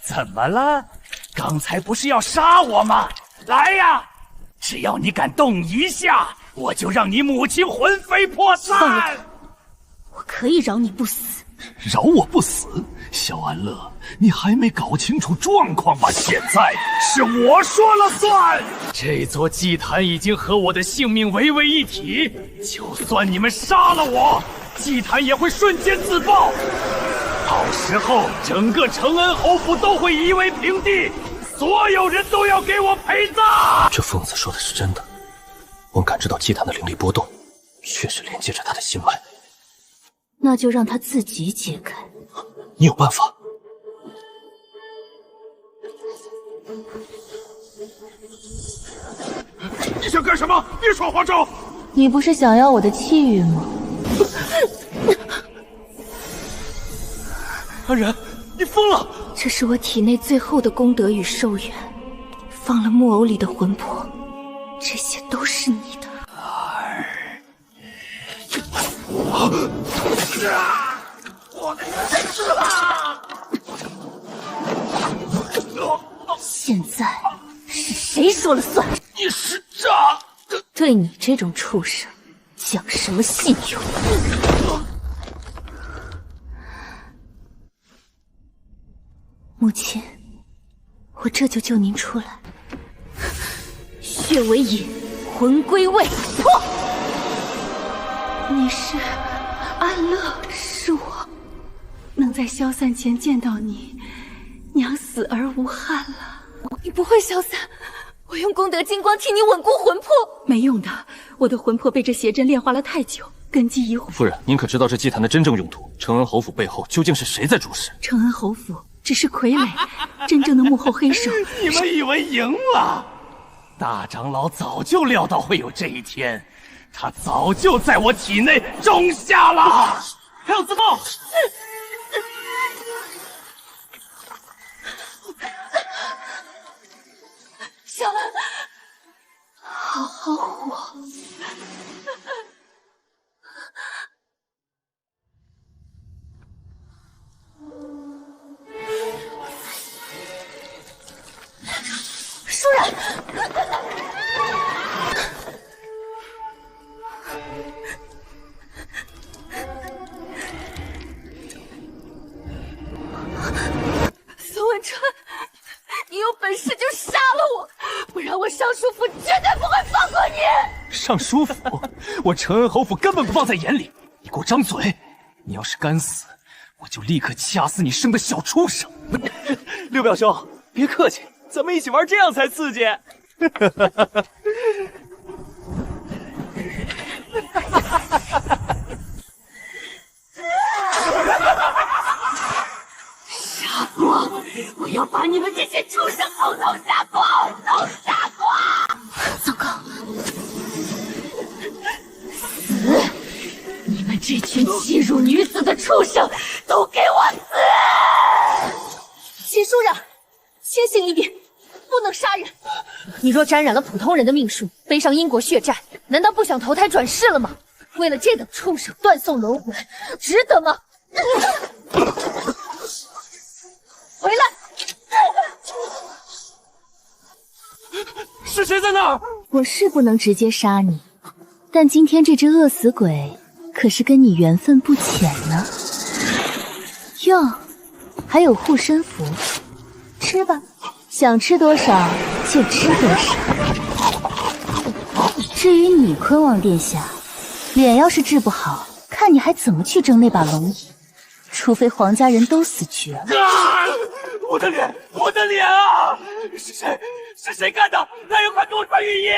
怎么了？刚才不是要杀我吗？来呀！只要你敢动一下，我就让你母亲魂飞魄散。放了他，我可以饶你不死。饶我不死？小安乐，你还没搞清楚状况吧？现在是我说了算。这座祭坛已经和我的性命为为一体，就算你们杀了我，祭坛也会瞬间自爆。到时候，整个承恩侯府都会夷为平地，所有人都要给我陪葬。这疯子说的是真的，我感知到祭坛的灵力波动，确实连接着他的心脉。那就让他自己解开。你有办法？你想干什么？别耍花招！你不是想要我的气运吗？安然，你疯了！这是我体内最后的功德与寿元，放了木偶里的魂魄，这些都是你的。现在是谁说了算？你是渣的！对你这种畜生，讲什么信用？母亲，我这就救您出来。血为引，魂归位。破！你是安乐，是我能在消散前见到你，娘死而无憾了。你不会消散，我用功德金光替你稳固魂魄。没用的，我的魂魄被这邪阵炼化了太久，根基已毁。夫人，您可知道这祭坛的真正用途？承恩侯府背后究竟是谁在主使？承恩侯府只是傀儡，真正的幕后黑手。你们以为赢了？大长老早就料到会有这一天，他早就在我体内种下了。还有自爆！小兰，好好活。舒然，孙文川，你有本事就杀了我，不然我尚书府绝对不会放过你。上书府，我承恩侯府根本不放在眼里。你给我张嘴！你要是敢死，我就立刻掐死你生的小畜生！六表兄，别客气，咱们一起玩，这样才刺激。杀光！我要把你们这些畜生统统杀光！都杀光！糟糕！死！你们这群欺辱女子的畜生，都给我死！秦书让，清醒一点，不能杀人。你若沾染了普通人的命数，背上因果血债，难道不想投胎转世了吗？为了这等畜生断送轮回，值得吗？回来！是谁在那儿？我是不能直接杀你，但今天这只饿死鬼可是跟你缘分不浅呢。哟，还有护身符，吃吧，想吃多少就吃多少。至于你，坤王殿下，脸要是治不好，看你还怎么去争那把龙椅。除非皇家人都死绝了。啊！我的脸，我的脸啊！是谁？是谁干的？来人，快给我传御医！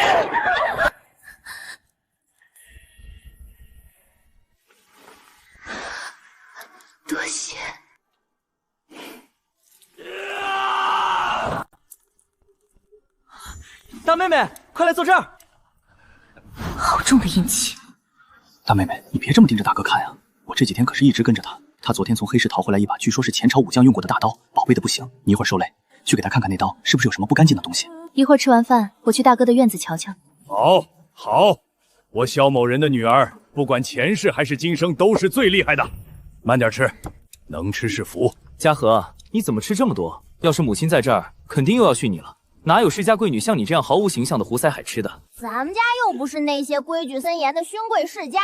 多谢。大妹妹，快来坐这儿。好重的阴气。大妹妹，你别这么盯着大哥看呀！我这几天可是一直跟着他。他昨天从黑市淘回来一把，据说是前朝武将用过的大刀，宝贝的不行。你一会儿受累，去给他看看那刀是不是有什么不干净的东西。一会儿吃完饭，我去大哥的院子瞧瞧。好，好，我萧某人的女儿，不管前世还是今生，都是最厉害的。慢点吃。能吃是福。嘉禾，你怎么吃这么多？要是母亲在这儿，肯定又要训你了。哪有世家贵女像你这样毫无形象的胡塞海吃的？咱们家又不是那些规矩森严的勋贵世家，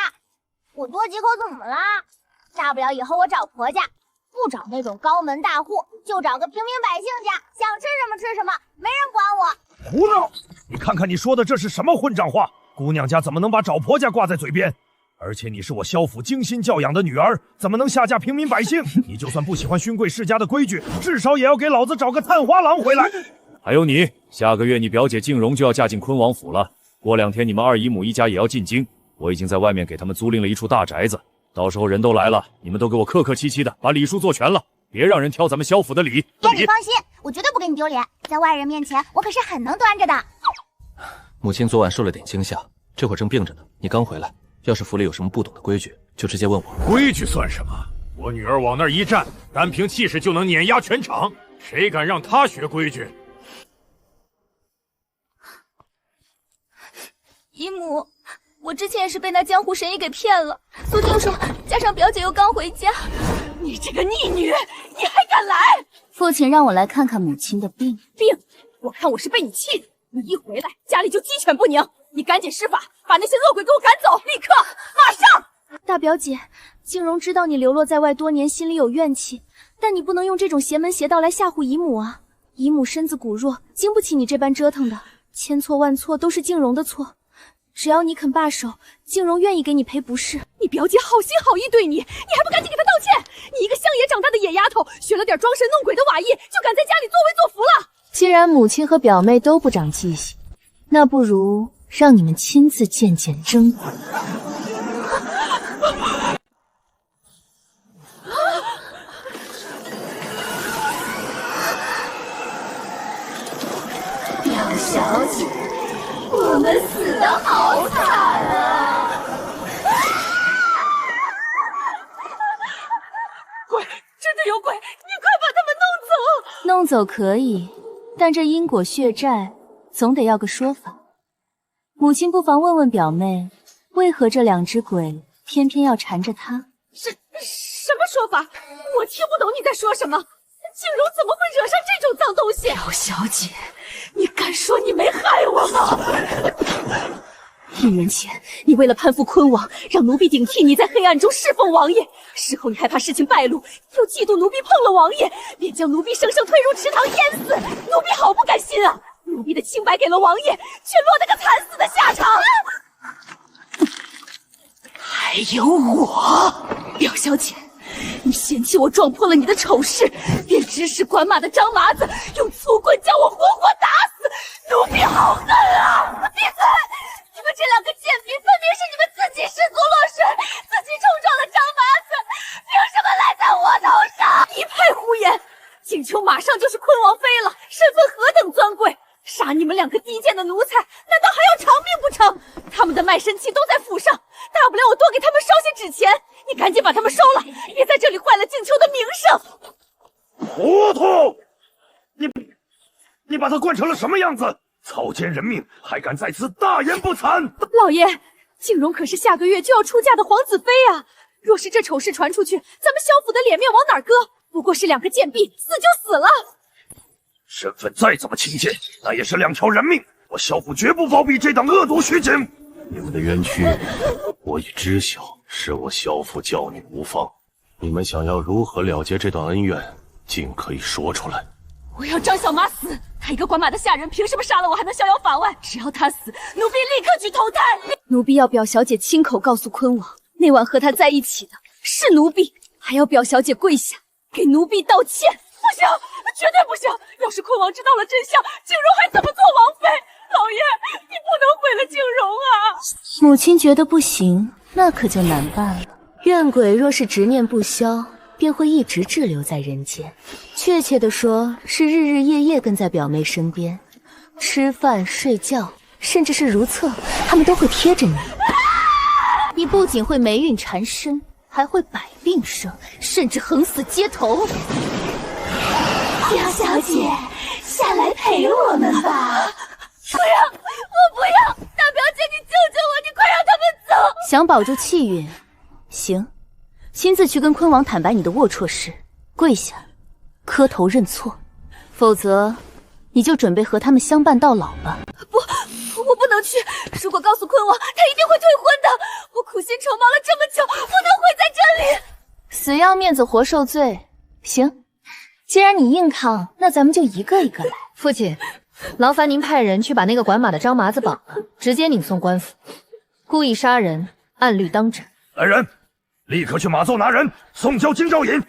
我多几口怎么啦？大不了以后我找婆家，不找那种高门大户，就找个平民百姓家，想吃什么吃什么，没人管我。胡闹！你看看你说的这是什么混账话？姑娘家怎么能把找婆家挂在嘴边？而且你是我萧府精心教养的女儿，怎么能下嫁平民百姓？你就算不喜欢勋贵世家的规矩，至少也要给老子找个探花郎回来。还有你，下个月你表姐静蓉就要嫁进昆王府了，过2天你们二姨母一家也要进京，我已经在外面给他们租赁了一处大宅子，到时候人都来了，你们都给我客客气气的把礼数做全了，别让人挑咱们萧府的理。爹，你放心，我绝对不给你丢脸，在外人面前我可是很能端着的。母亲昨晚受了点惊吓，这会儿正病着呢。你刚回来，要是府里有什么不懂的规矩，就直接问我。规矩算什么？我女儿往那儿一站，单凭气势就能碾压全场，谁敢让她学规矩？姨母，我之前也是被那江湖神医给骗了。苏静说，加上表姐又刚回家，你这个逆女，你还敢来？父亲让我来看看母亲的病。病？我看我是被你气的。你一回来，家里就鸡犬不宁。你赶紧施法，把那些恶鬼给我赶走，立刻，马上！大表姐，静蓉知道你流落在外多年，心里有怨气，但你不能用这种邪门邪道来吓唬姨母啊！姨母身子骨弱，经不起你这般折腾的，千错万错都是静蓉的错。只要你肯罢手，静蓉愿意给你赔不是。你表姐好心好意对你，你还不赶紧给她道歉？你一个乡野长大的野丫头，学了点装神弄鬼的瓦艺，就敢在家里作威作福了？既然母亲和表妹都不长记性，那不如让你们亲自见见真鬼。表小姐，我们死得好惨啊！鬼，真的有鬼！你快把他们弄走！弄走可以，但这因果血债总得要个说法。母亲不妨问问表妹，为何这2只鬼偏偏要缠着她？什么说法？我听不懂你在说什么。静蓉怎么会惹上这种脏东西？表小姐，你敢说你没害我吗？1年前，你为了攀附昆王，让奴婢顶替你在黑暗中侍奉王爷。事后你害怕事情败露，又嫉妒奴婢碰了王爷，便将奴婢生生推入池塘淹死。奴婢好不甘心啊！奴婢的清白给了王爷，却落得个惨死的下场。还有我，表小姐，你嫌弃我撞破了你的丑事，便指使管马的张麻子用粗棍将我活活打死。奴婢好恨啊！闭嘴！你们这2个贱婢，分明是你们自己失足落水，自己冲撞了张麻子，凭什么赖在我头上？一派胡言！景秋马上就是昆王妃了，身份何等尊贵，杀你们2个低贱的奴才，难道还要偿命不成？他们的卖身契都在府上，大不了我多给他们烧些纸钱。你赶紧把他们收了，别在这里坏了静秋的名声。糊涂！你把他惯成了什么样子？草菅人命，还敢在此大言不惭！老爷，静蓉可是下个月就要出嫁的皇子妃啊！若是这丑事传出去，咱们萧府的脸面往哪儿搁？不过是2个贱婢，死就死了。身份再怎么亲近，那也是2条人命。我萧府绝不包庇这等恶毒虚情。你们的冤屈，我已知晓，是我萧府教女无方。你们想要如何了结这段恩怨，尽可以说出来。我要张小马死！他一个管马的下人，凭什么杀了我还能逍遥法外？只要他死，奴婢立刻去投胎。奴婢要表小姐亲口告诉昆王，那晚和他在一起的是奴婢，还要表小姐跪下给奴婢道歉。不行，绝对不行！要是昆王知道了真相，静蓉还怎么做王妃？老爷，你不能毁了静蓉啊！母亲觉得不行，那可就难办了。怨鬼若是执念不消，便会一直滞留在人间。确切的说，是日日夜夜跟在表妹身边，吃饭、睡觉，甚至是如厕，他们都会贴着你。你不仅会霉运缠身，还会百病生，甚至横死街头。表小姐，下来陪我们吧！不要，我不要！大表姐，你救救我！你快让他们走！想保住气运，行，亲自去跟坤王坦白你的龌龊事，跪下，磕头认错，否则你就准备和他们相伴到老吧。不，我不能去。如果告诉坤王，他一定会退婚的。我苦心筹谋了这么久，不能毁在这里。死要面子活受罪。行，既然你硬抗，那咱们就一个一个来。父亲，劳烦您派人去把那个管马的张麻子绑了，直接拧送官府。故意杀人，按律当斩。来人，立刻去马奏拿人，送交京兆尹。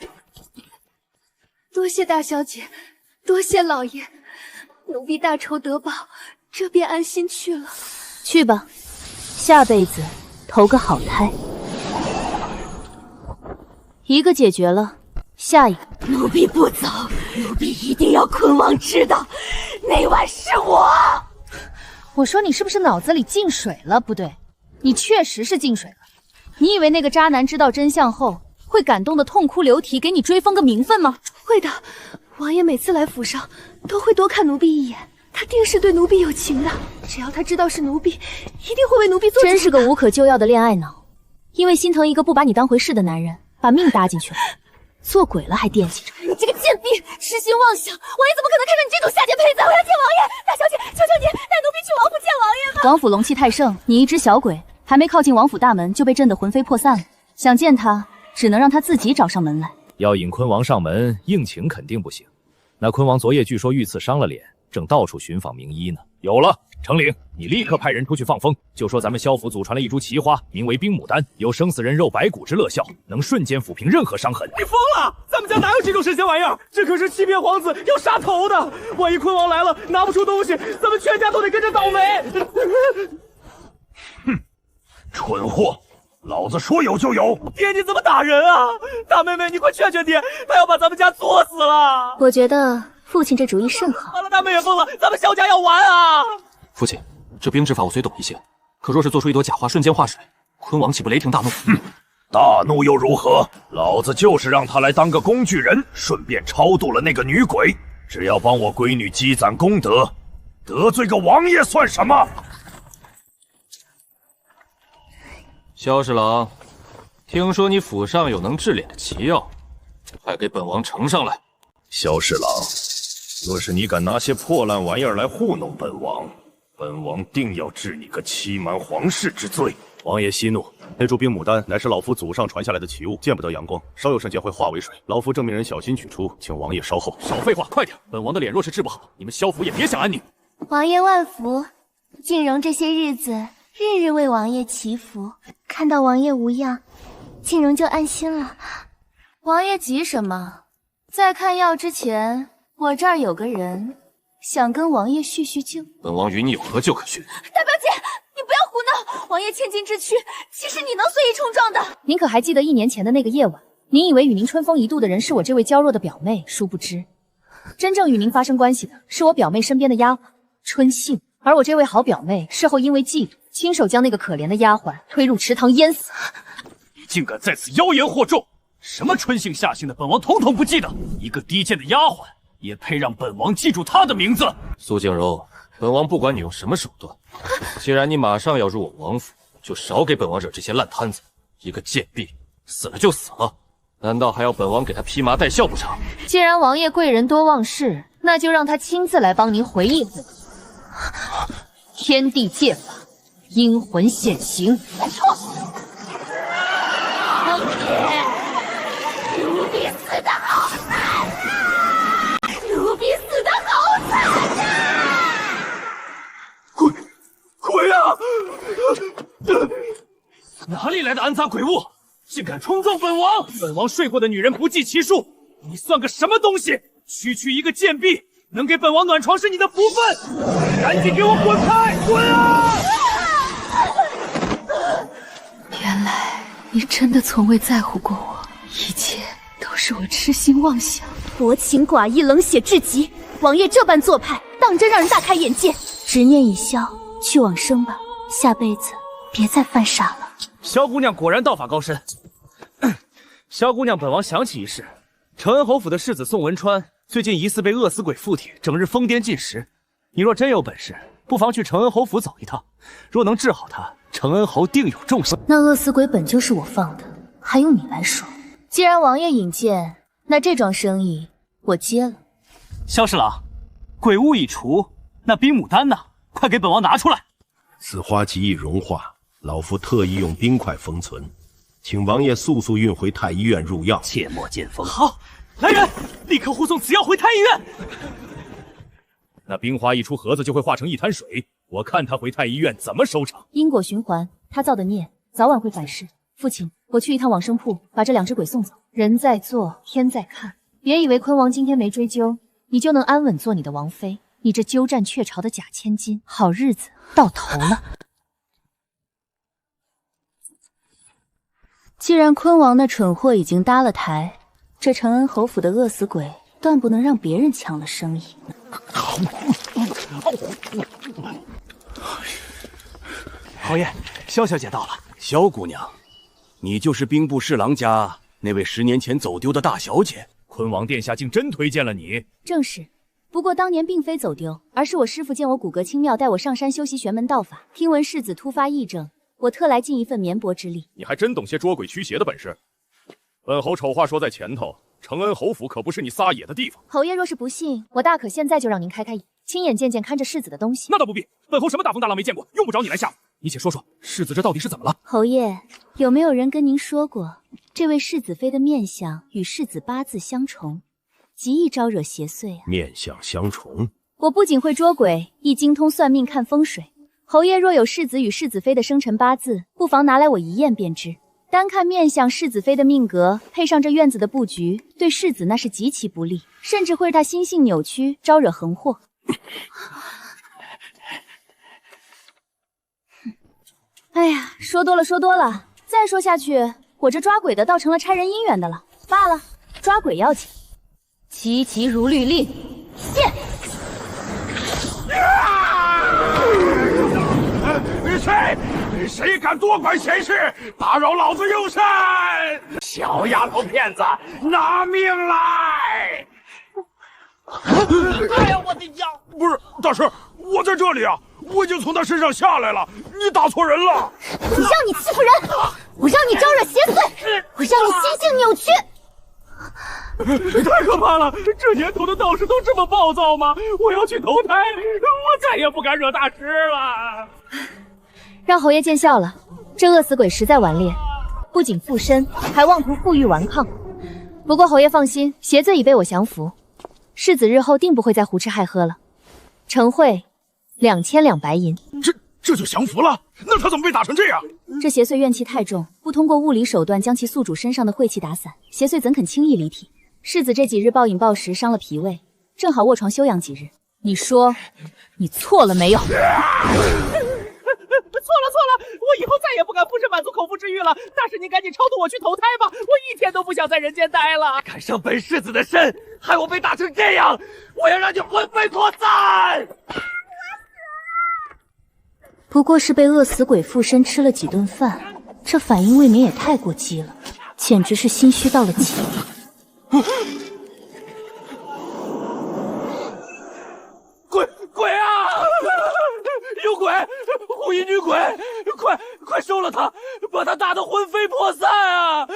多谢大小姐，多谢老爷，奴婢大仇得报，这便安心去了。去吧，下辈子投个好胎。一个解决了，下一个。奴婢不走，奴婢一定要坤王知道，那晚是我。我说你是不是脑子里进水了？不对，你确实是进水了。你以为那个渣男知道真相后会感动的痛哭流涕，给你追封个名分吗？会的，王爷每次来府上都会多看奴婢一眼，他定是对奴婢有情的。只要他知道是奴婢，一定会为奴婢做主的。真是个无可救药的恋爱脑，因为心疼一个不把你当回事的男人，把命搭进去了，做鬼了还惦记着。你这个贱婢，痴心妄想！王爷怎么可能看上你这种下贱胚子？我要见王爷！大小姐，求求你带奴婢去王府见王爷吧！王府龙气太盛，你一只小鬼还没靠近王府大门就被震得魂飞魄散了。想见他，只能让他自己找上门来。要引坤王上门，硬请肯定不行。那坤王昨夜据说遇刺伤了脸，正到处寻访名医呢。有了，程岭，你立刻派人出去放风，就说咱们萧府祖传了一株奇花，名为冰牡丹，有生死人肉白骨之乐效，能瞬间抚平任何伤痕。你疯了！咱们家哪有这种神仙玩意儿？这可是欺骗皇子要杀头的，万一坤王来了拿不出东西，咱们全家都得跟着倒霉。哼，蠢货！老子说有就有！爹，你怎么打人啊？大妹妹，你快劝劝爹，他要把咱们家作死了。我觉得父亲这主意甚好。完了，大妹也疯了，咱们萧家要完啊！父亲，这冰之法我虽懂一些，可若是做出一朵假花瞬间化水，坤王岂不雷霆大怒？大怒又如何？老子就是让他来当个工具人，顺便超度了那个女鬼。只要帮我闺女积攒功德，得罪个王爷算什么？萧侍郎，听说你府上有能治脸的奇药，快给本王呈上来。萧侍郎，若是你敢拿些破烂玩意儿来糊弄本王，本王定要治你个欺瞒皇室之罪。王爷息怒，那株冰牡丹乃是老夫祖上传下来的奇物，见不得阳光，稍有瞬间会化为水。老夫正命人小心取出，请王爷稍后。少废话，快点！本王的脸若是治不好，你们萧府也别想安宁。王爷万福，静容这些日子日日为王爷祈福，看到王爷无恙，静容就安心了。王爷急什么？在看药之前，我这儿有个人想跟王爷叙叙旧。本王与你有何旧可叙？大表姐，你不要胡闹！王爷千金之躯，岂是你能随意冲撞的？您可还记得1年前的那个夜晚？您以为与您春风一度的人是我这位娇弱的表妹，殊不知，真正与您发生关系的是我表妹身边的丫鬟春杏。而我这位好表妹事后因为嫉妒，亲手将那个可怜的丫鬟推入池塘淹死。你竟敢在此妖言惑众！什么春杏夏杏的，本王统统不记得。一个低贱的丫鬟，也配让本王记住她的名字？苏静柔，本王不管你用什么手段，既然你马上要入我王府，就少给本王惹这些烂摊子。一个贱婢，死了就死了，难道还要本王给他披麻戴孝不成？既然王爷贵人多忘事，那就让他亲自来帮您回忆回忆。天地剑法，阴魂显形。奴婢死的好惨啊！奴婢死的好惨啊！鬼啊！哪里来的肮脏鬼物，竟敢冲撞本王！本王睡过的女人不计其数，你算个什么东西？区一个贱婢，能给本王暖床是你的福分！赶紧给我滚开！滚啊！原来你真的从未在乎过我，一切都是我痴心妄想，薄情寡义，冷血至极。王爷这般做派，当真让人大开眼界。执念已消，去往生吧，下辈子别再犯傻了。萧姑娘果然道法高深。萧姑娘，本王想起一事，承恩侯府的世子宋文川最近疑似被饿死鬼附体，整日疯癫进食。你若真有本事，不妨去承恩侯府走一趟，若能治好他，承恩侯定有重赏。那饿死鬼本就是我放的，还用你来说？既然王爷引荐，那这桩生意我接了。萧侍郎，鬼物已除，那冰牡丹呢？快给本王拿出来！此花极易融化，老夫特意用冰块封存，请王爷速速运回太医院入药。切莫见风。好，来人，立刻护送此药回太医院。那冰花一出盒子就会化成一滩水，我看他回太医院怎么收场。因果循环，他造的孽早晚会反噬。父亲，我去一趟往生铺，把这2只鬼送走。人在做，天在看，别以为坤王今天没追究，你就能安稳做你的王妃。你这鸠占鹊巢的假千金，好日子到头了。既然坤王那蠢货已经搭了台，这承恩侯府的饿死鬼断不能让别人抢了生意。侯爷，萧小姐到了。萧姑娘，你就是兵部侍郎家那位10年前走丢的大小姐？坤王殿下竟真推荐了你？正是。不过当年并非走丢，而是我师父见我骨骼轻妙，带我上山修习玄门道法。听闻世子突发疫症，我特来尽一份绵薄之力。你还真懂些捉鬼驱邪的本事。本侯丑话说在前头，承恩侯府可不是你撒野的地方。侯爷若是不信，我大可现在就让您开开眼，亲眼见见看着世子的东西。那倒不必，本侯什么大风大浪没见过，用不着你来吓我。你且说说，世子这到底是怎么了？侯爷，有没有人跟您说过，这位世子妃的面相与世子八字相重，极易招惹邪祟啊？面相相重，我不仅会捉鬼，亦精通算命看风水。侯爷若有世子与世子妃的生辰八字，不妨拿来我一验便知。单看面相，世子妃的命格配上这院子的布局，对世子那是极其不利，甚至会让他心性扭曲，招惹横祸。哎呀，说多了说多了，再说下去，我这抓鬼的倒成了拆人姻缘的了。罢了，抓鬼要紧。急急如律令，现！谁敢多管闲事，打扰老子用膳？小丫头片子，拿命来！哎呀，我的腰！不是大师，我在这里啊，我已经从他身上下来了，你打错人了！我让你欺负人，我让你招惹邪祟，我让你心性扭曲！太可怕了！这年头的道士都这么暴躁吗？我要去投胎，我再也不敢惹大师了。让侯爷见笑了，这饿死鬼实在顽劣，不仅附身，还妄图负隅顽抗。不过侯爷放心，邪罪已被我降服，世子日后定不会再胡吃海喝了。晨会2000两白银。这就降服了？那他怎么被打成这样？这邪祟怨气太重，不通过物理手段将其宿主身上的晦气打散，邪祟怎肯轻易离体？世子这几日暴饮暴食，伤了脾胃，正好卧床休养几日。你说，你错了没有？错了，我以后再也不敢不是满足口腹之欲了。大师，您赶紧超度我去投胎吧，我一天都不想在人间待了。敢伤本世子的身，害我被打成这样，我要让你魂飞魄散！不过是被饿死鬼附身吃了几顿饭，这反应未免也太过激了，简直是心虚到了极点。鬼啊！有鬼！红衣女鬼！快收了他，把他打得魂飞魄散啊！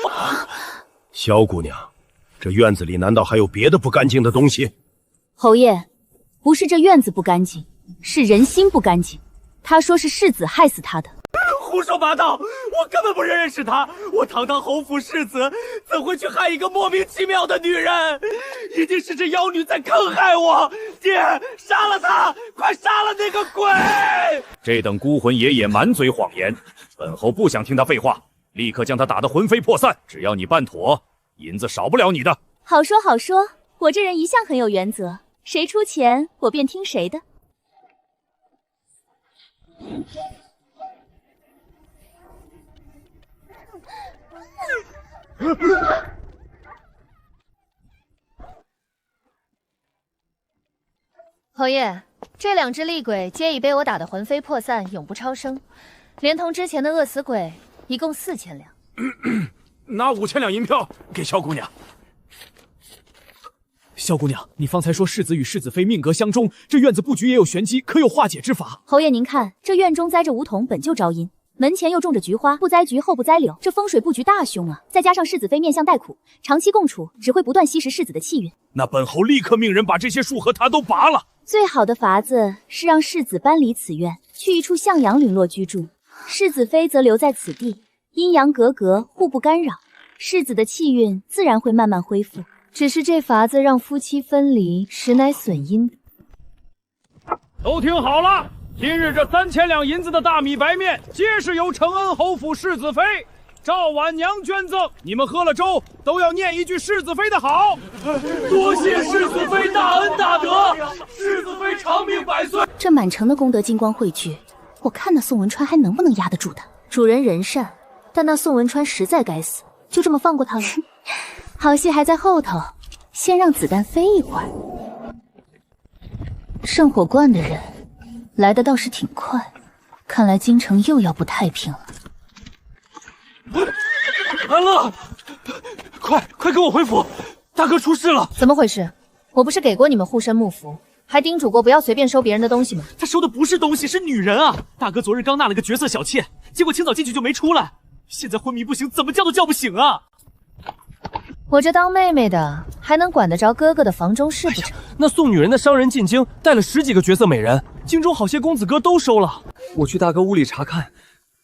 萧姑娘，这院子里难道还有别的不干净的东西？侯爷，不是这院子不干净，是人心不干净。他说是世子害死他的。胡说八道！我根本不认识他，我堂堂侯府世子，怎会去害一个莫名其妙的女人？一定是这妖女在坑害我！爹，杀了她！快杀了那个鬼！这等孤魂野野满嘴谎言，本侯不想听他废话，立刻将他打得魂飞魄散。只要你办妥，银子少不了你的。好说好说，我这人一向很有原则，谁出钱我便听谁的。侯爷，这2只厉鬼皆已被我打得魂飞魄散，永不超生，连同之前的饿死鬼，一共4000两。拿5000两银票给萧姑娘。萧姑娘，你方才说世子与世子妃命格相中，这院子布局也有玄机，可有化解之法？侯爷您看，这院中栽着梧桐，本就招阴，门前又种着菊花，不栽菊后不栽柳，这风水布局大凶啊！再加上世子妃面相带苦，长期共处只会不断吸食世子的气运。那本侯立刻命人把这些树和他都拔了。最好的法子是让世子搬离此院，去一处向阳陨落居住，世子妃则留在此地，阴阳格格，互不干扰，世子的气运自然会慢慢恢复。只是这法子让夫妻分离，实乃损阴。都听好了！今日这3000两银子的大米白面，皆是由承恩侯府世子妃赵婉娘捐赠。你们喝了粥，都要念一句世子妃的好。多谢世子妃大恩大德，世子妃长命百岁。这满城的功德金光汇聚，我看那宋文川还能不能压得住他？主人仁善，但那宋文川实在该死，就这么放过他了？好戏还在后头，先让子弹飞一会儿。圣火观的人来的倒是挺快，看来京城又要不太平了。安乐，快跟我回府，大哥出事了！怎么回事？我不是给过你们护身木符，还叮嘱过不要随便收别人的东西吗？他收的不是东西，是女人啊！大哥昨日刚纳了个绝色小妾，结果清早进去就没出来，现在昏迷不醒，怎么叫都叫不醒啊！我这当妹妹的还能管得着哥哥的房中事不成？那送女人的商人进京，带了10几个绝色美人，京中好些公子哥都收了。我去大哥屋里查看，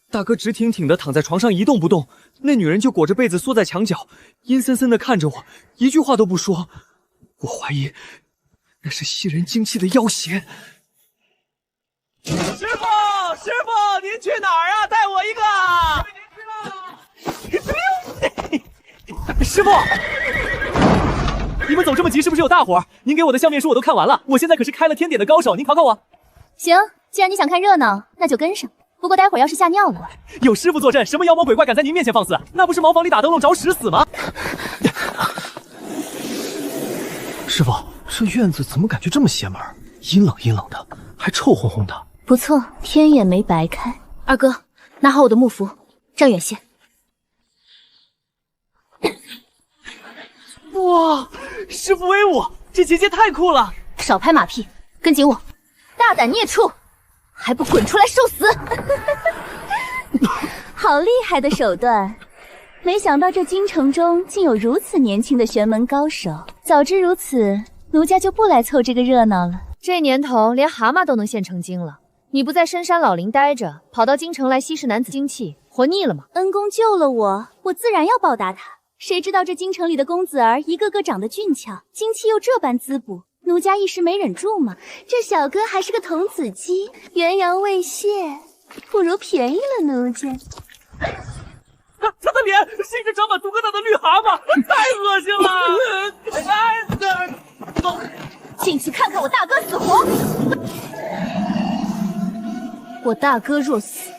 大哥直挺挺的躺在床上一动不动，那女人就裹着被子缩在墙角，阴森森的看着我，一句话都不说。我怀疑那是吸人精气的妖邪。师傅，您去哪儿啊？带我一个。师傅，你们走这么急，是不是有大活？您给我的相面书我都看完了，我现在可是开了天点的高手，您考考我。行，既然你想看热闹，那就跟上。不过待会儿要是吓尿了，有师傅坐镇，什么妖魔鬼怪敢在您面前放肆？那不是茅房里打灯笼找屎死吗？师傅，这院子怎么感觉这么邪门？阴冷阴冷的，还臭烘烘的。不错，天眼没白开。二哥，拿好我的木符，站远些。哇，师傅威武，这结界太酷了！少拍马屁，跟紧我！大胆孽畜，还不滚出来受死！好厉害的手段！没想到这京城中竟有如此年轻的玄门高手。早知如此，奴家就不来凑这个热闹了。这年头，连蛤蟆都能现成精了。你不在深山老林待着，跑到京城来吸食男子精气，活腻了吗？恩公救了我，我自然要报答他。谁知道这京城里的公子儿一个个长得俊俏，精气又这般滋补，奴家一时没忍住嘛。这小哥还是个童子鸡，元阳未泄，不如便宜了奴家。他的脸是一个长满毒疙瘩的绿蛤蟆，太恶心了！进去看看我大哥死活。我大哥若死，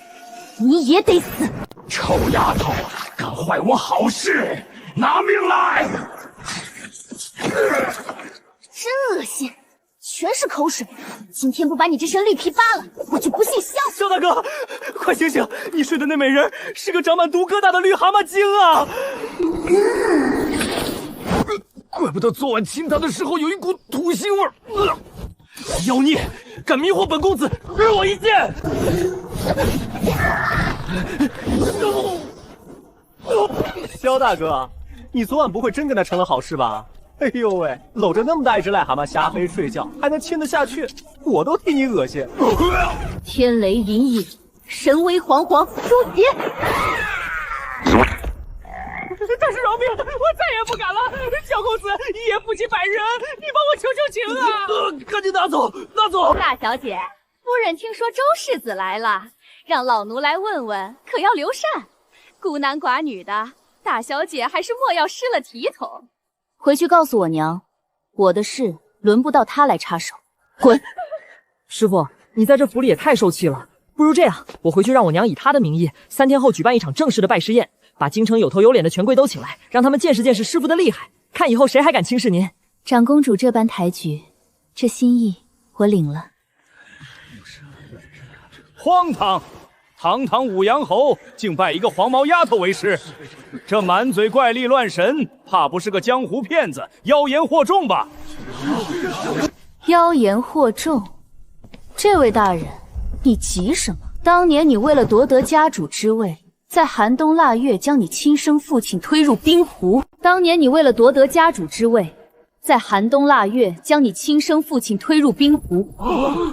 你也得死。臭丫头，敢坏我好事，拿命来！真恶心，全是口水。今天不把你这身绿皮扒了，我就不信香。肖大哥，快醒醒！你睡的那美人是个长满毒疙瘩的绿蛤蟆精啊！怪不得昨晚亲她的时候有一股土腥味儿。妖孽，敢迷惑本公子，日我一剑！肖大哥，你昨晚不会真跟他成了好事吧？哎呦喂，搂着那么大一只癞蛤蟆瞎飞睡觉，还能亲得下去，我都替你恶心。天雷隐隐，神威煌煌，出劫！但是饶命，我再也不敢了！小公子一言不及百日恩，你帮我求求情啊！赶紧拿走，拿走！大小姐，夫人听说周世子来了，让老奴来问问，可要留善。孤男寡女的，大小姐还是莫要失了体统。回去告诉我娘，我的事轮不到她来插手。滚！师傅，你在这府里也太受气了。不如这样，我回去让我娘以她的名义，3天后举办一场正式的拜师宴。把京城有头有脸的权贵都请来，让他们见识见识师傅的厉害，看以后谁还敢轻视您。长公主这般抬举，这心意我领了。荒唐！堂堂五阳侯，竟拜一个黄毛丫头为师，这满嘴怪力乱神，怕不是个江湖骗子，妖言惑众吧？妖言惑众，这位大人，你急什么？当年你为了夺得家主之位，在寒冬腊月将你亲生父亲推入冰湖。当年你为了夺得家主之位，在寒冬腊月将你亲生父亲推入冰湖，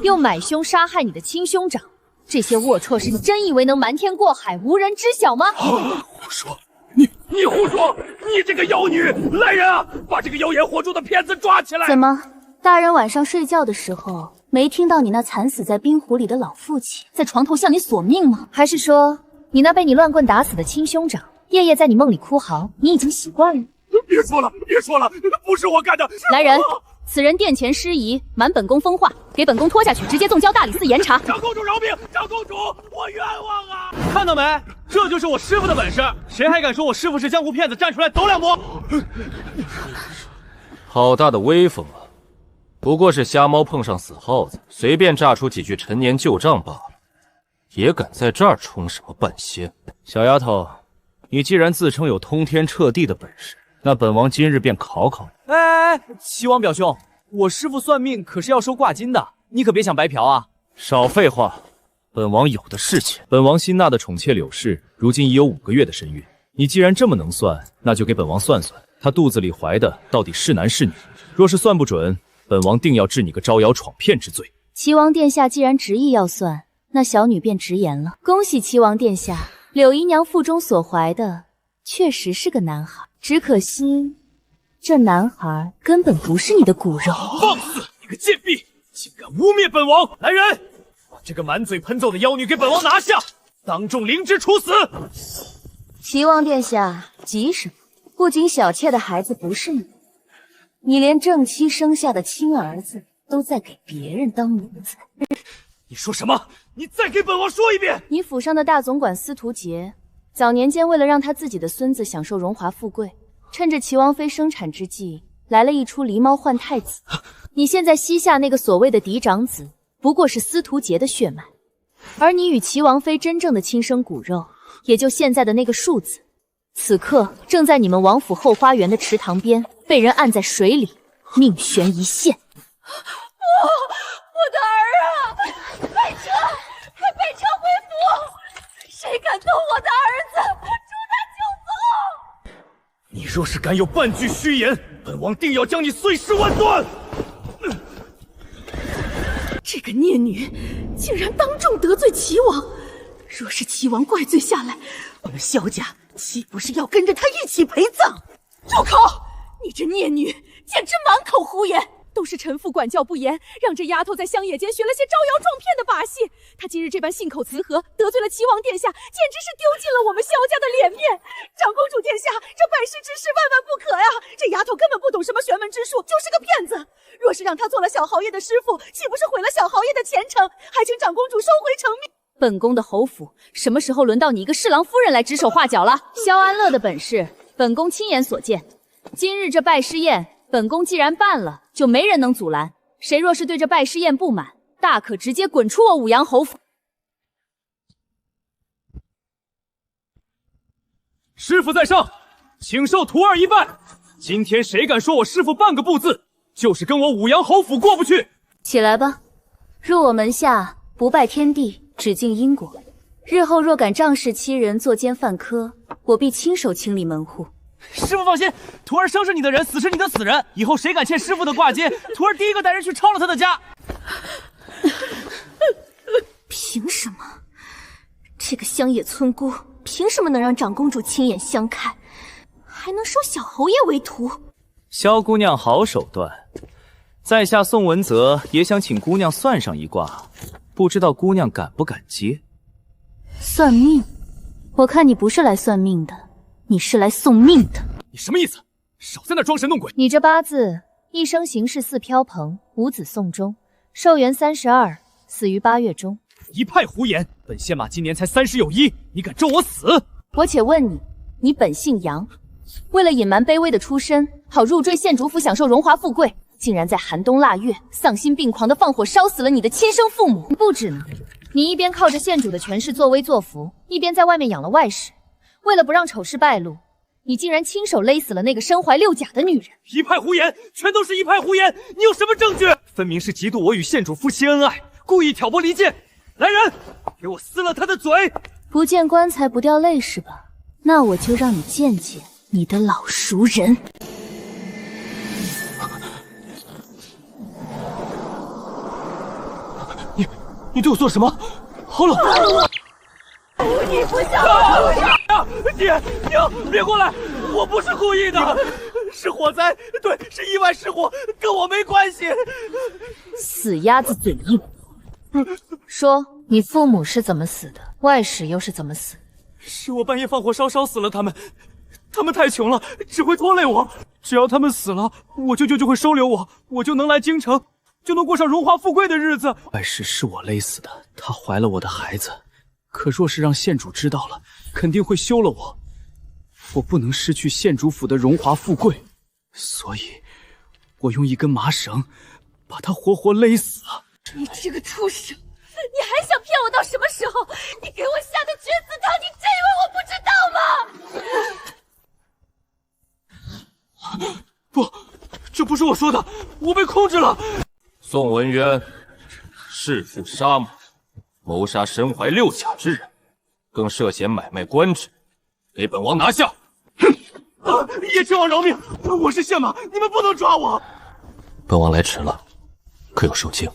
又买凶杀害你的亲兄长。这些龌龊事，你真以为能瞒天过海，无人知晓吗？胡说！你胡说！你这个妖女！来人啊，把这个妖言惑众的骗子抓起来！怎么，大人晚上睡觉的时候没听到你那惨死在冰湖里的老父亲在床头向你索命吗？还是说你那被你乱棍打死的亲兄长夜夜在你梦里哭嚎，你已经习惯了？别说了，别说了，不是我干的！来人，此人殿前失仪，瞒本宫风化，给本宫拖下去，直接送交大理寺严查。长公主饶命！长公主，我冤枉啊！看到没？这就是我师父的本事，谁还敢说我师父是江湖骗子？站出来抖两波！好大的威风啊！不过是瞎猫碰上死耗子，随便炸出几句陈年旧账罢了，也敢在这儿充什么半仙？小丫头，你既然自称有通天彻地的本事，那本王今日便考考你。哎，齐王表兄，我师父算命可是要收挂金的，你可别想白嫖啊！少废话，本王有的是钱。本王新纳的宠妾柳氏，如今已有5个月的身孕。你既然这么能算，那就给本王算算，她肚子里怀的到底是男是女？若是算不准，本王定要治你个招摇闯骗之罪。齐王殿下既然执意要算，那小女便直言了。恭喜齐王殿下，柳姨娘腹中所怀的确实是个男孩，只可惜这男孩根本不是你的骨肉。放肆！你个贱婢，竟敢污蔑本王！来人，把这个满嘴喷揍的妖女给本王拿下，当众凌迟处死！齐王殿下急什么？不仅小妾的孩子不是你，你连正妻生下的亲儿子都在给别人当奴才。你说什么？你再给本王说一遍！你府上的大总管司徒杰，早年间为了让他自己的孙子享受荣华富贵，趁着齐王妃生产之际，来了一出狸猫换太子。你现在膝下那个所谓的嫡长子，不过是司徒杰的血脉，而你与齐王妃真正的亲生骨肉，也就现在的那个庶子，此刻正在你们王府后花园的池塘边，被人按在水里，命悬一线。我的儿啊！备车，快备车回府！谁敢动我的儿子，诛他九族！你若是敢有半句虚言，本王定要将你碎尸万段！这个孽女竟然当众得罪齐王，若是齐王怪罪下来，我们萧家岂不是要跟着他一起陪葬？住口！你这孽女简直满口胡言！都是臣妇管教不严，让这丫头在乡野间学了些招摇撞骗的把戏。她今日这般信口雌和，得罪了齐王殿下，简直是丢尽了我们萧家的脸面。长公主殿下，这拜师之事万万不可呀！这丫头根本不懂什么玄门之术，就是个骗子。若是让她做了小豪爷的师傅，岂不是毁了小豪爷的前程？还请长公主收回成命。本宫的侯府什么时候轮到你一个侍郎夫人来指手画脚了？萧安乐的本事，本宫亲眼所见。今日这拜师宴，本宫既然办了，就没人能阻拦。谁若是对这拜师宴不满，大可直接滚出我武阳侯府。师傅在上，请受徒儿一拜。今天谁敢说我师傅半个不字，就是跟我武阳侯府过不去。起来吧，入我门下，不拜天地，只敬因果。日后若敢仗势欺人，作奸犯科，我必亲手清理门户。师傅放心，徒儿生是你的人，死是你的死人。以后谁敢欠师傅的挂金，徒儿第一个带人去抄了他的家。凭什么？这个乡野村姑凭什么能让长公主亲眼相看，还能收小侯爷为徒？萧姑娘好手段，在下宋文泽也想请姑娘算上一卦，不知道姑娘敢不敢接？算命？我看你不是来算命的。你是来送命的！你什么意思？少在那装神弄鬼！你这八字，一生行事似飘蓬，五子送终，寿元32，死于8月中。一派胡言！本县马今年才30有1，你敢咒我死？我且问你，你本姓杨，为了隐瞒卑微的出身，好入赘县主府享受荣华富贵，竟然在寒冬腊月丧心病狂地放火烧死了你的亲生父母！不止呢，你一边靠着县主的权势作威作福，一边在外面养了外室。为了不让丑事败露，你竟然亲手勒死了那个身怀6甲的女人！一派胡言，全都是一派胡言！你有什么证据？分明是嫉妒我与县主夫妻恩爱，故意挑拨离间。来人，给我撕了他的嘴！不见棺材不掉泪是吧？那我就让你见见你的老熟人。你对我做什么？好冷！你不想我！爹，娘，别过来！我不是故意的，是火灾，对，是意外失火，跟我没关系。死鸭子嘴硬。说，你父母是怎么死的？外室又是怎么死？是我半夜放火烧死了他们。他们太穷了，只会拖累我。只要他们死了，我舅舅就会收留我，我就能来京城，就能过上荣华富贵的日子。外室是我勒死的，她怀了我的孩子。可若是让县主知道了，肯定会休了我。我不能失去县主府的荣华富贵，所以，我用一根麻绳把她活活勒死了。你这个畜生，你还想骗我到什么时候？你给我下的决子汤，你真以为我不知道吗？不，这不是我说的，我被控制了。宋文渊弑父杀母，谋杀身怀6甲之人，更涉嫌买卖官职，给本王拿下！叶亲王饶命！我是县马，你们不能抓我。本王来迟了，可有受惊？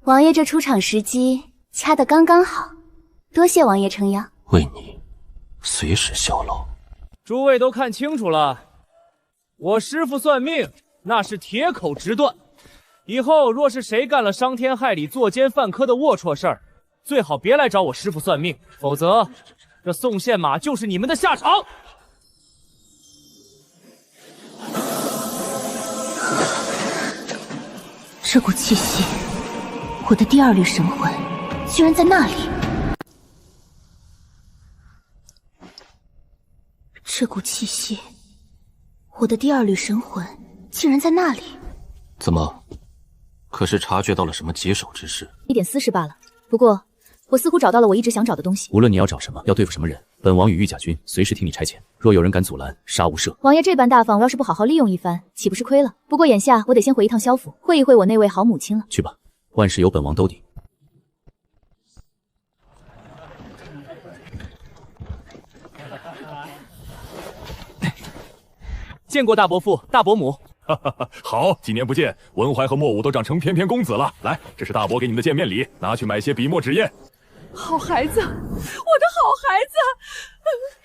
王爷这出场时机掐得刚刚好，多谢王爷撑腰。为你随时效劳。诸位都看清楚了，我师父算命那是铁口直断，以后若是谁干了伤天害理、作奸犯科的龌龊事儿，最好别来找我师父算命，否则这宋县马就是你们的下场。这股气息，我的第2缕神魂居然在那里。这股气息，我的第2缕神魂竟然在那里。怎么？可是察觉到了什么棘手之事？一点私事罢了。不过，我似乎找到了我一直想找的东西。无论你要找什么，要对付什么人，本王与御甲军随时替你差遣。若有人敢阻拦，杀无赦。王爷这般大方，我要是不好好利用一番，岂不是亏了？不过眼下我得先回一趟萧府，会一会我那位好母亲了。去吧，万事有本王兜底。见过大伯父、大伯母。好，几年不见，文怀和莫武都长成翩翩公子了。来，这是大伯给你的见面礼，拿去买些笔墨纸砚。好孩子，我的好孩子，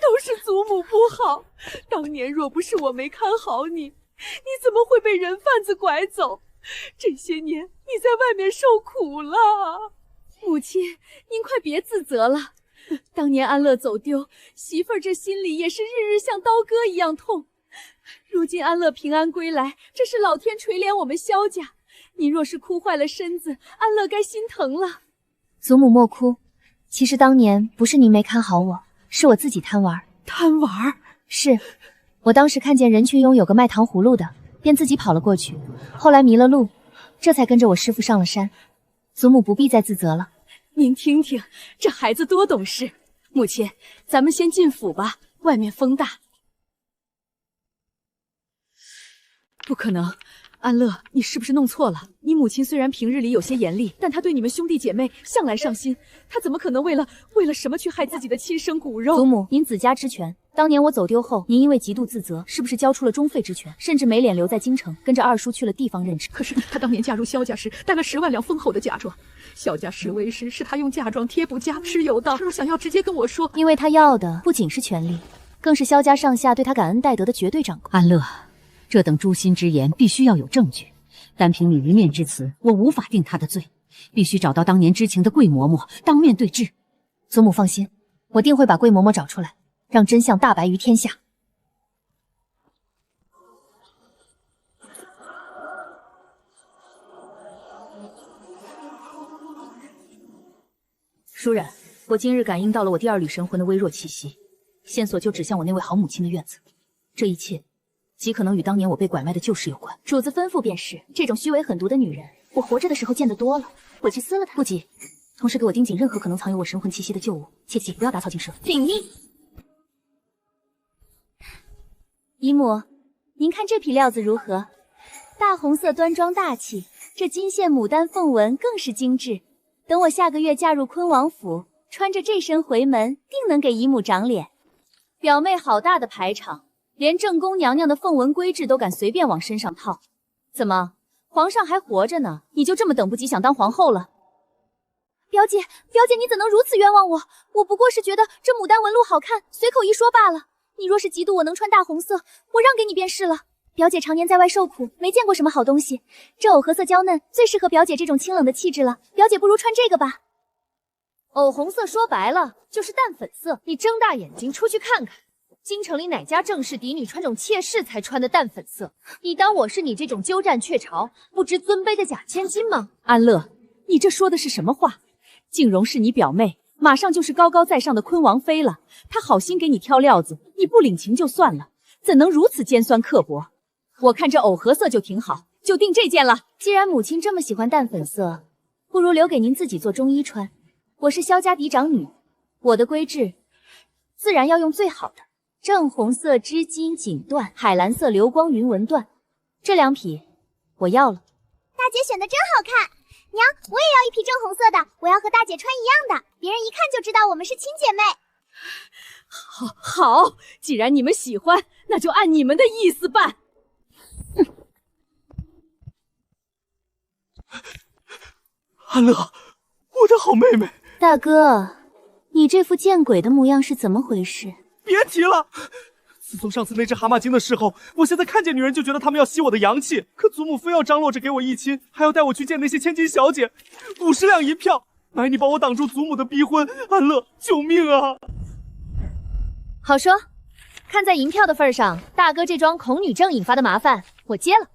都是祖母不好。当年若不是我没看好你，你怎么会被人贩子拐走？这些年你在外面受苦了。母亲，您快别自责了。当年安乐走丢，媳妇儿这心里也是日日像刀割一样痛。如今安乐平安归来，这是老天垂怜我们萧家。您若是哭坏了身子，安乐该心疼了。祖母莫哭，其实当年不是您没看好我，是我自己贪玩。贪玩？是，我当时看见人群中有个卖糖葫芦的，便自己跑了过去，后来迷了路，这才跟着我师父上了山。祖母不必再自责了。您听听，这孩子多懂事。母亲，咱们先进府吧，外面风大。不可能，安乐，你是不是弄错了？你母亲虽然平日里有些严厉，但她对你们兄弟姐妹向来上心，她怎么可能为了什么去害自己的亲生骨肉？祖母，您子家之权，当年我走丢后，您因为极度自责，是不是交出了中废之权，甚至没脸留在京城，跟着二叔去了地方任职？可是她当年嫁入萧家时，带了10万两丰厚的嫁妆，萧家实为时，是她用嫁妆贴补家持有道。若想要直接跟我说，因为她要的不仅是权力，更是萧家上下对她感恩戴德的绝对掌控。安乐。这等诛心之言必须要有证据，单凭你一面之词，我无法定他的罪，必须找到当年知情的桂嬷嬷，当面对质。祖母放心，我定会把桂嬷嬷找出来，让真相大白于天下。倏然，我今日感应到了我第2缕神魂的微弱气息，线索就指向我那位好母亲的院子。这一切极可能与当年我被拐卖的旧事有关。主子吩咐便是。这种虚伪狠毒的女人，我活着的时候见得多了。我去撕了她。不急，同时给我盯紧任何可能藏有我神魂气息的旧物，切记不要打草惊蛇。禀命。姨母，您看这匹料子如何？大红色端庄大气，这金线牡丹凤纹更是精致。等我下个月嫁入昆王府，穿着这身回门，定能给姨母长脸。表妹好大的排场，连正宫娘娘的凤纹规制都敢随便往身上套。怎么，皇上还活着呢，你就这么等不及想当皇后了？表姐，你怎能如此冤枉我？我不过是觉得这牡丹纹路好看，随口一说罢了。你若是嫉妒我能穿大红色，我让给你便是了。表姐常年在外受苦，没见过什么好东西，这藕荷色娇嫩，最适合表姐这种清冷的气质了。表姐不如穿这个吧。藕红色说白了就是淡粉色，你睁大眼睛出去看看，京城里哪家正式嫡女穿种妾室才穿的淡粉色？你当我是你这种鸠占鹊巢、不知尊卑的假千金吗？安乐，你这说的是什么话？静容是你表妹，马上就是高高在上的坤王妃了，她好心给你挑料子，你不领情就算了，怎能如此尖酸刻薄？我看这藕荷色就挺好，就定这件了。既然母亲这么喜欢淡粉色，不如留给您自己做中衣穿。我是萧家嫡长女，我的规制自然要用最好的。正红色织金锦缎，海蓝色流光云纹缎，这2匹我要了。大姐选的真好看，娘，我也要一匹正红色的，我要和大姐穿一样的，别人一看就知道我们是亲姐妹。好，既然你们喜欢，那就按你们的意思办。安乐，我的好妹妹。大哥，你这副见鬼的模样是怎么回事？别提了，自从上次那只蛤蟆精的事后，我现在看见女人就觉得她们要吸我的阳气，可祖母非要张罗着给我一亲，还要带我去见那些千金小姐，50两一票，买你帮我挡住祖母的逼婚。安乐，救命啊！好说，看在银票的份上，大哥这桩恐女症引发的麻烦我接了。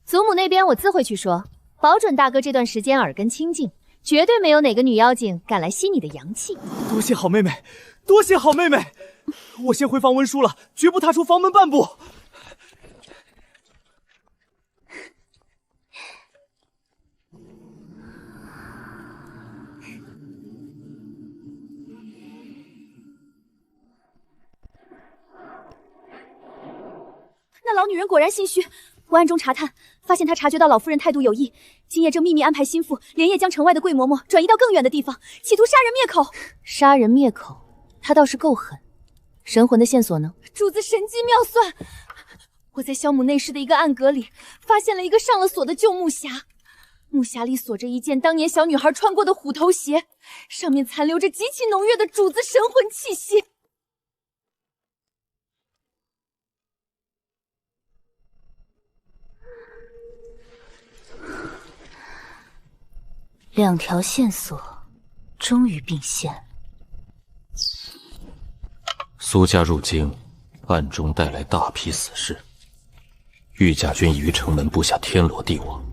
祖母那边我自会去说，保准大哥这段时间耳根清净，绝对没有哪个女妖精敢来吸你的阳气。多谢好妹妹，多谢好妹妹，我先回房温书了，绝不踏出房门半步。那老女人果然心虚。我暗中查探，发现她察觉到老夫人态度有异，今夜正秘密安排心腹连夜将城外的桂嬷嬷转移到更远的地方，企图杀人灭口。杀人灭口，她倒是够狠。神魂的线索呢？主子神机妙算，我在萧母内室的一个暗阁里发现了一个上了锁的旧木匣，木匣里锁着一件当年小女孩穿过的虎头鞋，上面残留着极其浓郁的主子神魂气息。2条线索终于并线。苏家入京，暗中带来大批死士。御驾军已于城门布下天罗地网，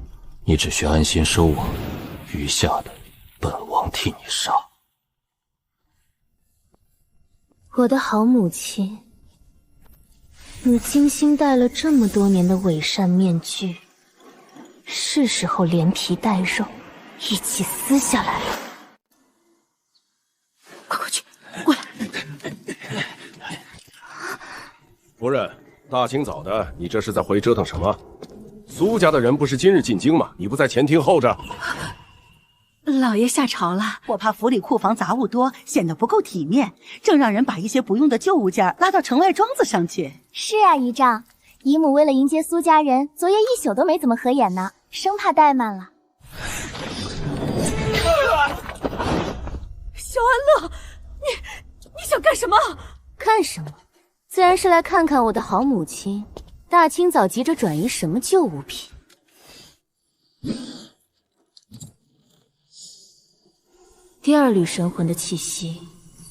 你只需安心收网，余下的本王替你杀。我的好母亲，你精心戴了这么多年的伪善面具，是时候连皮带肉一起撕下来了。快去，过来！夫人，大清早的，你这是在回折腾什么？苏家的人不是今日进京吗？你不在前厅候着？老爷下朝了，我怕府里库房杂物多，显得不够体面，正让人把一些不用的旧物件拉到城外庄子上去。是啊，姨丈，姨母为了迎接苏家人，昨夜一宿都没怎么合眼呢，生怕怠慢了。萧安乐，你想干什么？干什么？自然是来看看我的好母亲，大清早急着转移什么旧物品。第2缕神魂的气息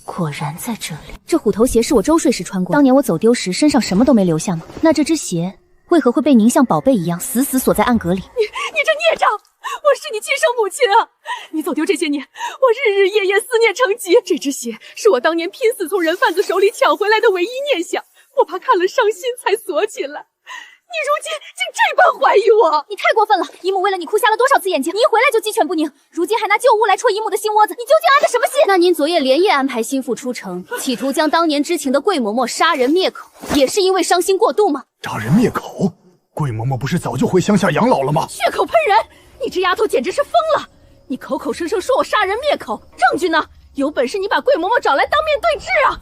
果然在这里。这虎头鞋是我周睡时穿过，当年我走丢时身上什么都没留下吗？那这只鞋为何会被您像宝贝一样死死锁在暗格里？你这孽障！我是你亲生母亲啊！你走丢这些年，我日日夜夜思念成疾。这只鞋是我当年拼死从人贩子手里抢回来的唯一念想，我怕看了伤心才锁起来。你如今竟这般怀疑我，你太过分了！姨母为了你哭瞎了多少次眼睛，你一回来就鸡犬不宁，如今还拿旧物来戳姨母的心窝子，你究竟安的什么心？那您昨夜连夜安排心腹出城，企图将当年知情的桂嬷嬷杀人灭口，也是因为伤心过度吗？杀人灭口？桂嬷嬷不是早就回乡下养老了吗？血口喷人！你这丫头简直是疯了！你口口声声说我杀人灭口，证据呢？有本事你把桂嬷嬷找来当面对质啊！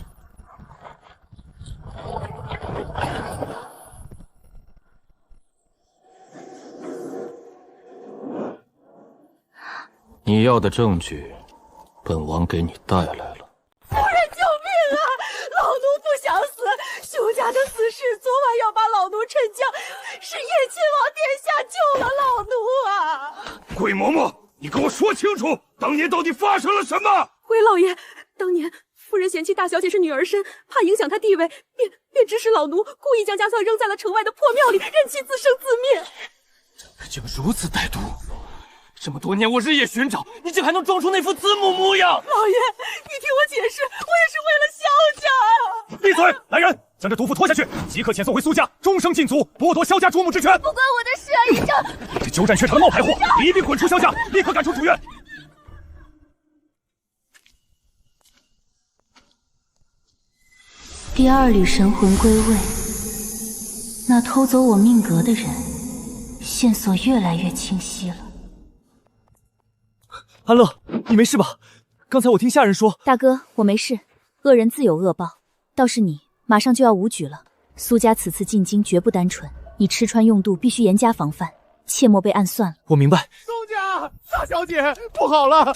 你要的证据，本王给你带来了。夫人救命啊！老奴不想死，休家的死士昨晚要把老奴沉江，是叶亲王殿下救了老奴啊！桂嬷嬷，你跟我说清楚，当年到底发生了什么？回老爷，当年夫人嫌弃大小姐是女儿身，怕影响她地位，便指使老奴故意将家丧扔在了城外的破庙里，任其自生自灭。竟如此歹毒！这么多年我日夜寻找，你竟还能装出那副子母模样！老爷，你听我解释，我也是为了萧家。闭嘴！来人，将这毒妇拖下去，即刻遣送回苏家，终生禁足，剥夺萧家主母之权。不关我的事啊，医生！这鸠占鹊巢的冒牌货，你一并滚出萧家，立刻赶出主院。第二缕神魂归位，那偷走我命格的人，线索越来越清晰了。安乐，你没事吧？刚才我听下人说，大哥，我没事，恶人自有恶报。倒是你，马上就要武举了，苏家此次进京绝不单纯，你吃穿用度必须严加防范，切莫被暗算了。我明白。宋家，大小姐，不好了！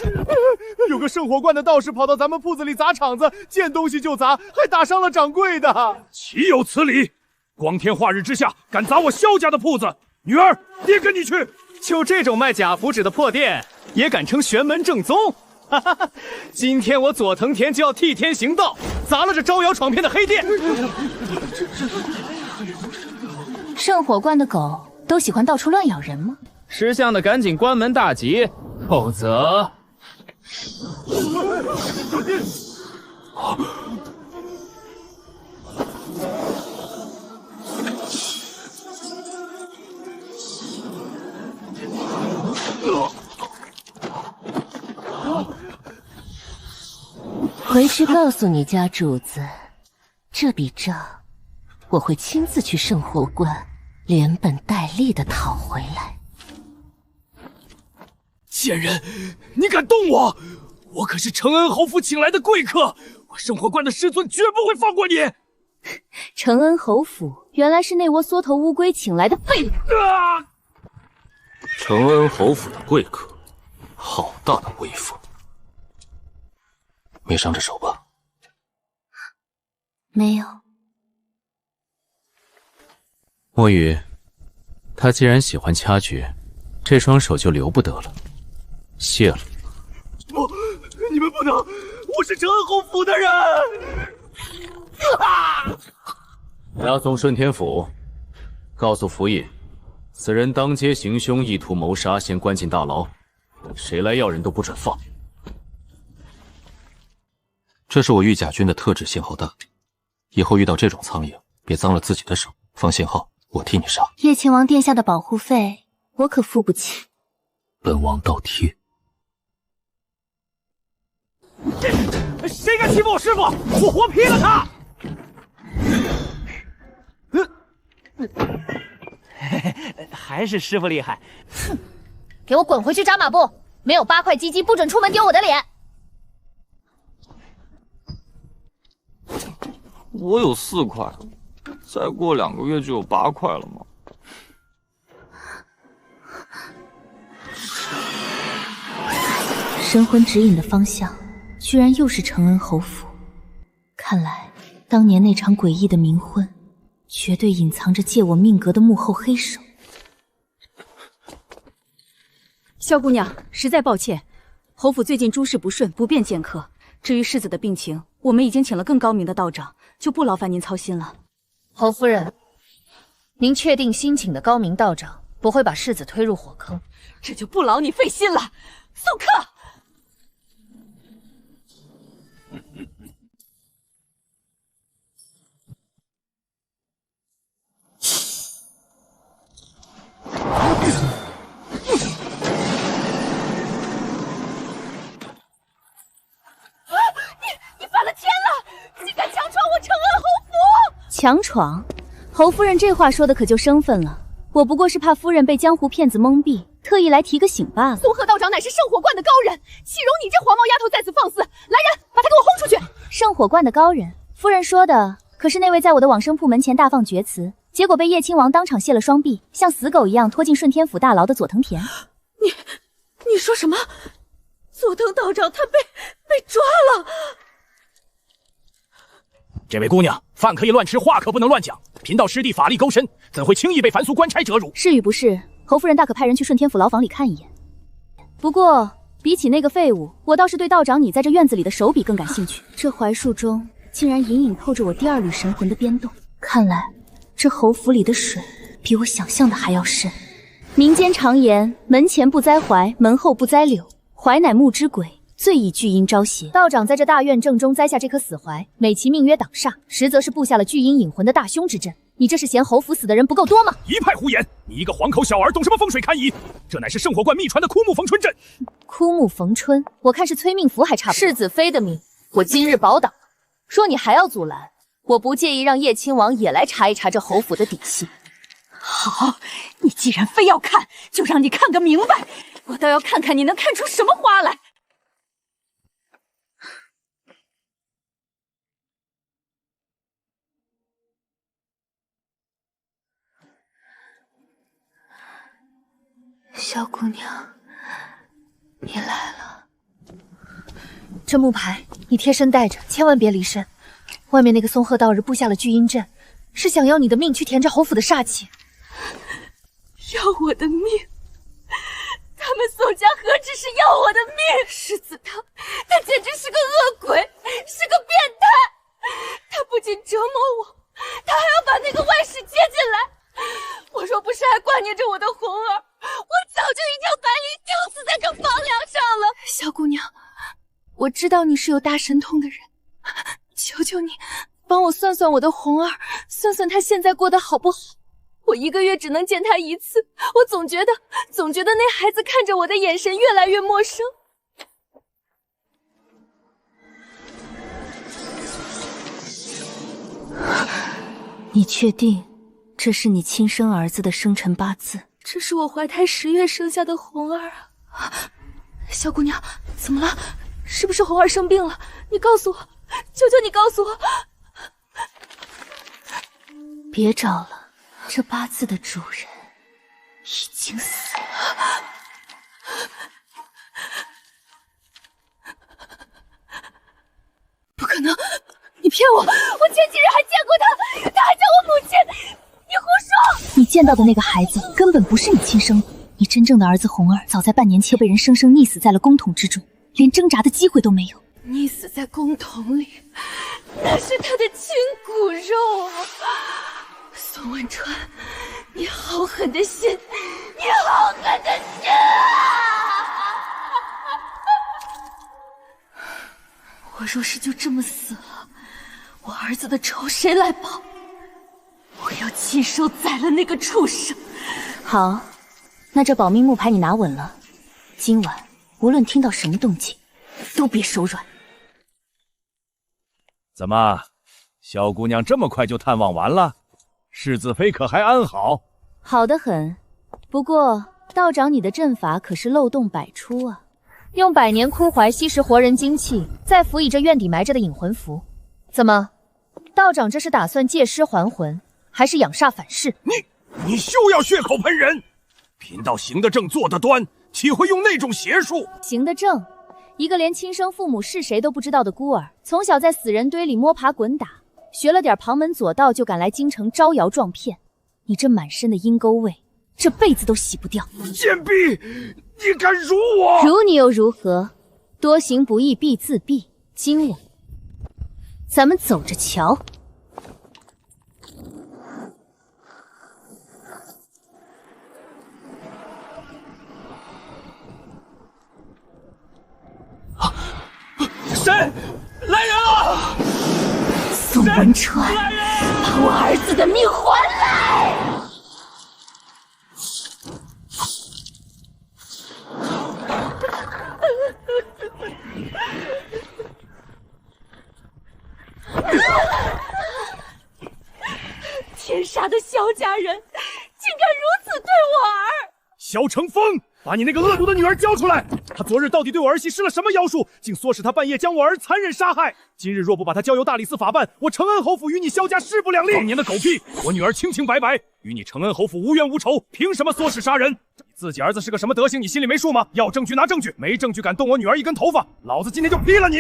有个圣火观的道士跑到咱们铺子里砸场子，见东西就砸，还打伤了掌柜的。岂有此理！光天化日之下，敢砸我萧家的铺子，女儿，爹跟你去！就这种卖假符纸的破店，也敢称玄门正宗？哈哈哈！今天我佐藤田就要替天行道，砸了这招摇闯骗的黑店。圣火观的狗都喜欢到处乱咬人吗？识相的赶紧关门大吉，否则……回去告诉你家主子，这笔账我会亲自去圣火观，连本带利的讨回来。贱人，你敢动我？我可是承恩侯府请来的贵客，我圣火观的师尊绝不会放过你。承恩侯府原来是那窝缩头乌龟请来的废物。承恩侯府的贵客，好大的威风！没伤着手吧？没有。墨雨，他既然喜欢掐诀，这双手就留不得了，谢了。不，你们不能！我是承恩侯府的人。押送顺天府，告诉府尹，此人当街行凶，意图谋杀，先关进大牢，谁来要人都不准放。这是我御甲军的特制信号弹，以后遇到这种苍蝇，别脏了自己的手，放信号，我替你杀。叶亲王殿下的保护费，我可付不起。本王倒贴。谁敢欺负我师傅，我活劈了他！还是师傅厉害。哼，给我滚回去扎马步！没有8块鸡鸡，不准出门丢我的脸。我有4块，再过2个月就有8块了吗？神魂指引的方向，居然又是承恩侯府。看来，当年那场诡异的冥婚，绝对隐藏着借我命格的幕后黑手。萧姑娘，实在抱歉，侯府最近诸事不顺，不便见客。至于世子的病情，我们已经请了更高明的道长，就不劳烦您操心了。侯夫人，您确定新请的高明道长不会把世子推入火坑？这就不劳你费心了。送客。你反了天了！竟敢强闯我承恩侯府！强闯？侯夫人这话说的可就生分了。我不过是怕夫人被江湖骗子蒙蔽，特意来提个醒罢了。松鹤道长乃是圣火观的高人，岂容你这黄毛丫头在此放肆！来人，把他给我轰出去！圣火观的高人，夫人说的可是那位在我的往生铺门前大放厥词，结果被叶亲王当场卸了双臂，像死狗一样拖进顺天府大牢的佐藤田。你说什么？佐藤道长他被抓了？这位姑娘，饭可以乱吃，话可不能乱讲。贫道师弟法力高深，怎会轻易被凡俗官差折辱？是与不是，侯夫人大可派人去顺天府牢房里看一眼。不过比起那个废物，我倒是对道长你在这院子里的手笔更感兴趣。这槐树中竟然隐隐透着我第二缕神魂的biến动，看来这侯府里的水比我想象的还要深。民间常言，门前不栽槐，门后不栽柳，槐乃木之鬼，最以巨阴招邪。道长在这大院正中栽下这棵死槐，美其名曰挡煞，实则是布下了巨阴引魂的大凶之阵。你这是嫌侯府死的人不够多吗？一派胡言！你一个黄口小儿，懂什么风水堪舆？这乃是圣火观秘传的枯木逢春阵。枯木逢春，我看是催命符还差不多。世子妃的命，我今日保挡。若你还要阻拦，我不介意让叶亲王也来查一查这侯府的底细。好，你既然非要看，就让你看个明白。我倒要看看你能看出什么花来。小姑娘，你来了。这木牌你贴身带着，千万别离身。外面那个松鹤道人布下了聚阴阵，是想要你的命去填这侯府的煞气。要我的命？他们宋家何止是要我的命？世子他简直是个恶鬼，是个变态。他不仅折磨我，他还要把那个外室接进来。我若不是还挂念着我的红儿，我早就一条白绫吊死在这房梁上了。小姑娘，我知道你是有大神通的人，求求你帮我算算我的红儿，算算她现在过得好不好。我1个月只能见她1次，我总觉得那孩子看着我的眼神越来越陌生。你确定这是你亲生儿子的生辰八字？这是我怀胎10月生下的红儿啊！小姑娘，怎么了？是不是红儿生病了？你告诉我，求求你告诉我！别找了，这八字的主人已经死了。不可能！你骗我！我前几日还见过他，他还叫我母亲！你胡说！你见到的那个孩子根本不是你亲生的，你真正的儿子红儿早在半年前被人生生溺死在了公桶之中，连挣扎的机会都没有。溺死在公桶里，那是他的亲骨肉啊！宋文川，你好狠的心，你好狠的心啊！我若是就这么死了，我儿子的仇谁来报？我要亲手宰了那个畜生！好，那这保命木牌你拿稳了，今晚无论听到什么动静，都别手软。怎么，小姑娘这么快就探望完了？世子妃可还安好？好得很，不过道长你的阵法可是漏洞百出啊！用百年枯槐吸食活人精气，再辅以这院底埋着的引魂符，怎么，道长这是打算借尸还魂？还是养煞反噬？你休要血口喷人！贫道行得正，坐得端，岂会用那种邪术？行得正，一个连亲生父母是谁都不知道的孤儿，从小在死人堆里摸爬滚打，学了点旁门左道，就敢来京城招摇撞骗。你这满身的阴沟味，这辈子都洗不掉。贱婢，你敢辱我？辱你又如何？多行不义必自毙。今晚咱们走着瞧。谁？来人啊！宋文川，把我儿子的命还来！天杀的萧家人，竟敢如此对我儿！萧成风，把你那个恶毒的女儿交出来！她昨日到底对我儿媳施了什么妖术，竟唆使她半夜将我儿残忍杀害？今日若不把她交由大理寺法办，我承恩侯府与你萧家势不两立！当年的狗屁！我女儿清清白白，与你承恩侯府无冤无仇，凭什么唆使杀人？你自己儿子是个什么德行，你心里没数吗？要证据拿证据，没证据敢动我女儿一根头发，老子今天就劈了你！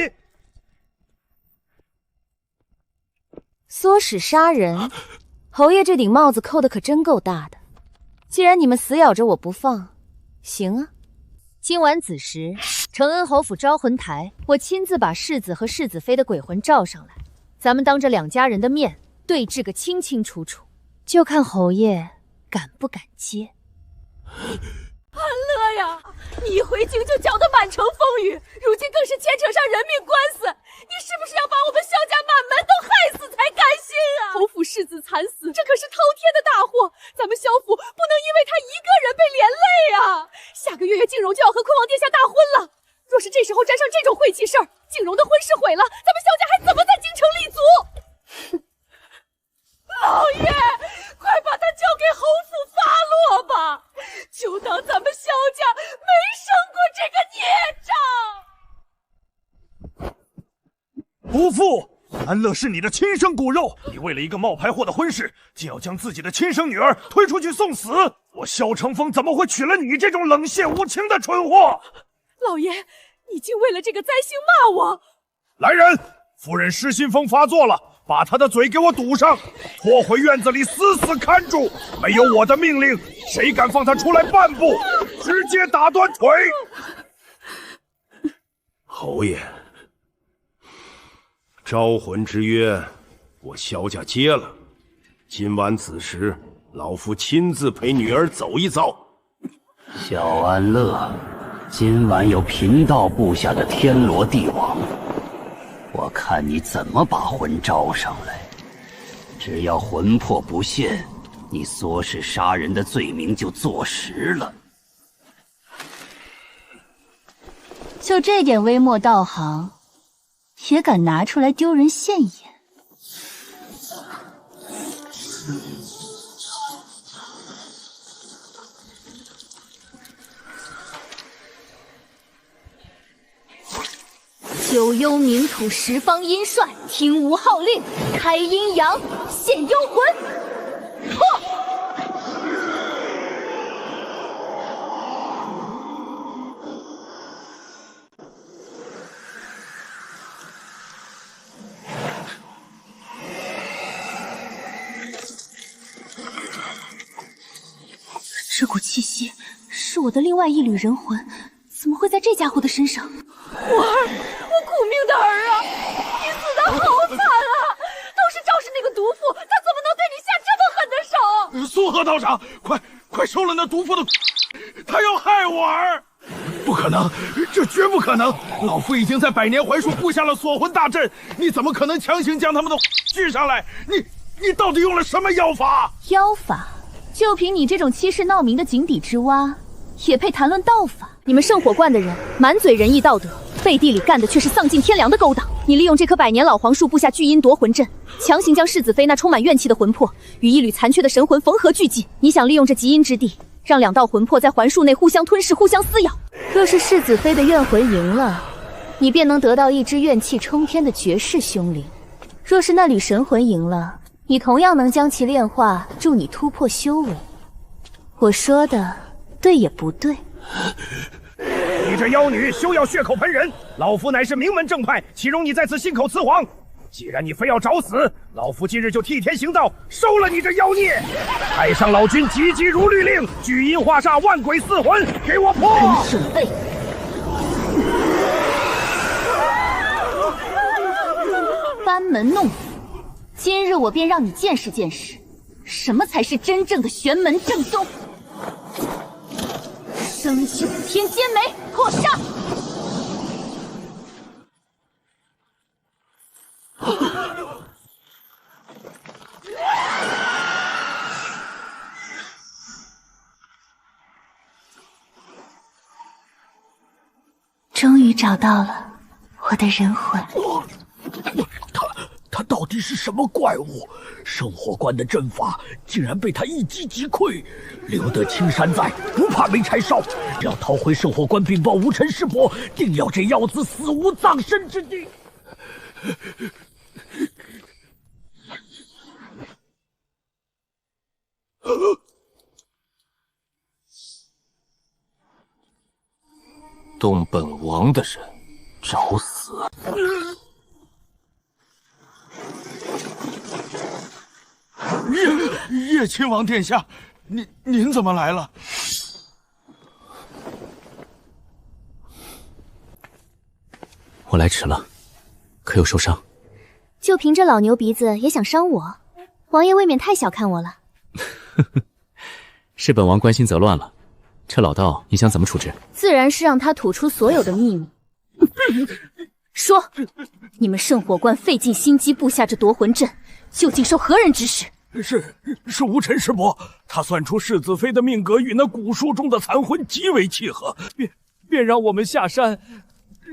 唆使杀人，侯爷这顶帽子扣的可真够大的。既然你们死咬着我不放，行啊。今晚子时，承恩侯府招魂台，我亲自把世子和世子妃的鬼魂召上来，咱们当着两家人的面对峙个清清楚楚，就看侯爷敢不敢接。安乐呀，你一回京就搅得满城风雨，如今更是牵扯上人命官司，你是不是要把我们萧家满门都害死才甘心啊？侯府世子惨死，这可是滔天的大祸，咱们萧府不能因为他一个人被连累啊！下个月静荣就要和坤王殿下大婚了，若是这时候沾上这种晦气事儿，静荣的婚事毁了，咱们萧家还怎么在京城立足？老爷，快把他交给侯府发落吧，就当咱们萧家没生过这个孽障。不父，安乐是你的亲生骨肉，你为了一个冒牌货的婚事，竟要将自己的亲生女儿推出去送死，我萧成风怎么会娶了你这种冷血无情的蠢货？老爷，你竟为了这个灾星骂我！来人，夫人失心疯发作了，把他的嘴给我堵上，拖回院子里死死看住。没有我的命令，谁敢放他出来半步，直接打断腿。侯爷，招魂之约，我萧家接了。今晚子时，老夫亲自陪女儿走一遭。萧安乐，今晚有贫道部下的天罗地网，我看你怎么把魂招上来。只要魂魄不现，你唆使杀人的罪名就坐实了。就这点微末道行，也敢拿出来丢人现眼？九幽冥土十方阴帅，听吾号令，开阴阳，现幽魂。这股气息是我的另外一缕人魂，怎么会在这家伙的身上？我儿，我苦命的儿啊，你死得好惨啊！都是赵氏那个毒妇，她怎么能对你下这么狠的手？苏河道长，快收了那毒妇的，他要害我儿！不可能，这绝不可能！老夫已经在百年槐树布下了锁魂大阵，你怎么可能强行将他们的聚上来？你到底用了什么妖法？妖法？就凭你这种欺世闹名的井底之蛙，也配谈论道法？你们圣火观的人满嘴仁义道德，背地里干的却是丧尽天良的勾当。你利用这棵百年老黄树布下聚阴夺魂阵，强行将世子妃那充满怨气的魂魄与一缕残缺的神魂缝合聚集。你想利用这极阴之地，让两道魂魄在环树内互相吞噬、互相撕咬。若是世子妃的怨魂赢了，你便能得到一只怨气冲天的绝世凶灵；若是那缕神魂赢了，你同样能将其炼化，助你突破修为。我说的对也不对？你这妖女休要血口喷人！老夫乃是名门正派，岂容你在此信口雌黄？既然你非要找死，老夫今日就替天行道，收了你这妖孽！太上老君急急如律令，聚阴化煞，万鬼四魂，给我破！准备。班门弄斧，今日我便让你见识见识，什么才是真正的玄门正宗。生九天奸眉，破杀！终于找到了我的人魂。到底是什么怪物？圣火关的阵法竟然被他一击即溃，留得青山在，不怕没柴烧。要逃回圣火关禀报无尘师伯，定要这妖子死无葬身之地。动本王的人，找死！叶亲王殿下，您怎么来了？我来迟了，可有受伤？就凭这老牛鼻子也想伤我？王爷未免太小看我了。是本王关心则乱了。这老道你想怎么处置？自然是让他吐出所有的秘密。说，你们圣火关费尽心机布下这夺魂阵，究竟受何人指使？是无尘师伯，他算出世子妃的命格与那古书中的残魂极为契合，便让我们下山，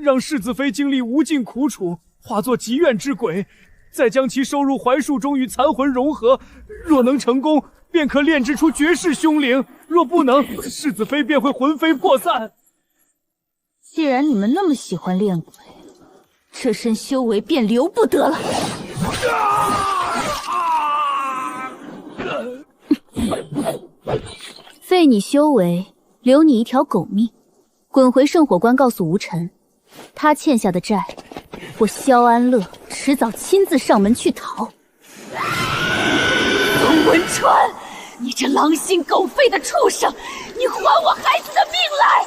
让世子妃经历无尽苦楚，化作极怨之鬼，再将其收入槐树中与残魂融合。若能成功，便可炼制出绝世凶灵；若不能，世子妃便会魂飞魄散。既然你们那么喜欢练鬼，这身修为便留不得了。废你修为，留你一条狗命。滚回圣火关，告诉吴尘，他欠下的债，我萧安乐迟早亲自上门去讨。龙文川，你这狼心狗肺的畜生，你还我孩子的命来！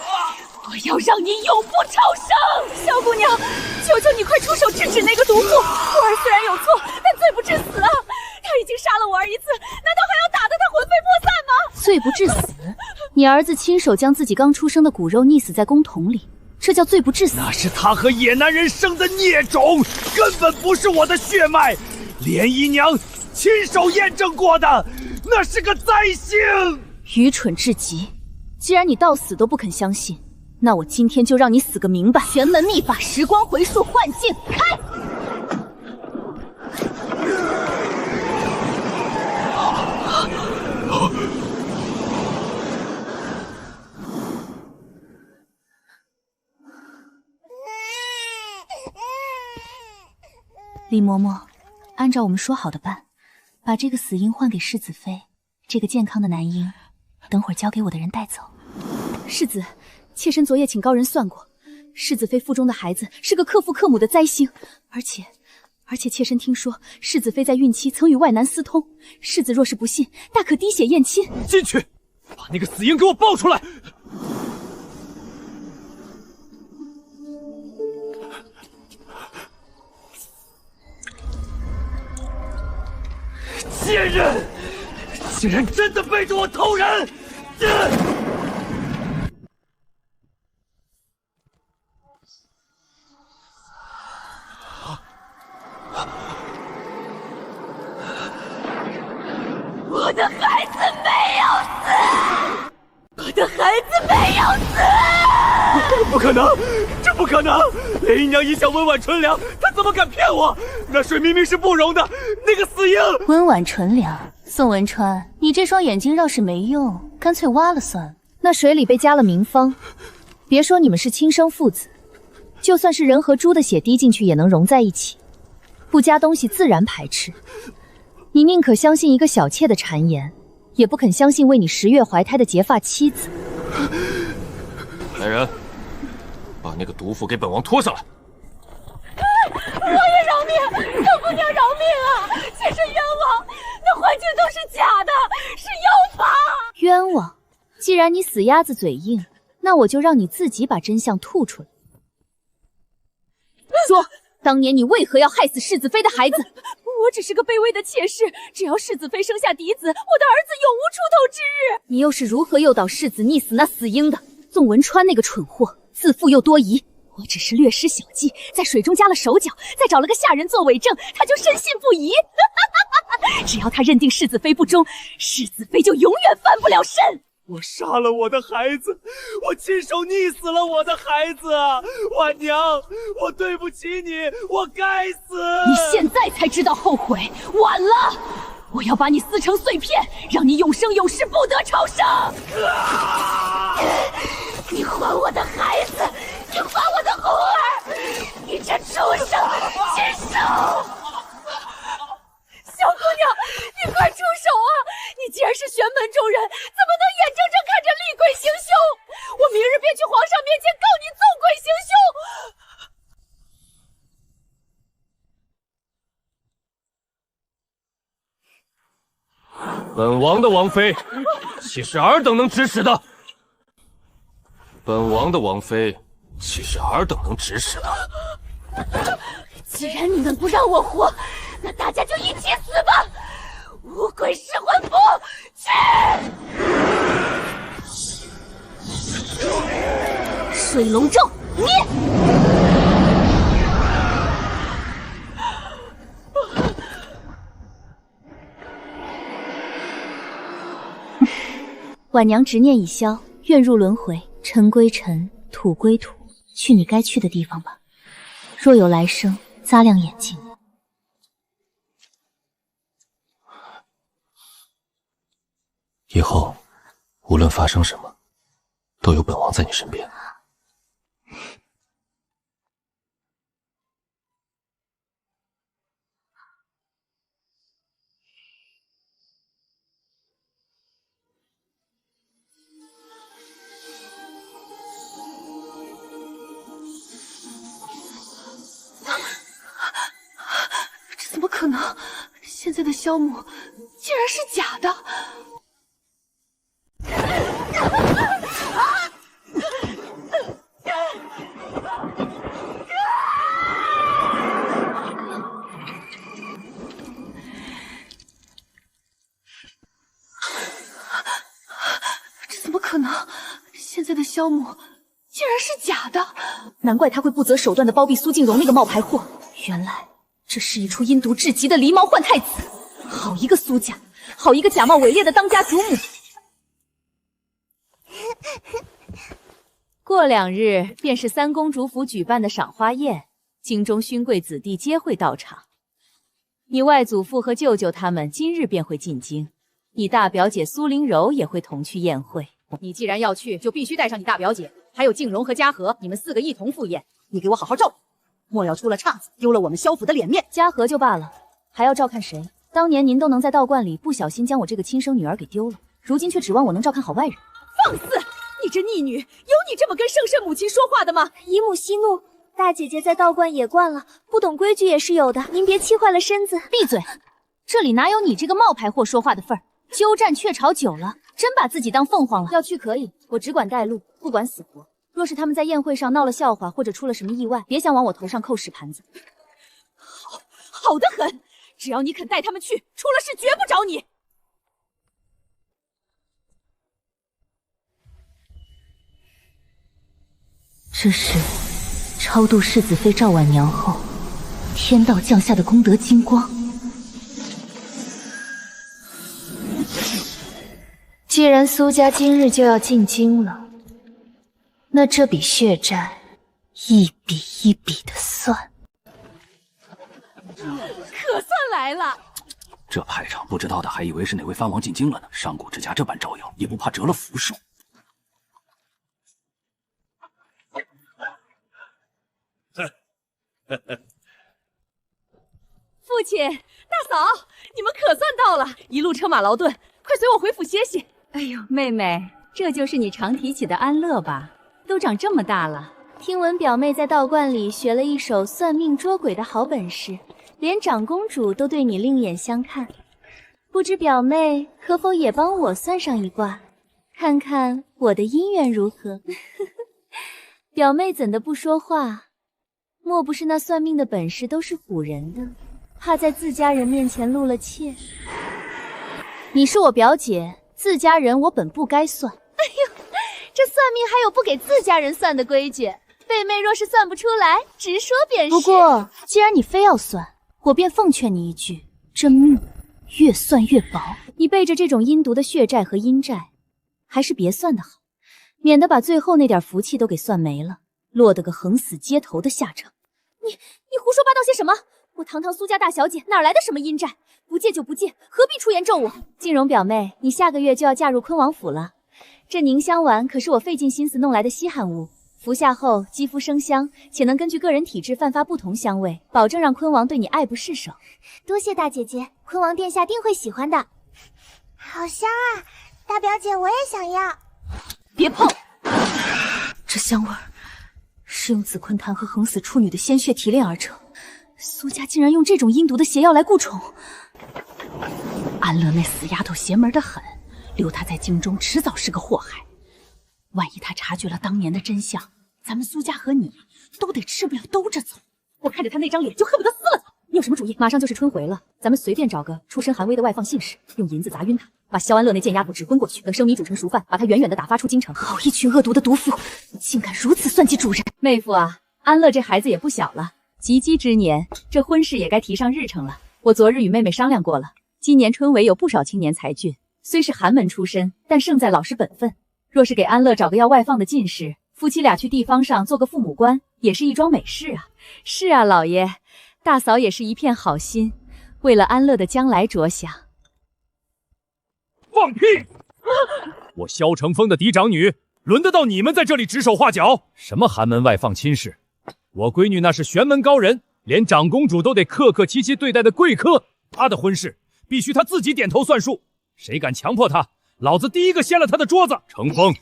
我要让你永不超生！萧姑娘，求求你快出手制止那个毒妇！我儿虽然有错，但罪不至死啊！他已经杀了我儿一次，难道还要打得他魂飞魄散吗？罪不至死？你儿子亲手将自己刚出生的骨肉溺死在公桶里，这叫罪不至死？那是他和野男人生的孽种，根本不是我的血脉。莲姨娘亲手验证过的，那是个灾星。愚蠢至极！既然你到死都不肯相信，那我今天就让你死个明白！玄门秘法时光回溯幻境开！李嬷嬷，按照我们说好的办，把这个死婴换给世子妃，这个健康的男婴，等会儿交给我的人带走。世子，妾身昨夜请高人算过，世子妃腹中的孩子是个克父克母的灾星，而且妾身听说世子妃在孕期曾与外男私通，世子若是不信，大可滴血验亲。进去，把那个死婴给我抱出来！贱人，竟然真的背着我偷人！我的孩子没有死！我的孩子没有死！不可能，这不可能！莲姨娘一向温婉纯良，她怎么敢骗我？那水明明是不溶的，那个死婴……温婉纯良，宋文川，你这双眼睛要是没用，干脆挖了算了。那水里被加了名方，别说你们是亲生父子，就算是人和猪的血滴进去也能融在一起，不加东西自然排斥。你宁可相信一个小妾的谗言，也不肯相信为你10月怀胎的结发妻子。来人，把那个毒妇给本王拖下来！王爷饶命！小姑娘饶命啊！妾身冤枉，那幻境都是假的，是妖法。冤枉！既然你死鸭子嘴硬，那我就让你自己把真相吐出来。说，当年你为何要害死世子妃的孩子？我只是个卑微的妾室，只要世子妃生下嫡子，我的儿子永无出头之日。你又是如何诱导世子溺死那死婴的？宋文川那个蠢货，自负又多疑。我只是略施小计，在水中加了手脚，再找了个下人做伪证，他就深信不疑。只要他认定世子妃不忠，世子妃就永远翻不了身。我杀了我的孩子，我亲手溺死了我的孩子，婉娘，我对不起你，我该死。你现在才知道后悔，晚了。我要把你撕成碎片，让你永生永世不得超生。你还我的孩子，你还我的红儿，你这畜生，禽兽！小姑娘，你快出手啊！你既然是玄门中人，怎么能眼睁睁看着厉鬼行凶？我明日便去皇上面前告你纵鬼行凶！本王的王妃，岂是尔等能指使的？本王的王妃，岂是尔等能指使的？既然你们不让我活，那大家就一起死吧！五鬼噬魂符，去！水龙咒，灭！婉娘执念已消，愿入轮回，尘归尘，土归土，去你该去的地方吧。若有来生，擦亮眼睛。以后无论发生什么，都有本王在你身边。这怎么可能？现在的萧母竟然是假的！这怎么可能？现在的萧母竟然是假的！难怪他会不择手段的包庇苏静荣那个冒牌货，原来这是一出阴毒至极的狸猫换太子。好一个苏家，好一个假冒伪劣的当家祖母！过2日便是三公主府举办的赏花宴，京中勋贵子弟皆会到场。你外祖父和舅舅他们今日便会进京，你大表姐苏灵柔也会同去宴会。你既然要去，就必须带上你大表姐，还有静荣和嘉禾，你们4个一同赴宴。你给我好好照顾，莫要出了岔子，丢了我们萧府的脸面。嘉禾就罢了，还要照看谁？当年您都能在道观里不小心将我这个亲生女儿给丢了，如今却指望我能照看好外人？放肆！你这逆女，有你这么跟圣圣母亲说话的吗？姨母息怒，大姐姐在道观也惯了，不懂规矩也是有的，您别气坏了身子。闭嘴！这里哪有你这个冒牌货说话的份儿？鸠占鹊巢久了，真把自己当凤凰了。要去可以，我只管带路，不管死活。若是他们在宴会上闹了笑话，或者出了什么意外，别想往我头上扣屎盘子。好得很，只要你肯带他们去，出了事绝不找你。这是超度世子妃赵婉娘后，天道降下的功德金光。既然苏家今日就要进京了，那这笔血债一笔一笔的算。可算来了！这排场不知道的还以为是哪位藩王进京了呢。上古之家这般招摇，也不怕折了符术。父亲、大嫂，你们可算到了！一路车马劳顿，快随我回府歇息。哎呦，妹妹，这就是你常提起的安乐吧？都长这么大了，听闻表妹在道观里学了一手算命捉鬼的好本事，连长公主都对你另眼相看。不知表妹可否也帮我算上一卦，看看我的姻缘如何？表妹怎的不说话？莫不是那算命的本事都是唬人的，怕在自家人面前露了怯？你是我表姐，自家人我本不该算。哎呦，这算命还有不给自家人算的规矩，贝妹若是算不出来，直说便是。不过既然你非要算，我便奉劝你一句，这命越算越薄。你背着这种阴毒的血债和阴债，还是别算得好，免得把最后那点福气都给算没了，落得个横死街头的下场。你胡说八道些什么？我堂堂苏家大小姐哪来的什么阴债？不借就不借，何必出言咒我？静蓉表妹，你下个月就要嫁入坤王府了，这凝香丸可是我费尽心思弄来的稀罕物，服下后肌肤生香，且能根据个人体质散发不同香味，保证让坤王对你爱不释手。多谢大姐姐，坤王殿下定会喜欢的。好香啊，大表姐我也想要。别碰！这香味儿是用紫昆檀和横死处女的鲜血提炼而成，苏家竟然用这种阴毒的邪药来雇宠。安乐那死丫头邪门的很，留她在京中迟早是个祸害。万一她察觉了当年的真相，咱们苏家和你都得吃不了兜着走。我看着她那张脸就恨不得撕了她。你有什么主意？马上就是春回了，咱们随便找个出身寒微的外放信使，用银子砸晕他，把萧安乐那贱丫头指昏过去，等生米煮成熟饭，把她远远的打发出京城。好一群恶毒的毒妇，竟敢如此算计主人！妹夫啊，安乐这孩子也不小了，及笄之年，这婚事也该提上日程了。我昨日与妹妹商量过了，今年春闱有不少青年才俊，虽是寒门出身，但胜在老实本分。若是给安乐找个要外放的进士，夫妻俩去地方上做个父母官，也是一桩美事啊。是啊，老爷，大嫂也是一片好心，为了安乐的将来着想。放屁！我萧成风的嫡长女，轮得到你们在这里指手画脚？什么寒门外放亲事？我闺女那是玄门高人，连长公主都得客客气气对待的贵客，她的婚事必须她自己点头算数，谁敢强迫她，老子第一个掀了她的桌子！成风，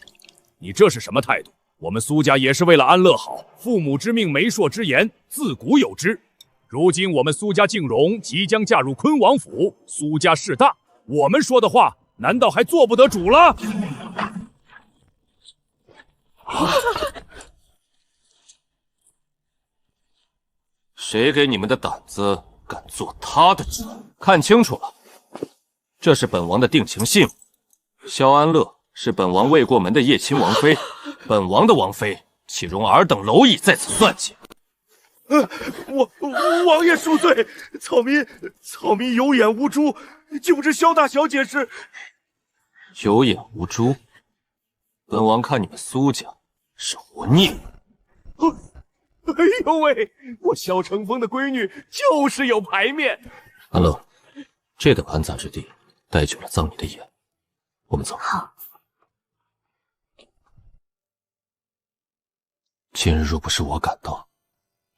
你这是什么态度？我们苏家也是为了安乐好，父母之命，媒妁之言，自古有之。如今我们苏家静蓉即将嫁入坤王府，苏家势大，我们说的话难道还做不得主了？谁给你们的胆子敢做他的主？看清楚了，这是本王的定情信物。萧安乐是本王未过门的叶亲王妃，本王的王妃岂容尔等蝼蚁在此算计？王爷恕罪，草民有眼无珠，竟不知萧大小姐是有眼无珠。本王看你们苏家是活腻了。哎呦喂，我萧成风的闺女就是有排面。安乐，这等安杂之地，待久了脏你的眼。我们走。好。今日若不是我赶到，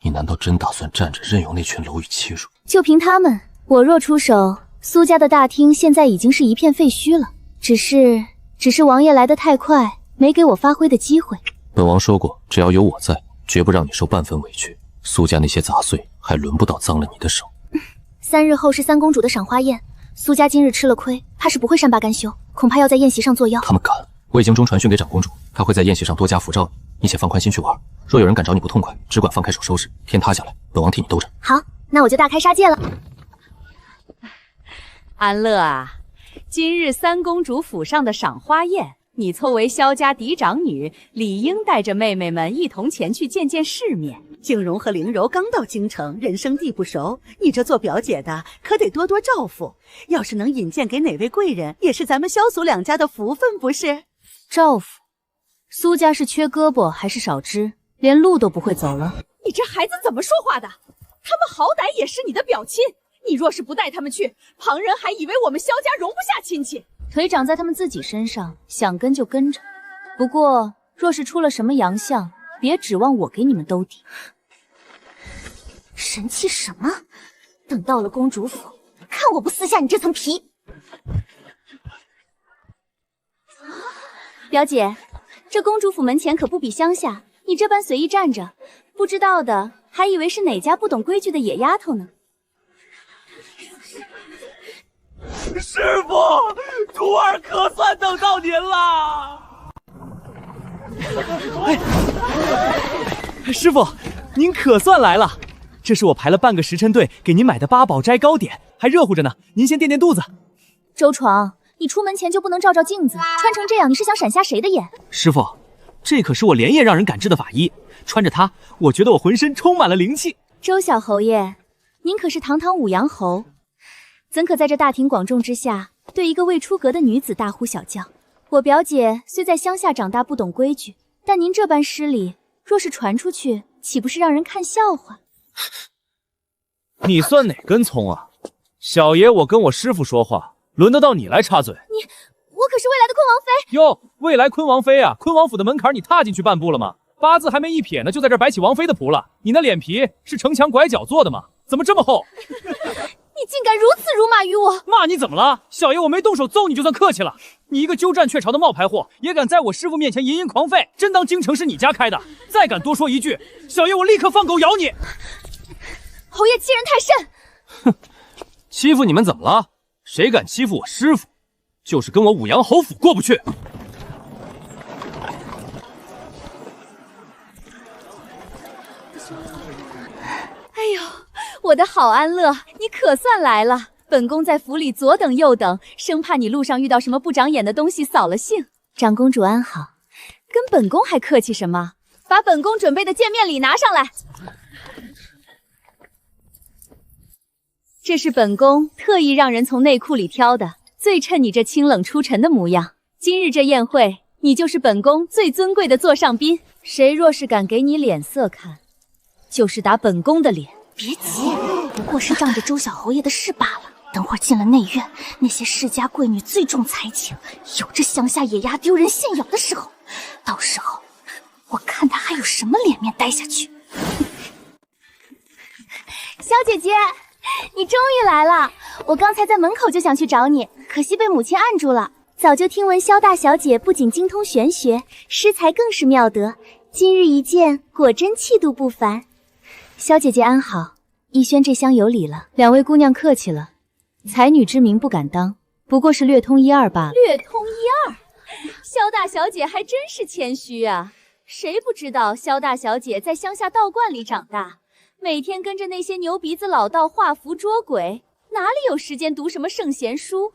你难道真打算站着任由那群蝼蚁欺辱？就凭他们，我若出手，苏家的大厅现在已经是一片废墟了。只是王爷来得太快，没给我发挥的机会。本王说过，只要有我在，绝不让你受半分委屈。苏家那些杂碎，还轮不到脏了你的手。3日后是三公主的赏花宴，苏家今日吃了亏，怕是不会善罢甘休，恐怕要在宴席上作妖。他们敢！我已经中传讯给长公主，她会在宴席上多加符照你且放宽心去玩。若有人敢找你不痛快，只管放开手收拾，天塌下来，本王替你兜着。好，那我就大开杀戒了。安乐啊，今日三公主府上的赏花宴，你作为萧家嫡长女，理应带着妹妹们一同前去见见世面。静蓉和灵柔刚到京城，人生地不熟，你这做表姐的可得多多照顾。要是能引荐给哪位贵人，也是咱们萧苏两家的福分，不是？照顾？苏家是缺胳膊还是少肢？连路都不会走了？你这孩子怎么说话的？他们好歹也是你的表亲，你若是不带他们去，旁人还以为我们萧家容不下亲戚。腿长在他们自己身上，想跟就跟着。不过，若是出了什么洋相，别指望我给你们兜底。神气什么？等到了公主府，看我不撕下你这层皮！表姐，这公主府门前可不比乡下，你这般随意站着，不知道的还以为是哪家不懂规矩的野丫头呢。师傅，徒儿可算等到您了。师傅，您可算来了。这是我排了半个时辰队给您买的八宝斋糕点，还热乎着呢，您先垫垫肚子。周闯，你出门前就不能照照镜子？穿成这样，你是想闪瞎谁的眼？师傅，这可是我连夜让人赶制的法衣，穿着它，我觉得我浑身充满了灵气。周小侯爷，您可是堂堂五阳侯，怎可在这大庭广众之下对一个未出阁的女子大呼小叫？我表姐虽在乡下长大，不懂规矩，但您这般失礼，若是传出去，岂不是让人看笑话？你算哪根葱啊？小爷我跟我师傅说话，轮得到你来插嘴？我可是未来的昆王妃哟，未来昆王妃啊！昆王府的门槛你踏进去半步了吗？八字还没一撇呢，就在这摆起王妃的谱了。你那脸皮是城墙拐角做的吗？怎么这么厚？你竟敢如此辱骂于我！骂你怎么了？小爷我没动手揍你就算客气了。你一个鸠占鹊巢的冒牌货，也敢在我师傅面前淫狂吠，真当京城是你家开的？再敢多说一句，小爷我立刻放狗咬你！侯爷欺人太甚！哼，欺负你们怎么了？谁敢欺负我师傅，就是跟我武阳侯府过不去。哎呦，我的好安乐，你可算来了！本宫在府里左等右等，生怕你路上遇到什么不长眼的东西扫了兴。长公主安好，跟本宫还客气什么？把本宫准备的见面礼拿上来。这是本宫特意让人从内库里挑的，最衬你这清冷出尘的模样。今日这宴会，你就是本宫最尊贵的座上宾。谁若是敢给你脸色看，就是打本宫的脸。别急，不过是仗着周小侯爷的事罢了。等会儿进了内院，那些世家贵女最重才情，有着乡下野鸭丢人现眼的时候，到时候我看他还有什么脸面待下去。小姐姐，你终于来了！我刚才在门口就想去找你，可惜被母亲按住了。早就听闻萧大小姐不仅精通玄学，诗才更是妙得，今日一见，果真气度不凡。萧姐姐安好，逸轩这厢有礼了。两位姑娘客气了，才女之名不敢当，不过是略通一二罢了。略通一二，萧大小姐还真是谦虚啊！谁不知道萧大小姐在乡下道观里长大，每天跟着那些牛鼻子老道画符捉鬼，哪里有时间读什么圣贤书？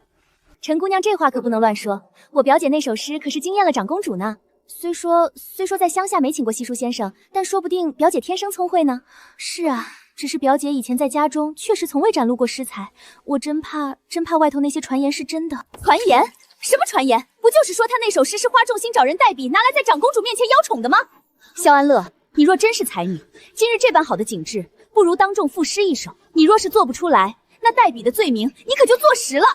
陈姑娘这话可不能乱说，我表姐那首诗可是惊艳了长公主呢。虽说在乡下没请过西书先生，但说不定表姐天生聪慧呢。是啊，只是表姐以前在家中确实从未展露过诗才，我真怕外头那些传言是真的。传言？什么传言？不就是说她那首诗是花重心找人代笔，拿来在长公主面前邀宠的吗？萧安乐，你若真是才女，今日这般好的景致，不如当众赋诗一首。你若是做不出来，那代笔的罪名你可就坐实了。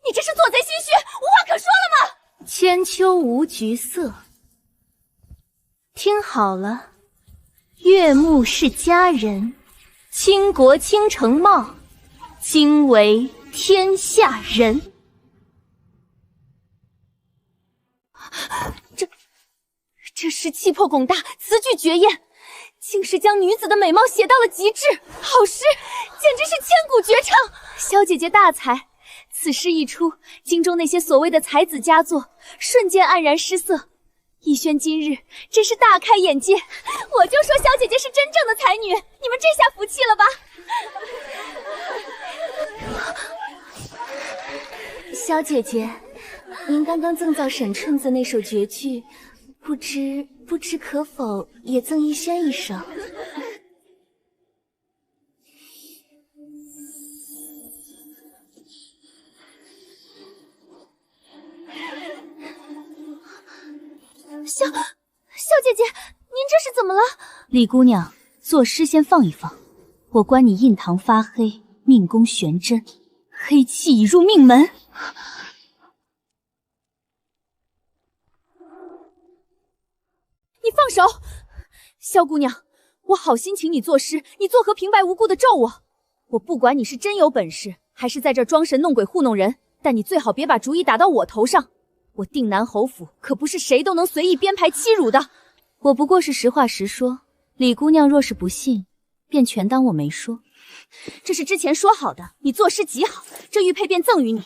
你这是做贼心虚，无话可说了吗？千秋无橘色，听好了，岳母是佳人，倾国倾城貌，今为天下人。这诗气魄宏大，词句绝艳，竟是将女子的美貌写到了极致。好诗，简直是千古绝唱。萧姐姐大才。此诗一出，京中那些所谓的才子佳作瞬间黯然失色。逸轩今日真是大开眼界，我就说萧姐姐是真正的才女，你们这下服气了吧？萧姐姐，您刚刚赠造沈春子那首绝句，不知可否也赠逸轩一首？萧姐姐，您这是怎么了？李姑娘，作诗先放一放，我观你印堂发黑，命宫悬针，黑气已入命门。你放手！萧姑娘，我好心请你作诗，你作何平白无故的咒我？我不管你是真有本事，还是在这装神弄鬼糊弄人，但你最好别把主意打到我头上。我定南侯府可不是谁都能随意编排欺辱的。我不过是实话实说，李姑娘若是不信，便全当我没说。这是之前说好的，你作诗极好，这玉佩便赠予你。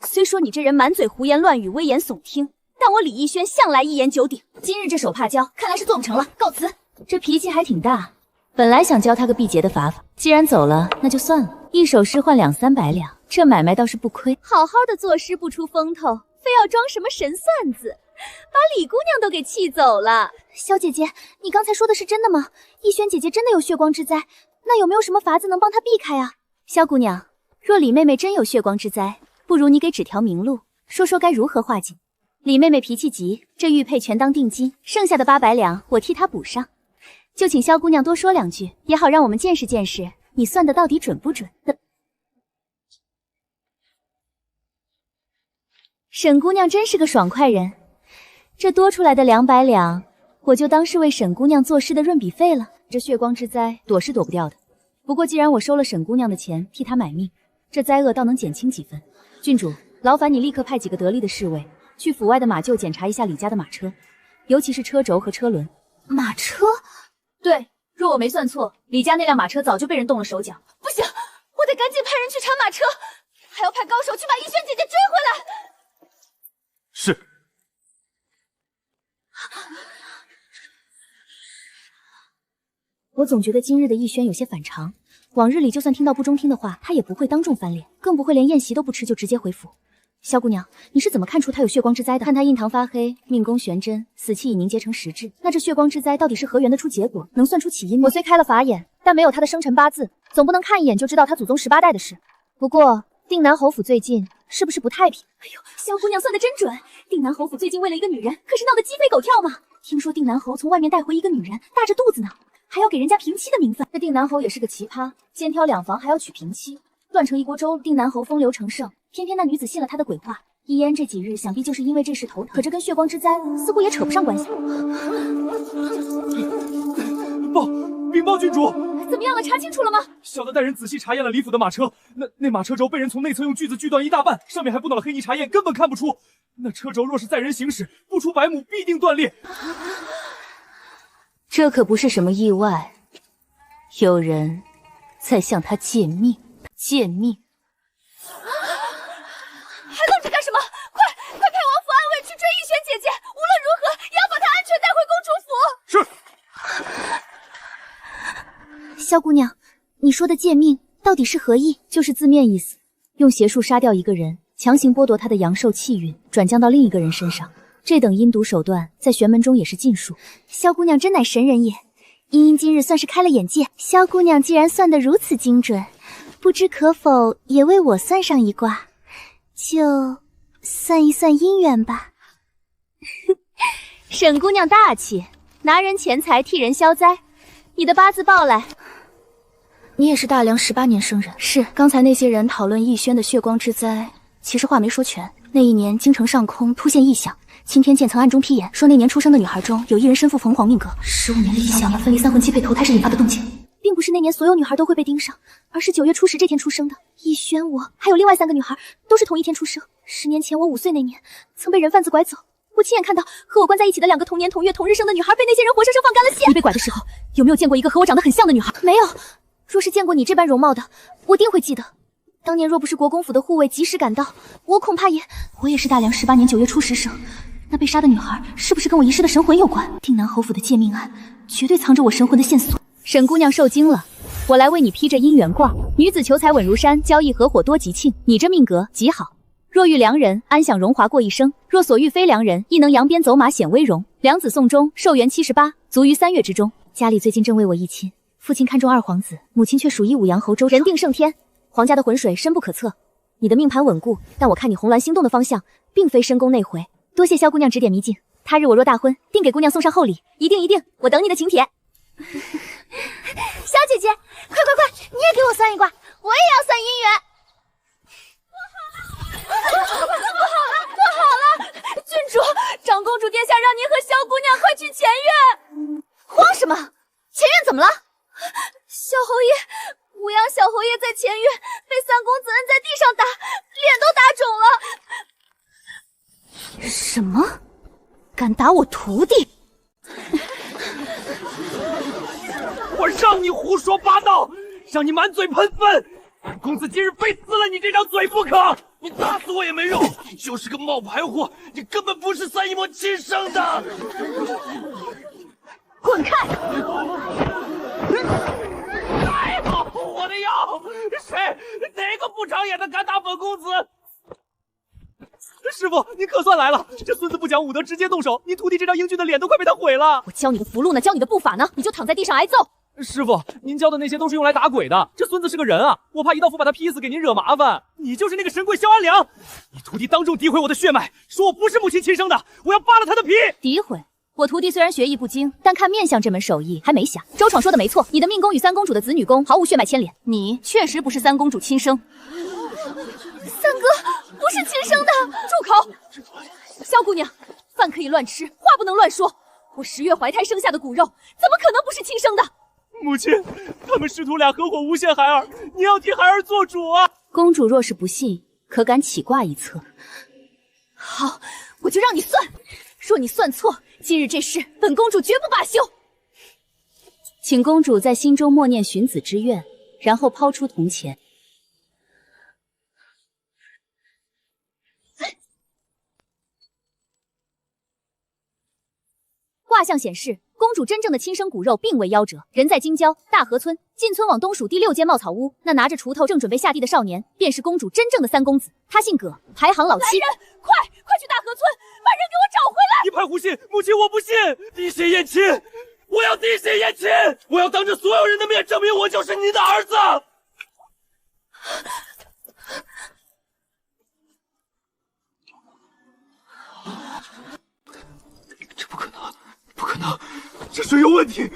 虽说你这人满嘴胡言乱语，危言耸听，但我李逸轩向来一言九鼎。今日这手帕胶看来是做不成了，告辞。这脾气还挺大，本来想教他个避劫的法法，既然走了，那就算了。一首诗换200-300两，这买卖倒是不亏。好好的作诗不出风头，非要装什么神算子，把李姑娘都给气走了。萧姐姐，你刚才说的是真的吗？逸轩姐姐真的有血光之灾，那有没有什么法子能帮她避开啊？萧姑娘，若李妹妹真有血光之灾，不如你给指条明路，说说该如何化解。李妹妹脾气急，这玉佩全当定金，剩下的800两我替她补上。就请萧姑娘多说2句，也好让我们见识见识你算的到底准不准。沈姑娘真是个爽快人，这多出来的200两，我就当是为沈姑娘做事的润笔费了。这血光之灾躲是躲不掉的，不过既然我收了沈姑娘的钱，替她买命，这灾厄倒能减轻几分。郡主，劳烦你立刻派几个得力的侍卫去府外的马厩检查一下李家的马车，尤其是车轴和车轮。马车？对，若我没算错，李家那辆马车早就被人动了手脚。不行，我得赶紧派人去查马车，还要派高手去把逸轩姐姐追回来。是。我总觉得今日的逸轩有些反常，往日里就算听到不中听的话，他也不会当众翻脸，更不会连宴席都不吃就直接回府。萧姑娘，你是怎么看出他有血光之灾的？看他印堂发黑，命宫悬针，死气已凝结成实质，那这血光之灾到底是何缘得出结果？能算出起因吗？我虽开了法眼，但没有他的生辰八字，总不能看一眼就知道他祖宗18代的事。不过定南侯府最近是不是不太平？哎呦，萧姑娘算得真准！定南侯府最近为了一个女人，可是闹得鸡飞狗跳嘛。听说定南侯从外面带回一个女人，大着肚子呢，还要给人家平妻的名分。这定南侯也是个奇葩，肩挑2房还要娶平妻，乱成一锅粥。定南侯风流成盛，偏偏那女子信了他的鬼话。一烟这几日想必就是因为这事头疼，可这跟血光之灾似乎也扯不上关系。禀报郡主，怎么样了？查清楚了吗？小的带人仔细查验了李府的马车，那马车轴被人从内侧用锯子锯断一大半，上面还布到了黑泥茶叶，根本看不出。那车轴若是载人行驶，不出100亩必定断裂。这可不是什么意外，有人在向他借命，借命。还愣着干什么？快派王府暗卫去追逸轩姐姐，无论如何也要把她安全带回公主府。是。萧姑娘，你说的借命到底是何意？就是字面意思，用邪术杀掉一个人，强行剥夺他的阳寿气运，转降到另一个人身上。这等阴毒手段在玄门中也是禁术。萧姑娘真乃神人也，茵茵今日算是开了眼界。萧姑娘既然算得如此精准，不知可否也为我算上一卦，就算一算姻缘吧。沈姑娘大气，拿人钱财替人消灾。你的八字报来。你也是大梁18年生人。是，刚才那些人讨论逸轩的血光之灾，其实话没说全。那一年京城上空突现异象，青天剑曾暗中批言，说那年出生的女孩中有一人身负凤凰命格。15年的异象分离3魂7配投胎时引发的动静，并不是那年所有女孩都会被盯上，而是9月初10这天出生的。逸轩我还有另外3个女孩都是同一天出生。10年前我5岁那年，曾被人贩子拐走，我亲眼看到和我关在一起的2个同年同月同日生的女孩被那些人活生生放干了线。你被拐的时候，有没有见过一个和我长得很像的女孩？没有。若是见过你这般容貌的，我定会记得。当年若不是国公府的护卫及时赶到，我恐怕我也是大梁18年9月初10生。那被杀的女孩是不是跟我遗失的神魂有关？定南侯府的借命案绝对藏着我神魂的线索。沈姑娘受惊了，我来为你批这姻缘卦。女子求财稳如山，交易合伙多吉庆。你这命格极好，若遇良人，安享荣华过一生；若所遇非良人，亦能扬鞭走马显威容。良子送终，寿元78，足于3月之中。家里最近正为我议亲，父亲看中2皇子，母亲却属意武阳侯周，人定胜天。皇家的浑水深不可测，你的命盘稳固，但我看你红鸾星动的方向，并非深宫内回。多谢萧姑娘指点迷津，他日我若大婚，定给姑娘送上厚礼，一定，我等你的请帖。小姐姐，快，你也给我算一卦，我也要算姻缘。不好了！郡主，长公主殿下让您和萧姑娘快去前院。慌什么？前院怎么了？小侯爷，武阳小侯爷在前院被3公子摁在地上打，脸都打肿了。什么？敢打我徒弟？我让你胡说八道，让你满嘴喷粪！公子今日非撕了你这张嘴不可！你打死我也没用，你就是个冒牌货，你根本不是3姨母亲生的！滚开！哎呦，我的腰！哪个不长眼的敢打本公子？师傅，您可算来了！这孙子不讲武德，直接动手，您徒弟这张英俊的脸都快被他毁了。我教你的符箓呢，教你的步法呢，你就躺在地上挨揍。师傅，您教的那些都是用来打鬼的，这孙子是个人啊，我怕一道符把他劈死，给您惹麻烦。你就是那个神棍萧安良，你徒弟当众诋毁我的血脉，说我不是母亲亲生的，我要扒了他的皮。诋毁？我徒弟虽然学艺不精，但看面相这门手艺还没瞎。周闯说的没错，你的命宫与三公主的子女宫毫无血脉牵连，你确实不是三公主亲生。三哥不是亲生的，住口！萧姑娘，饭可以乱吃，话不能乱说。我10月怀胎生下的骨肉，怎么可能不是亲生的？母亲，他们师徒俩合伙诬陷孩儿，你要替孩儿做主啊！公主若是不信，可敢起卦一测？好，我就让你算。若你算错，今日这事本公主绝不罢休。请公主在心中默念寻子之愿，然后抛出铜钱。卦象显示，公主真正的亲生骨肉并未夭折，人在京郊大河村，进村往东数第6间茅草屋。那拿着锄头正准备下地的少年，便是公主真正的三公子。他姓葛，排行老七。来人，快去大河村，把人给我找回来！一派胡信，母亲我不信，滴血验亲，我要滴血验亲，我要当着所有人的面证明我就是你的儿子。这不可能！不可能，这水有问题，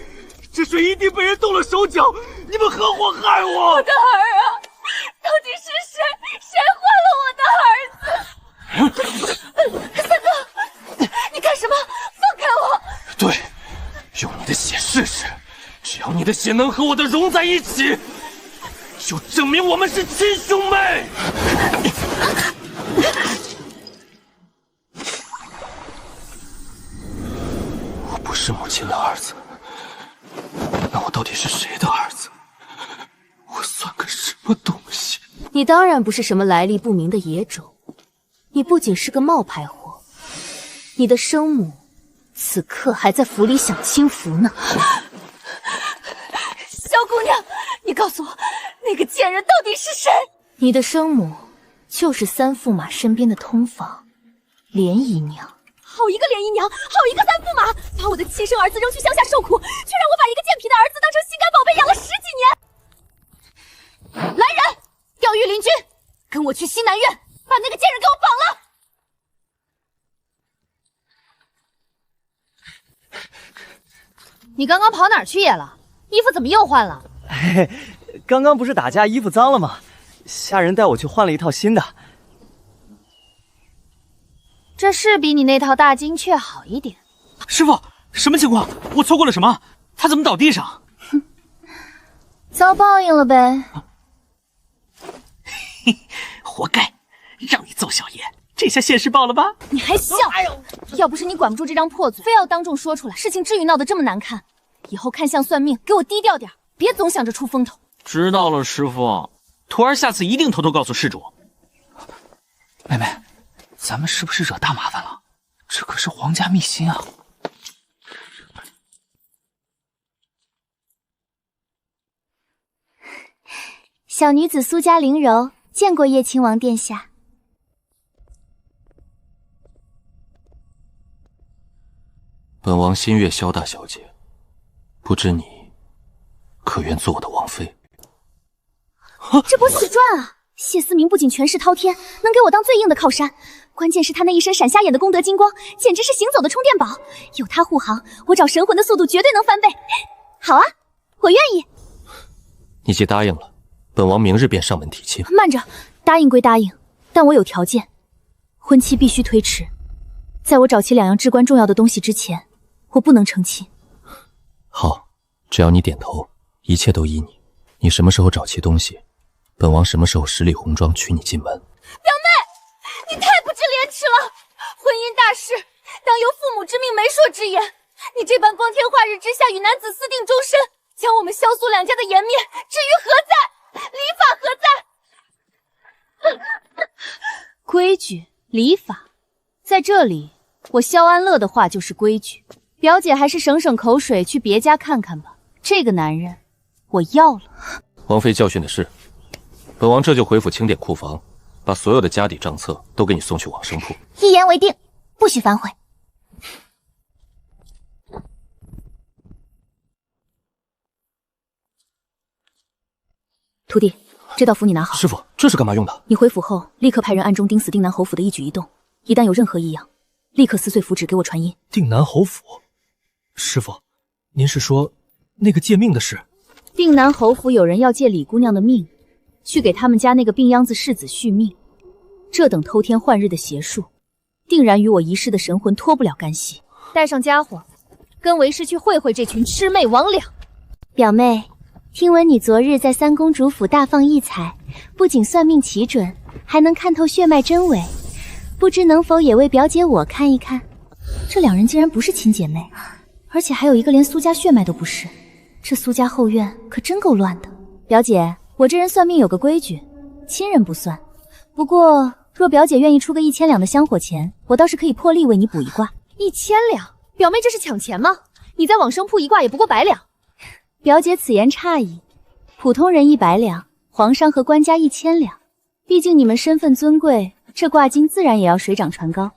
这水一定被人动了手脚，你们合伙害我！我的儿啊，到底是谁害了我的儿子？三哥，你干什么？放开我！对，用你的血试试，只要你的血能和我的融在一起，就证明我们是亲兄妹。不是母亲的儿子，那我到底是谁的儿子？我算个什么东西？你当然不是什么来历不明的野种，你不仅是个冒牌货，你的生母此刻还在府里享清福呢。萧姑娘，你告诉我，那个贱人到底是谁？你的生母就是三驸马身边的通房莲姨娘。好一个莲姨娘，好一个三驸马，把我的亲生儿子扔去乡下受苦，却让我把一个贱皮的儿子当成心肝宝贝养了10几年。来人，调御林军，跟我去西南院，把那个贱人给我绑了。你刚刚跑哪儿去野了？衣服怎么又换了？嘿，刚刚不是打架衣服脏了吗？下人带我去换了一套新的。这是比你那套大金雀好一点。师傅，什么情况？我错过了什么？他怎么倒地上？遭报应了呗。活该，让你揍小爷，这下现世报了吧？你还笑？要不是你管不住这张破嘴，非要当众说出来，事情至于闹得这么难看？以后看相算命，给我低调点，别总想着出风头。知道了，师傅，徒儿下次一定偷偷告诉施主。妹妹，咱们是不是惹大麻烦了？这可是皇家秘辛啊！小女子苏家凌柔，见过叶亲王殿下。本王心悦萧大小姐，不知你可愿做我的王妃？这波死传啊！谢思明不仅权势滔天，能给我当最硬的靠山，关键是他那一身闪瞎眼的功德金光，简直是行走的充电宝。有他护航，我找神魂的速度绝对能翻倍。好啊，我愿意。你既答应了，本王明日便上门提亲。慢着，答应归答应，但我有条件，婚期必须推迟。在我找齐2样至关重要的东西之前，我不能成亲。好，只要你点头，一切都依你。你什么时候找齐东西，本王什么时候十里红妆娶你进门。表妹，你太不知廉耻了！婚姻大事，当由父母之命，媒妁之言。你这般光天化日之下与男子私定终身，将我们萧苏2家的颜面置于何在？礼法何在？规矩、礼法，在这里，我萧安乐的话就是规矩。表姐还是省省口水，去别家看看吧。这个男人，我要了。王妃教训的是，本王这就回府清点库房，把所有的家底账册都给你送去往生铺。一言为定，不许反悔。徒弟，这道符你拿好。师傅，这是干嘛用的？你回府后，立刻派人暗中盯死定南侯府的一举一动，一旦有任何异样，立刻撕碎符纸给我传音。定南侯府，师傅，您是说那个借命的事？定南侯府有人要借李姑娘的命，去给他们家那个病秧子世子续命，这等偷天换日的邪术，定然与我遗失的神魂脱不了干系。带上家伙，跟为师去会会这群魑魅魍魉。表妹，听闻你昨日在三公主府大放异彩，不仅算命奇准，还能看透血脉真伪，不知能否也为表姐我看一看？这两人竟然不是亲姐妹，而且还有一个连苏家血脉都不是，这苏家后院可真够乱的。表姐，我这人算命有个规矩，亲人不算。不过若表姐愿意出个1000两的香火钱，我倒是可以破例为你卜一卦。1000两？表妹这是抢钱吗？你在往生铺一卦也不过100两。表姐此言差矣，普通人100两，皇上和官家1000两，毕竟你们身份尊贵，这卦金自然也要水涨船高。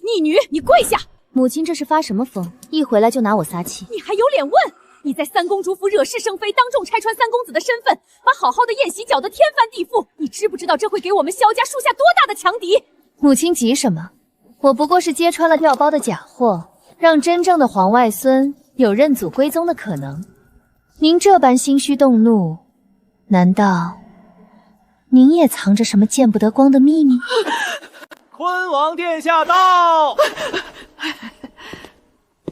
逆女，你跪下！母亲这是发什么疯？一回来就拿我撒气。你还有脸问？你在三公主府惹是生非，当众拆穿三公子的身份，把好好的宴席搅得天翻地覆，你知不知道这会给我们萧家树下多大的强敌？母亲急什么？我不过是揭穿了调包的假货，让真正的皇外孙有认祖归宗的可能。您这般心虚动怒，难道您也藏着什么见不得光的秘密？坤王殿下到！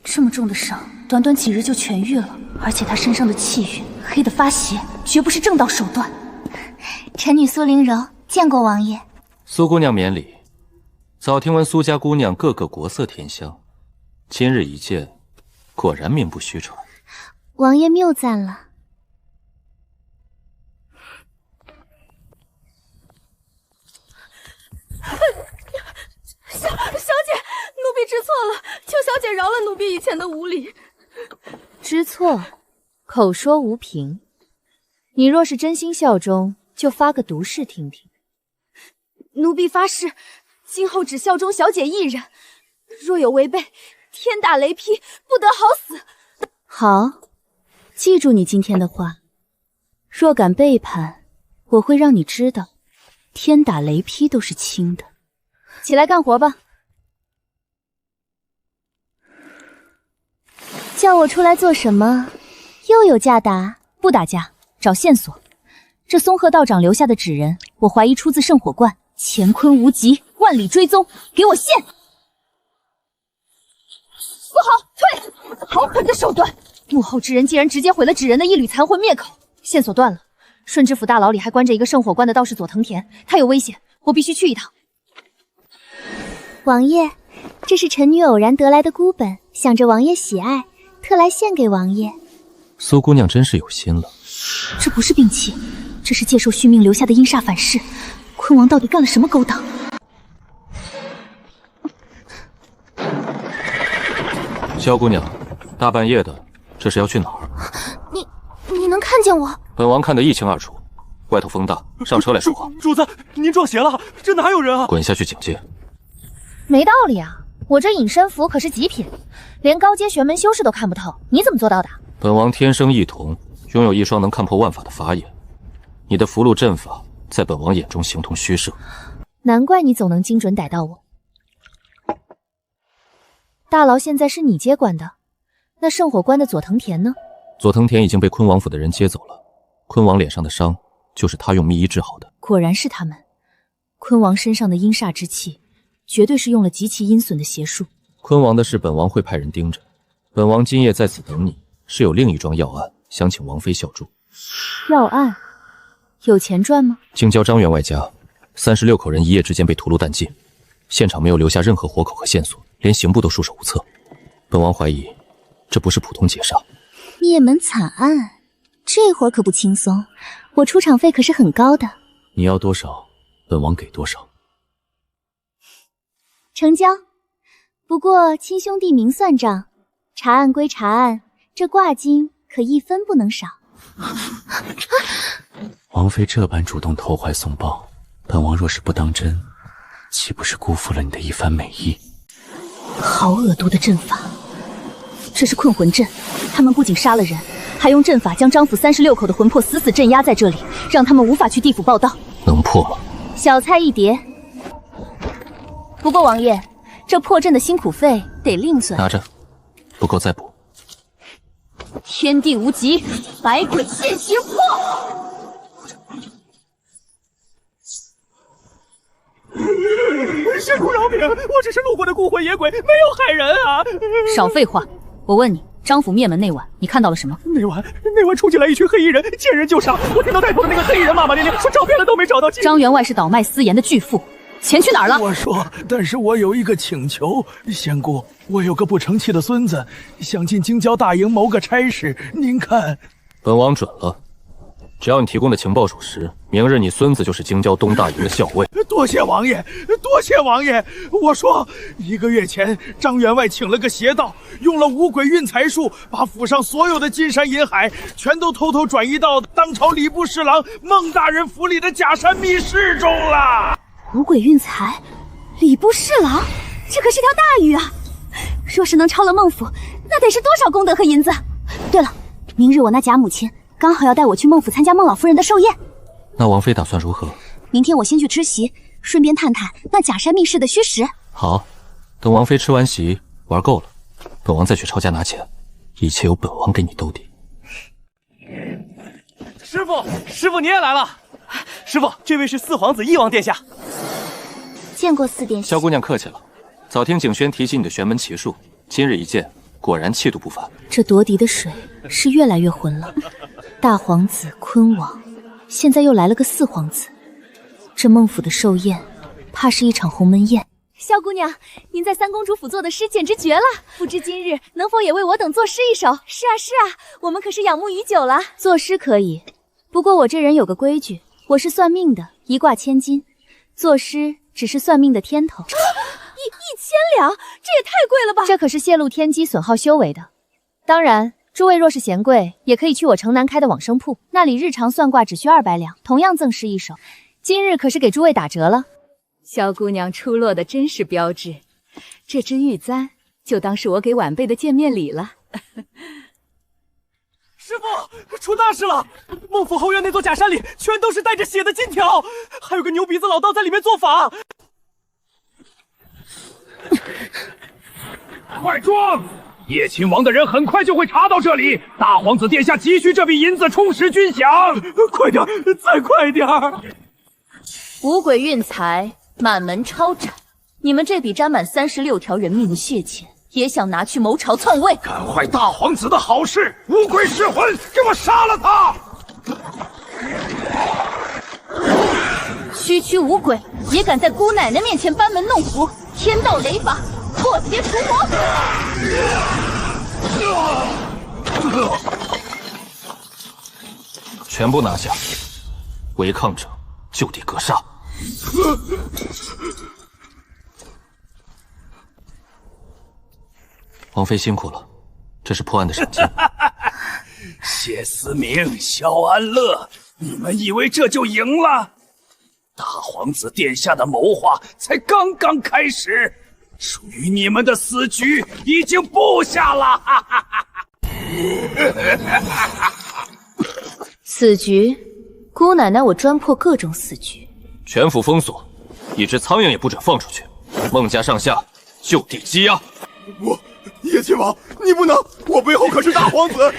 这么重的伤，短短几日就痊愈了，而且他身上的气运黑得发邪，绝不是正道手段。臣女苏灵柔见过王爷。苏姑娘免礼。早听闻苏家姑娘个个国色天香，今日一见，果然名不虚传。王爷谬赞了。小姐，奴婢知错了，求小姐饶了奴婢以前的无礼。知错，口说无凭。你若是真心效忠，就发个毒誓听听。奴婢发誓，今后只效忠小姐一人，若有违背，天打雷劈，不得好死。好，记住你今天的话，若敢背叛，我会让你知道，天打雷劈都是轻的。起来干活吧。叫我出来做什么？又有架打？不打架，找线索。这松鹤道长留下的纸人，我怀疑出自圣火观，乾坤无极，万里追踪，给我现！不好，退！好狠的手段！幕后之人竟然直接毁了纸人的一缕残魂灭口，线索断了。顺知府大牢里还关着一个圣火观的道士佐藤田，他有危险，我必须去一趟。王爷，这是臣女偶然得来的孤本，想着王爷喜爱，特来献给王爷。苏姑娘真是有心了。这不是兵器，这是借受续命留下的阴煞反噬。坤王到底干了什么勾当？萧姑娘，大半夜的，这是要去哪儿？你能看见我？本王看得一清二楚。外头风大，上车来说话。主子，您撞邪了，这哪有人啊？滚下去警戒。没道理啊！我这隐身符可是极品，连高阶玄门修士都看不透，你怎么做到的？本王天生异瞳，拥有一双能看破万法的法眼。你的符箓阵法在本王眼中形同虚设，难怪你总能精准逮到我。大牢现在是你接管的，那圣火关的佐藤田呢？佐藤田已经被坤王府的人接走了，坤王脸上的伤就是他用秘医治好的。果然是他们，坤王身上的阴煞之气，绝对是用了极其阴损的邪术。坤王的事，本王会派人盯着。本王今夜在此等你，是有另一桩要案，想请王妃效助。要案？有钱赚吗？京郊张员外家36口人一夜之间被屠戮殆尽，现场没有留下任何活口和线索，连刑部都束手无策。本王怀疑，这不是普通劫杀。灭门惨案，这活可不轻松，我出场费可是很高的。你要多少，本王给多少。成交。不过亲兄弟明算账，查案归查案，这挂金可一分不能少。王妃这般主动投怀送抱，本王若是不当真，岂不是辜负了你的一番美意？好恶毒的阵法，这是困魂阵，他们不仅杀了人，还用阵法将张府36口的魂魄死死镇压在这里，让他们无法去地府报到。能破吗？小菜一碟。不过王爷，这破阵的辛苦费得另算。拿着，不够再补。天地无极，百鬼现形破。仙姑饶命！我只是路过的孤魂野鬼，没有害人啊！少废话！我问你，张府灭门那晚，你看到了什么？那晚冲进来一群黑衣人，见人就杀。我听到带头的那个黑衣人骂骂咧咧，说找遍了都没找到。张员外是倒卖私盐的巨富，钱去哪儿了？我说，但是我有一个请求，仙姑，我有个不成器的孙子，想进京郊大营谋个差事，您看？本王准了。只要你提供的情报属实，明日你孙子就是京郊东大营的校尉。多谢王爷，多谢王爷。我说，1个月前，张员外请了个邪道，用了五鬼运财术，把府上所有的金山银海全都偷偷转移到当朝礼部侍郎孟大人府里的假山密室中了。五鬼运财，礼部侍郎，这可是条大鱼啊！若是能抄了孟府，那得是多少功德和银子？对了，明日我那贾母亲刚好要带我去孟府参加孟老夫人的寿宴。那王妃打算如何？明天我先去吃席，顺便探探那假山密室的虚实。好，等王妃吃完席，玩够了，本王再去抄家拿钱，一切由本王给你兜底。师傅你也来了。师傅，这位是四皇子翼王殿下。见过四殿下。萧姑娘客气了。早听景轩提起你的玄门奇术，今日一见，果然气度不凡。这夺嫡的水是越来越浑了。大皇子坤王，现在又来了个四皇子，这孟府的寿宴，怕是一场鸿门宴。萧姑娘，您在三公主府做的诗简直绝了，不知今日能否也为我等作诗一首？是啊是啊，我们可是仰慕已久了。作诗可以，不过我这人有个规矩，我是算命的，一卦千金，作诗只是算命的天头。1000两，这也太贵了吧！这可是泄露天机、损耗修为的。当然，诸位若是嫌贵，也可以去我城南开的往生铺，那里日常算卦只需200两，同样赠诗一首。今日可是给诸位打折了。萧姑娘出落的真是标致，这支玉簪就当是我给晚辈的见面礼了。师傅，出大事了！孟府后院那座假山里全都是带着血的金条，还有个牛鼻子老道在里面做法。快装！叶亲王的人很快就会查到这里。大皇子殿下急需这笔银子充实军饷，快点，再快点！五鬼运财，满门抄斩。你们这笔沾满36条人命的血钱，也想拿去谋朝篡位？干坏大皇子的好事！五鬼噬魂，给我杀了他！区五鬼也敢在姑奶奶面前班门弄斧，天道雷法，破邪除魔！全部拿下，违抗者就地格杀。王妃辛苦了，这是破案的赏金。谢思明、萧安乐，你们以为这就赢了？大皇子殿下的谋划才刚刚开始，属于你们的死局已经布下了。死局，姑奶奶我专破各种死局。全府封锁，一只苍蝇也不准放出去。孟家上下就地羁押。叶亲王，你不能！我背后可是大皇子，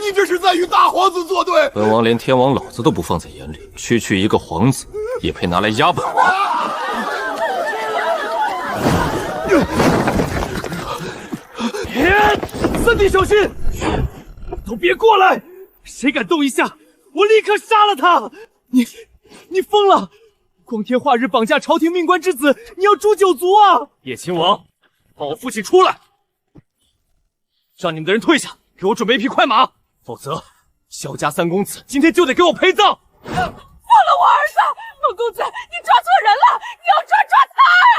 你这是在与大皇子作对。本王连天王老子都不放在眼里，区一个皇子也配拿来压本王？三弟小心！都别过来！谁敢动一下，我立刻杀了他！你疯了！光天化日绑架朝廷命官之子，你要诛九族啊！叶亲王，把我父亲出来！让你们的人退下，给我准备一匹快马，否则萧家三公子今天就得给我陪葬！放了我儿子！孟公子，你抓错人了，你要抓他呀！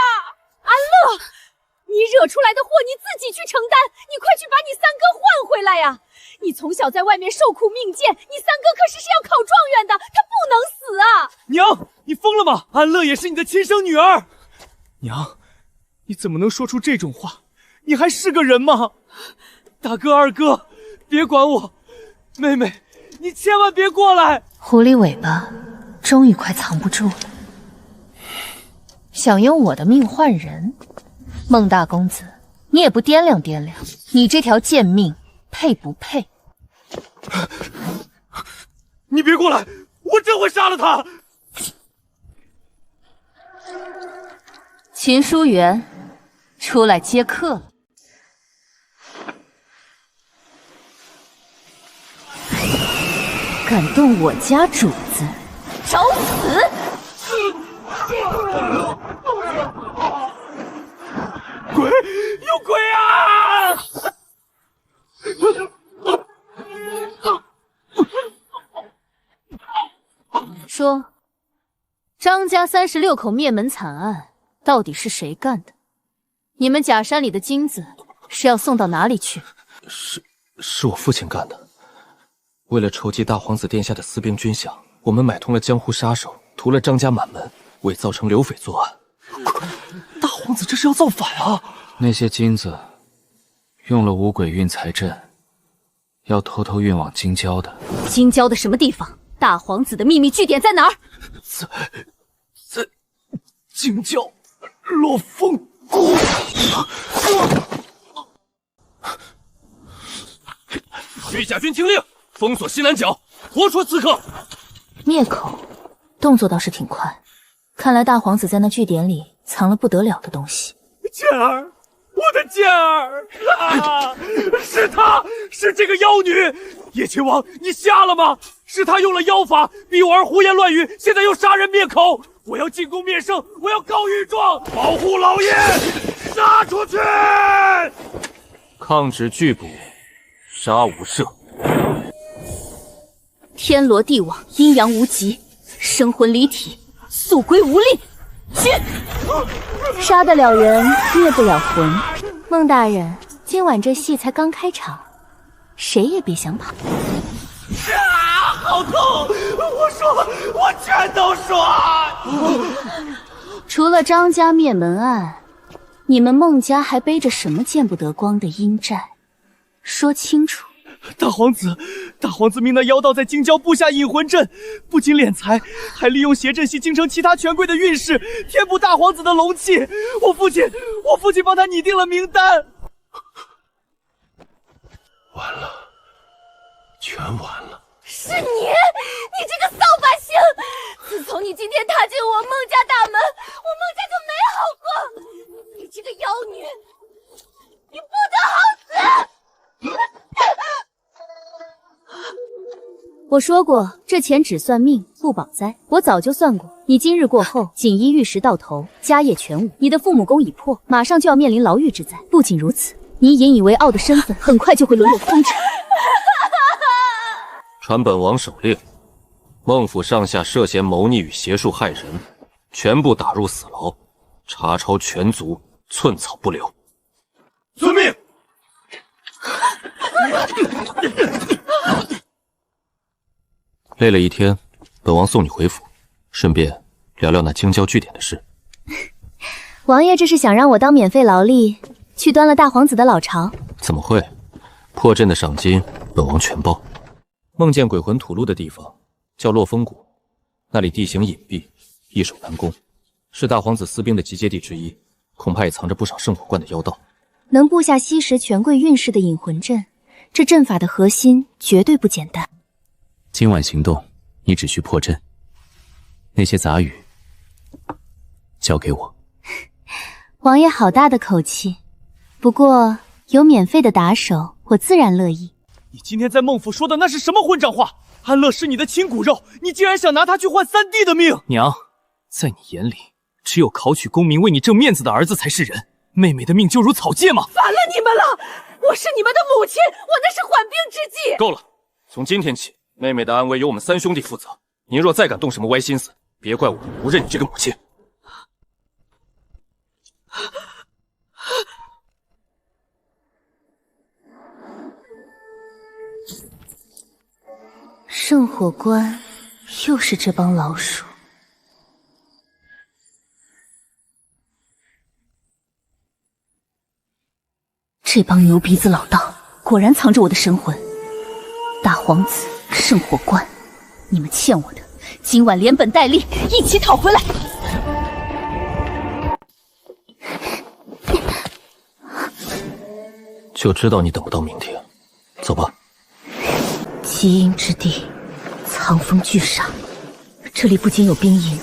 安乐，你惹出来的祸你自己去承担，你快去把你三哥换回来呀！你从小在外面受苦命贱，你三哥可是要考状元的，他不能死啊！娘，你疯了吗？安乐也是你的亲生女儿。娘，你怎么能说出这种话？你还是个人吗？大哥二哥，别管我，妹妹，你千万别过来！狐狸尾巴终于快藏不住了，想用我的命换人？孟大公子，你也不掂量掂量，你这条贱命配不配？你别过来，我真会杀了他！秦书媛，出来接客了。敢动我家主子，找死！鬼，有鬼啊！说，张家36口灭门惨案到底是谁干的？你们假山里的金子是要送到哪里去？是我父亲干的。为了筹集大皇子殿下的私兵军饷，我们买通了江湖杀手，屠了张家满门，伪造成刘匪作案。大皇子这是要造反啊！那些金子用了五鬼运财阵，要偷偷运往京郊的。京郊的什么地方？大皇子的秘密据点在哪儿？在京郊落风谷。御驾军听令，封锁西南角，活捉刺客。灭口，动作倒是挺快。看来大皇子在那据点里藏了不得了的东西。剑儿，我的剑儿啊！是他，是这个妖女！叶秦王，你瞎了吗？是他用了妖法，逼我儿胡言乱语，现在又杀人灭口！我要进宫灭圣，我要告御状，保护老爷！杀出去！抗旨拒捕，杀无赦。天罗地网，阴阳无极，生魂离体，速归无力。去！杀得了人，灭不了魂。孟大人，今晚这戏才刚开场，谁也别想跑。好痛！我说，我全都说。除了张家灭门案，你们孟家还背着什么见不得光的阴债？说清楚。大皇子命那妖道在京郊布下引魂阵，不仅敛财，还利用邪阵系京城其他权贵的运势，填补大皇子的龙气。我父亲帮他拟定了名单。完了，全完了。是你这个扫把星！自从你今天踏进我孟家大门，我孟家就没好过。你这个妖女，你不得好死！我说过，这钱只算命不保灾。我早就算过，你今日过后，锦衣玉食到头，家业全无，你的父母宫已破，马上就要面临牢狱之灾。不仅如此，你引以为傲的身份，很快就会沦落风尘。传本王手令，孟府上下涉嫌谋逆与邪术害人，全部打入死牢，查抄全族，寸草不留。遵命。累了一天，本王送你回府，顺便聊聊那京郊据点的事。王爷这是想让我当免费劳力，去端了大皇子的老巢？怎么会？破阵的赏金，本王全包。梦见鬼魂吐露的地方叫落风谷，那里地形隐蔽，易守难攻，是大皇子私兵的集结地之一，恐怕也藏着不少圣火罐的妖道。能布下吸食权贵运势的引魂阵，这阵法的核心绝对不简单。今晚行动，你只需破阵，那些杂语交给我。王爷好大的口气，不过有免费的打手，我自然乐意。你今天在孟府说的那是什么混账话？安乐是你的亲骨肉，你竟然想拿他去换三弟的命！娘，在你眼里，只有考取功名、为你挣面子的儿子才是人，妹妹的命就如草芥吗？烦了你们了！我是你们的母亲，我那是缓兵之计。够了，从今天起，妹妹的安危由我们三兄弟负责。您若再敢动什么歪心思，别怪我不认你这个母亲。圣火关又是这帮老鼠。这帮牛鼻子老道果然藏着我的神魂。大皇子圣火关，你们欠我的，今晚连本带利一起讨回来。就知道你等不到明天，走吧。极阴之地，藏风巨煞，这里不仅有兵营，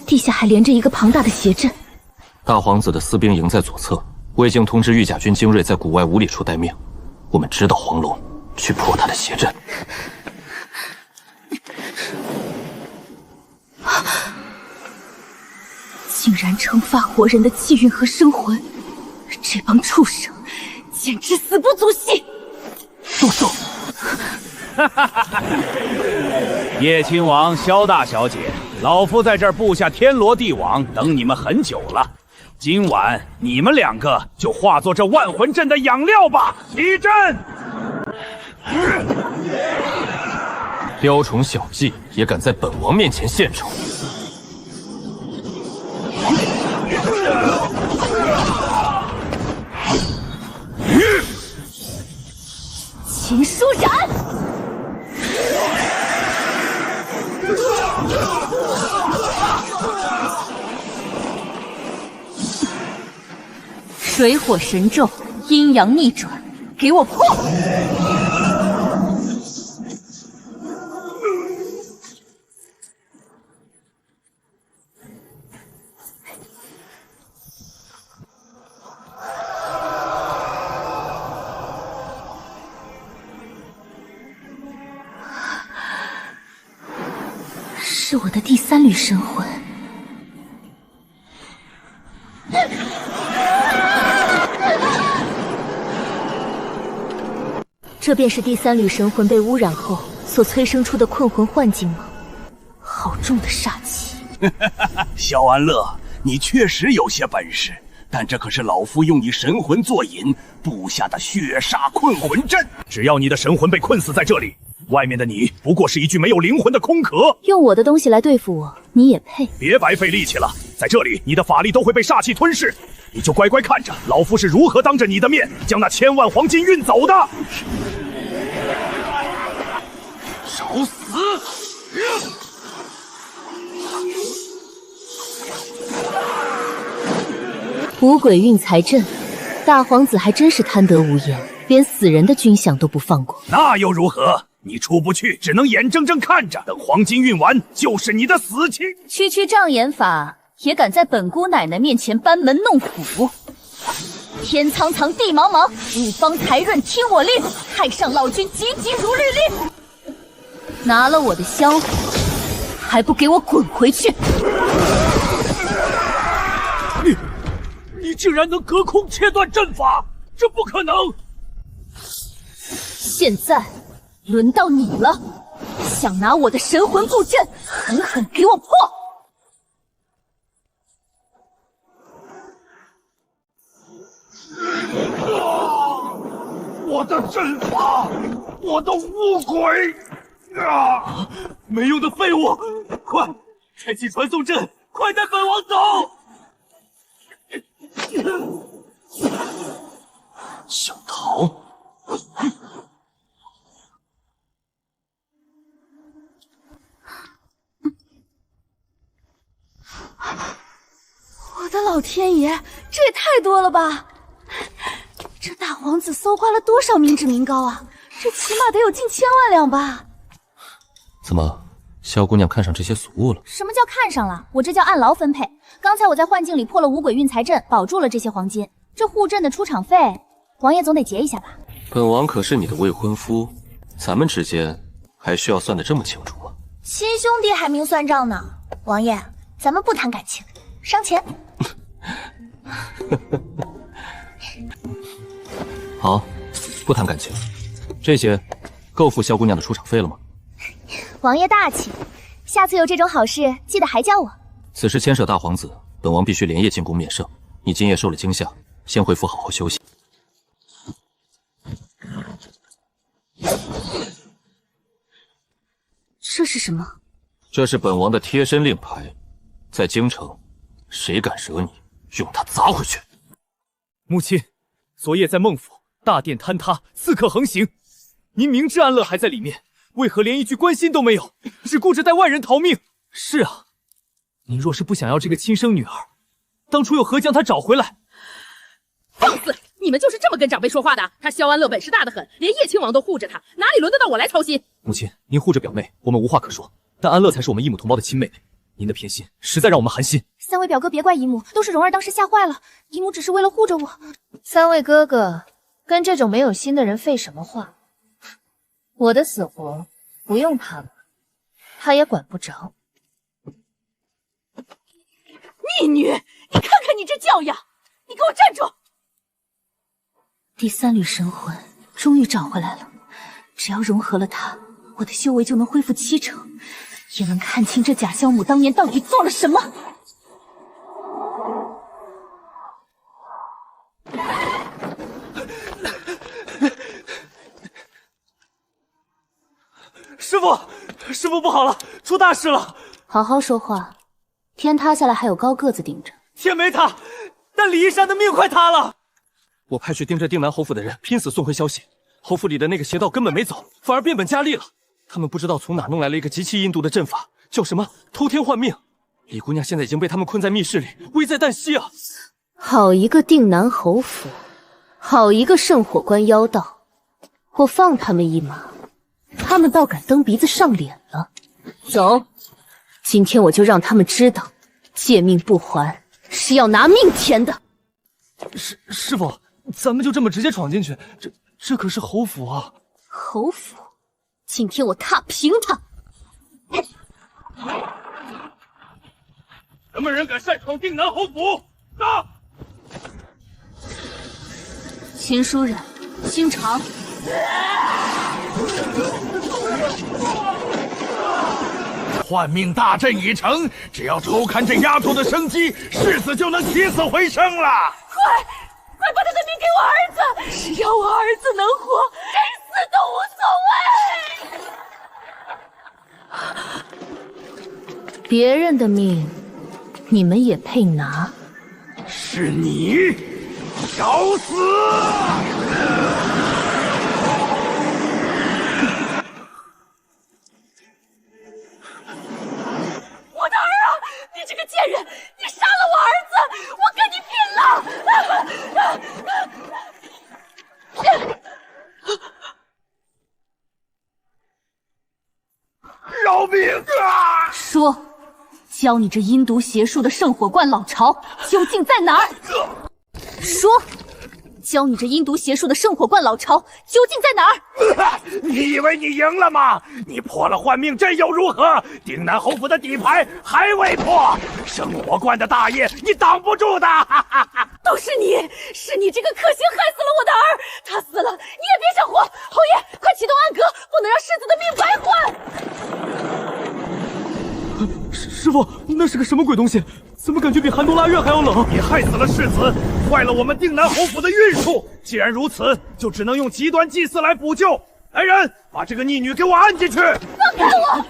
地下还连着一个庞大的邪阵。大皇子的私兵营在左侧，我已经通知御甲军精锐在谷外5里处待命。我们直捣黄龙，去破他的邪阵。竟然惩罚活人的气运和生魂，这帮畜生简直死不足惜！住手！叶亲王、萧大小姐，老夫在这儿布下天罗地网，等你们很久了。今晚你们2个就化作这万魂阵的养料吧！起阵！雕虫小技也敢在本王面前献丑！秦舒然，水火神咒，阴阳逆转，给我破！是我的第3缕神魂。这便是第3缕神魂被污染后所催生出的困魂幻境吗？好重的煞气！萧安乐，你确实有些本事，但这可是老夫用你神魂作引布下的血煞困魂阵。只要你的神魂被困死在这里，外面的你不过是一具没有灵魂的空壳。用我的东西来对付我，你也配？别白费力气了，在这里你的法力都会被煞气吞噬，你就乖乖看着老夫是如何当着你的面将那1000万黄金运走的。找死！五鬼运财阵，大皇子还真是贪得无厌，连死人的军饷都不放过。那又如何？你出不去，只能眼睁睁看着，等黄金运完，就是你的死期。区障眼法，也敢在本姑奶奶面前班门弄斧？天苍苍，地茫茫，五方财润听我令，太上老君急急如律令。拿了我的香火，还不给我滚回去！你竟然能隔空切断阵法，这不可能！现在轮到你了，想拿我的神魂布阵，狠狠给我破！我的阵法，我的五鬼啊！没用的废物，快开启传送阵，快带本王走！想逃？我的老天爷，这也太多了吧！这大皇子搜刮了多少民脂民膏啊？这起码得有近1000万两吧？怎么，萧姑娘看上这些俗物了？什么叫看上了？我这叫按劳分配。刚才我在幻境里破了五鬼运财阵，保住了这些黄金。这护阵的出场费，王爷总得结一下吧？本王可是你的未婚夫，咱们之间还需要算得这么清楚吗？亲兄弟还明算账呢。王爷，咱们不谈感情，伤钱。好，不谈感情，这些够付萧姑娘的出场费了吗？王爷大气，下次有这种好事记得还叫我。此事牵涉大皇子，本王必须连夜进宫面圣。你今夜受了惊吓，先回府好好休息。这是什么？这是本王的贴身令牌，在京城，谁敢惹你，用它砸回去。母亲，昨夜在孟府，大殿坍塌，刺客横行，您明知安乐还在里面，为何连一句关心都没有，只顾着带外人逃命？是啊，您若是不想要这个亲生女儿，当初又何将她找回来？放肆！你们就是这么跟长辈说话的？他萧安乐本事大得很，连叶亲王都护着他，哪里轮得到我来操心？母亲，您护着表妹，我们无话可说，但安乐才是我们异母同胞的亲妹妹，您的偏心实在让我们寒心。三位表哥别怪姨母，都是蓉儿当时吓坏了，姨母只是为了护着我。三位哥哥，跟这种没有心的人废什么话？我的死活不用他管，他也管不着。逆女，你看看你这教养！你给我站住！第三缕神魂终于找回来了，只要融合了它，我的修为就能恢复70%，也能看清这贾萧母当年到底做了什么。师父不好了，出大事了！好好说话，天塌下来还有高个子顶着。天没塌，但李一山的命快塌了。我派去盯着定南侯府的人拼死送回消息，侯府里的那个邪道根本没走，反而变本加厉了。他们不知道从哪弄来了一个极其阴毒的阵法，叫什么偷天换命。李姑娘现在已经被他们困在密室里，危在旦夕啊！好一个定南侯府，好一个圣火关妖道，我放他们一马，他们倒敢蹬鼻子上脸了。走，今天我就让他们知道，借命不还是要拿命填的。师父，咱们就这么直接闯进去，这可是侯府啊！侯府，今天我踏平他！什么人敢擅闯定南侯府？杀！秦书人，心肠。换命大阵已成，只要偷看这丫头的生机，世子就能起死回生了。快把他的命给我儿子！只要我儿子能活，谁死都无所谓。别人的命，你们也配拿？是你，找死！我的儿啊！你这个贱人，你杀了我儿子，我跟你拼了！饶命啊！说，教你这阴毒邪术的圣火观老巢究竟在哪儿？说，教你这阴毒邪术的圣火观老巢究竟在哪儿？你以为你赢了吗？你破了换命阵又如何？定南侯府的底牌还未破，圣火观的大业你挡不住的！都是你，是你这个克星害死了我的儿，他死了你也别想活！侯爷，快启动暗格，不能让世子的命白换！师父，那是个什么鬼东西？怎么感觉比寒冬腊月还要冷？你害死了世子，坏了我们定南侯府的运数。既然如此，就只能用极端祭祀来补救。来人，把这个逆女给我按进去！放开我！母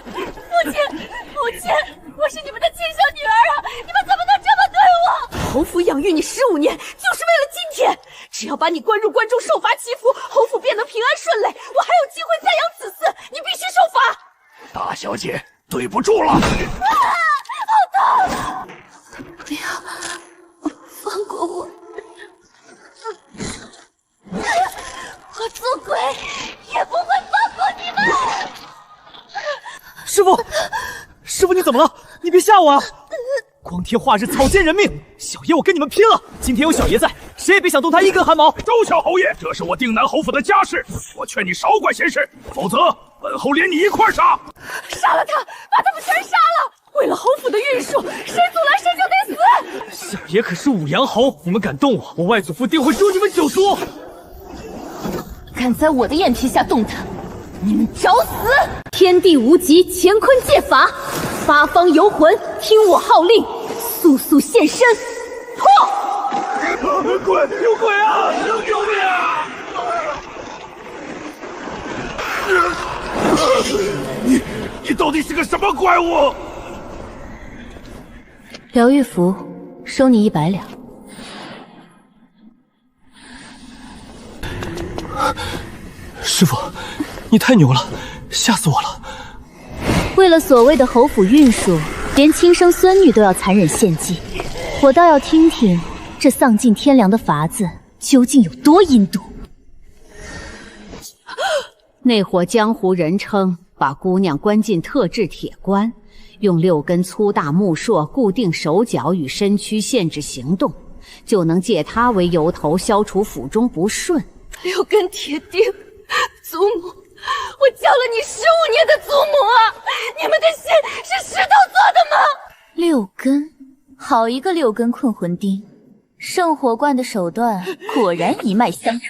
亲，我是你们的亲生女儿啊！你们怎么能这么对我？侯府养育你15年，就是为了今天。只要把你关入关中受罚祈福，侯府便能平安顺累，我还有机会再养子嗣。你必须受罚！大小姐，对不住了！好痛！不要，放过我！我做鬼也不会放过你们！师父，你怎么了？你别吓我啊！光天化日，草菅人命，小爷我跟你们拼了！今天有小爷在，谁也别想动他一根汗毛！周小侯爷，这是我定南侯府的家事，我劝你少管闲事，否则本侯连你一块杀！杀了他，把他们全杀了！为了侯府的运数，谁阻拦谁就得死！小爷可是五阳侯，你们敢动我，我外祖父定会诛你们9族！敢在我的眼皮下动他，你们找死！天地无极，乾坤借法，八方游魂，听我号令，速速现身！破！鬼，有鬼啊！救命啊！你到底是个什么怪物？疗愈符，收你100两。师父，你太牛了，吓死我了！为了所谓的侯府运数，连亲生孙女都要残忍献祭，我倒要听听这丧尽天良的法子究竟有多阴毒。那伙江湖人称把姑娘关进特制铁棺，用6根粗大木槊固定手脚与身躯，限制行动，就能借它为由头消除府中不顺。6根铁钉，祖母，我教了你15年的祖母啊！你们的心是石头做的吗？6根，好一个6根困魂钉！圣火观的手段果然一脉相承。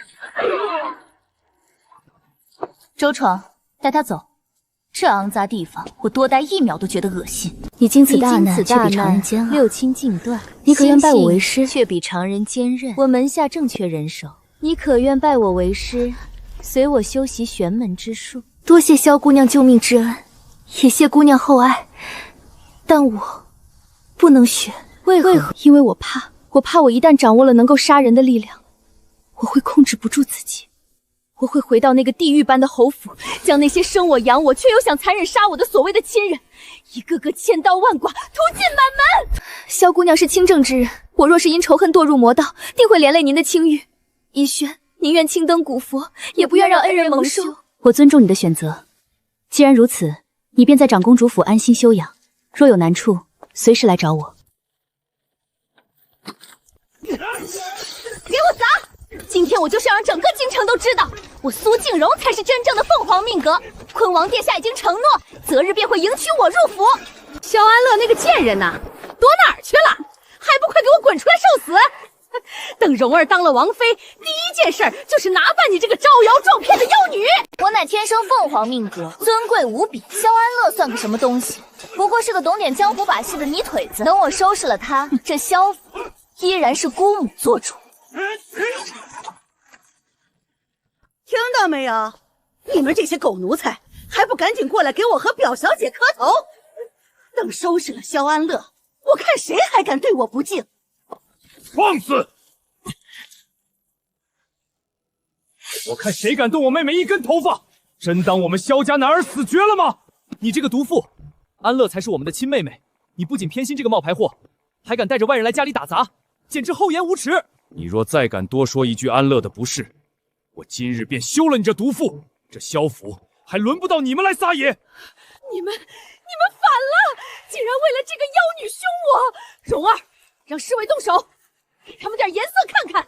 周闯，带他走。这肮脏地方，我多待1秒都觉得恶心。你经此大难，却比常人坚6亲尽断。你可愿拜我为师，却比常人坚韧。我门下正缺人手，你可愿拜我为师，随我修习玄门之术？多谢萧姑娘救命之恩，也谢姑娘厚爱，但我不能学。为何？因为我怕我一旦掌握了能够杀人的力量，我会控制不住自己。我会回到那个地狱般的侯府，将那些生我养我却又想残忍杀我的所谓的亲人，一个个千刀万剐，屠尽满门。萧姑娘是清正之人，我若是因仇恨堕入魔道，定会连累您的清誉。怡轩，宁愿青灯古佛，也不愿让恩人蒙羞。我尊重你的选择。既然如此，你便在长公主府安心休养，若有难处，随时来找我。给我砸！今天我就是要让整个京城都知道，我苏静柔才是真正的凤凰命格。坤王殿下已经承诺，择日便会迎娶我入府。萧安乐那个贱人呐，躲哪儿去了？还不快给我滚出来受死！等蓉儿当了王妃，第一件事就是拿办你这个招摇撞骗的妖女。我乃天生凤凰命格，尊贵无比。萧安乐算个什么东西？不过是个懂点江湖把戏的泥腿子。等我收拾了他，这萧府依然是姑母做主。听到没有？你们这些狗奴才，还不赶紧过来给我和表小姐磕头！等收拾了萧安乐，我看谁还敢对我不敬！放肆！我看谁敢动我妹妹一根头发！真当我们萧家男儿死绝了吗？你这个毒妇！安乐才是我们的亲妹妹，你不仅偏心这个冒牌货，还敢带着外人来家里打杂，简直厚颜无耻！你若再敢多说一句安乐的不是，我今日便休了你这毒妇！这萧府还轮不到你们来撒野！你们反了！竟然为了这个妖女凶我！蓉儿，让侍卫动手，给他们点颜色看看！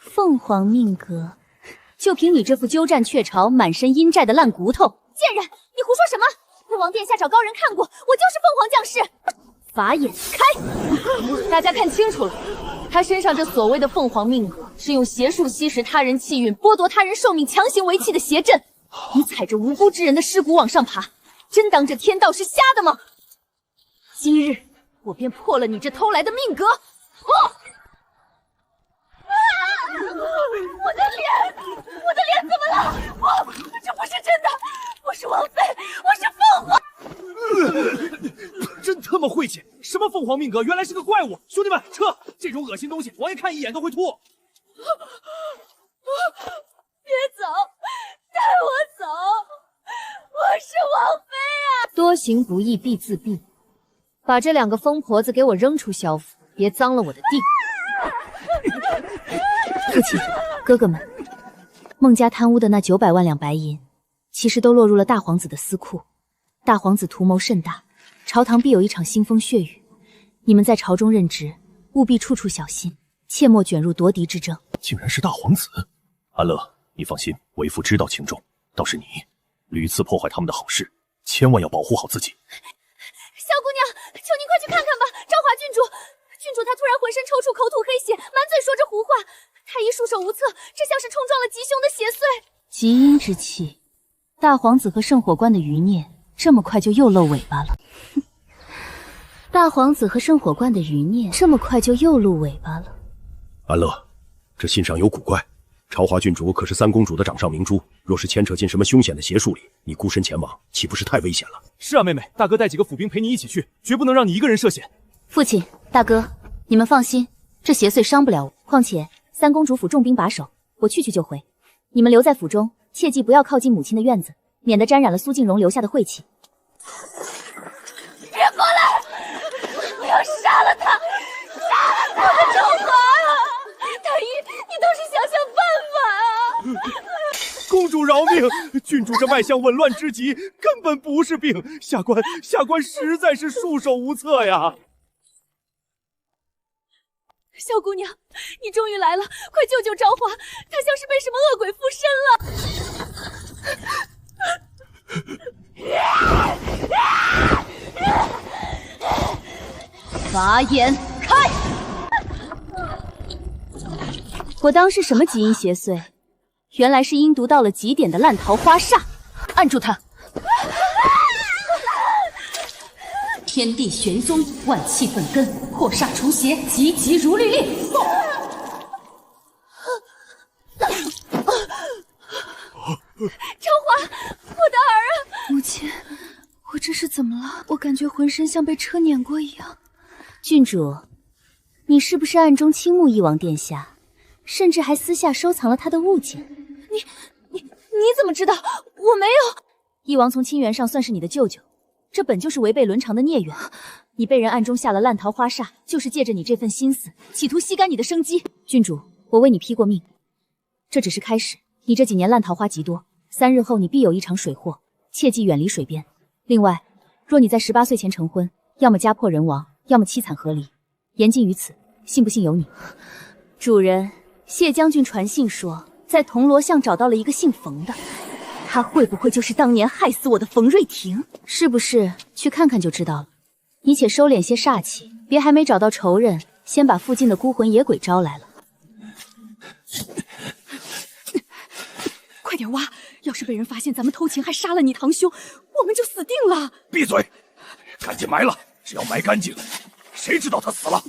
凤凰命格，就凭你这副鸠占鹊巢、满身阴债的烂骨头！贱人，你胡说什么？坤王殿下找高人看过，我就是凤凰将士。法眼开！大家看清楚了，他身上这所谓的凤凰命格，是用邪术吸食他人气运，剥夺他人寿命，强行为弃的邪阵。你踩着无辜之人的尸骨往上爬，真当这天道是瞎的吗？今日我便破了你这偷来的命格！破！我的脸怎么了？这不是真的，我是王妃，我是凤凰。真他妈晦气！什么凤凰命格，原来是个怪物！兄弟们，撤！这种恶心东西，王爷看一眼都会吐。别走，带我走！我是王妃啊！多行不义必自毙，把这2个疯婆子给我扔出萧府，别脏了我的地。父亲，哥哥们，孟家贪污的那900万两白银，其实都落入了大皇子的私库。大皇子图谋甚大，朝堂必有一场腥风血雨。你们在朝中任职，务必处处小心，切莫卷入夺嫡之争。竟然是大皇子！安乐，你放心，为父知道轻重。倒是你，屡次破坏他们的好事，千万要保护好自己。萧姑娘，求您快去看看吧！昭华郡主他突然浑身抽搐，口吐黑血，满嘴说着胡话。太医束手无策，这像是冲撞了吉凶的邪祟。极阴之气，大皇子和圣火观的余孽，这么快就又露尾巴了。大皇子和圣火观的余孽，这么快就又露尾巴了。安乐，这信上有古怪，朝华郡主可是3公主的掌上明珠，若是牵扯进什么凶险的邪术里，你孤身前往，岂不是太危险了？是啊，妹妹，大哥带几个府兵陪你一起去，绝不能让你一个人涉险。父亲，大哥，你们放心，这邪祟伤不了我。况且三公主府重兵把守，我去就回。你们留在府中，切记不要靠近母亲的院子，免得沾染了苏静荣留下的晦气。别过来！我要杀了他！杀了他！我的昭华啊！太医，你倒是想想办法啊！公主饶命！郡主这脉象紊乱之极，根本不是病。下官实在是束手无策呀。小姑娘，你终于来了，快救救昭华，她像是被什么恶鬼附身了！法眼开！我当是什么极阴邪祟，原来是阴毒到了极点的烂桃花煞。按住他！天地玄宗，万气本根，破煞除邪，急急如律令。昭华，我的儿啊！母亲，我这是怎么了？我感觉浑身像被车碾过一样。郡主，你是不是暗中倾慕翼王殿下，甚至还私下收藏了他的物件？你怎么知道？我没有。翼王从亲缘上算是你的舅舅，这本就是违背伦常的孽缘。你被人暗中下了烂桃花煞，就是借着你这份心思，企图吸干你的生机。郡主，我为你批过命，这只是开始。你这几年烂桃花极多，3日后你必有一场水祸，切记远离水边。另外，若你在18岁前成婚，要么家破人亡，要么凄惨和离。言尽于此，信不信由你。主人，谢将军传信说，在铜锣巷找到了一个姓冯的，他会不会就是当年害死我的冯瑞婷？是不是？去看看就知道了。你且收敛些煞气，别还没找到仇人，先把附近的孤魂野鬼招来了。快点挖！要是被人发现咱们偷情还杀了你堂兄，我们就死定了！闭嘴！赶紧埋了，只要埋干净，谁知道他死了？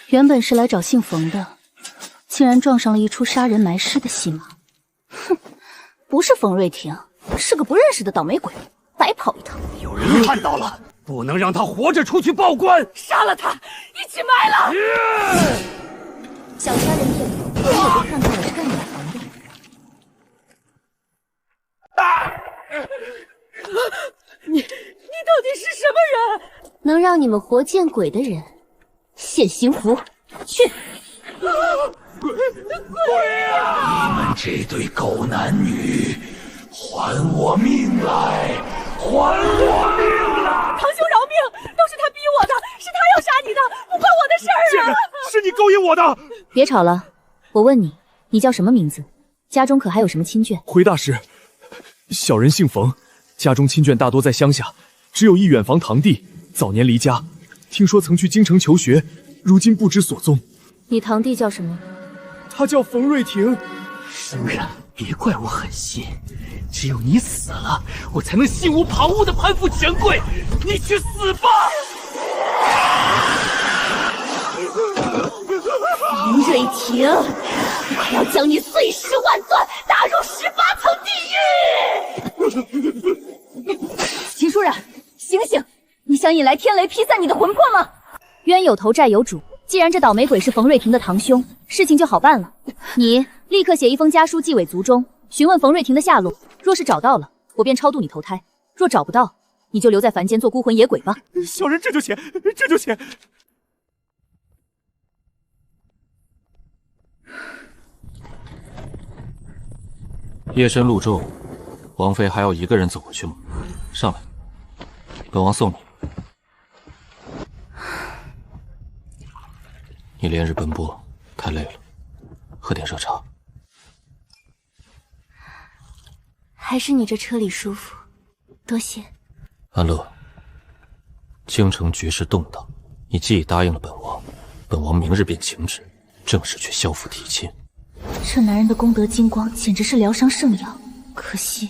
原本是来找姓冯的，竟然撞上了一出杀人埋尸的戏码。哼，不是冯瑞婷，是个不认识的倒霉鬼，白跑一趟。有人看到了，不能让他活着出去报官！杀了他，一起埋了！小杀人灭口，你也不看看我是干哪行的？你到底是什么人？能让你们活见鬼的人，现形符去！鬼啊！你们这对狗男女，还我命来！还我命来！堂兄饶命，都是他逼我的，是他要杀你的，不关我的事儿啊！是你勾引我的！别吵了，我问你，你叫什么名字？家中可还有什么亲眷？回大师，小人姓冯，家中亲眷大多在乡下，只有一远房堂弟，早年离家，听说曾去京城求学，如今不知所踪。你堂弟叫什么？他叫冯瑞婷。生人，别怪我狠心，只有你死了，我才能心无旁骛地攀附权贵。你去死吧！冯瑞婷，我要将你碎尸万段，打入18层地狱！秦书染，醒醒！你想引来天雷劈散你的魂魄吗？冤有头债有主，既然这倒霉鬼是冯瑞婷的堂兄，事情就好办了。你立刻写一封家书寄委族中，询问冯瑞婷的下落。若是找到了，我便超度你投胎；若找不到，你就留在凡间做孤魂野鬼吧。小人这就写，这就写。夜深路重，王妃还要一个人走回去吗？上来，本王送你。你连日奔波，太累了，喝点热茶。还是你这车里舒服，多谢。安乐，京城局势动荡，你既已答应了本王，本王明日便请旨，正式去萧府提亲。这男人的功德金光简直是疗伤圣药，可惜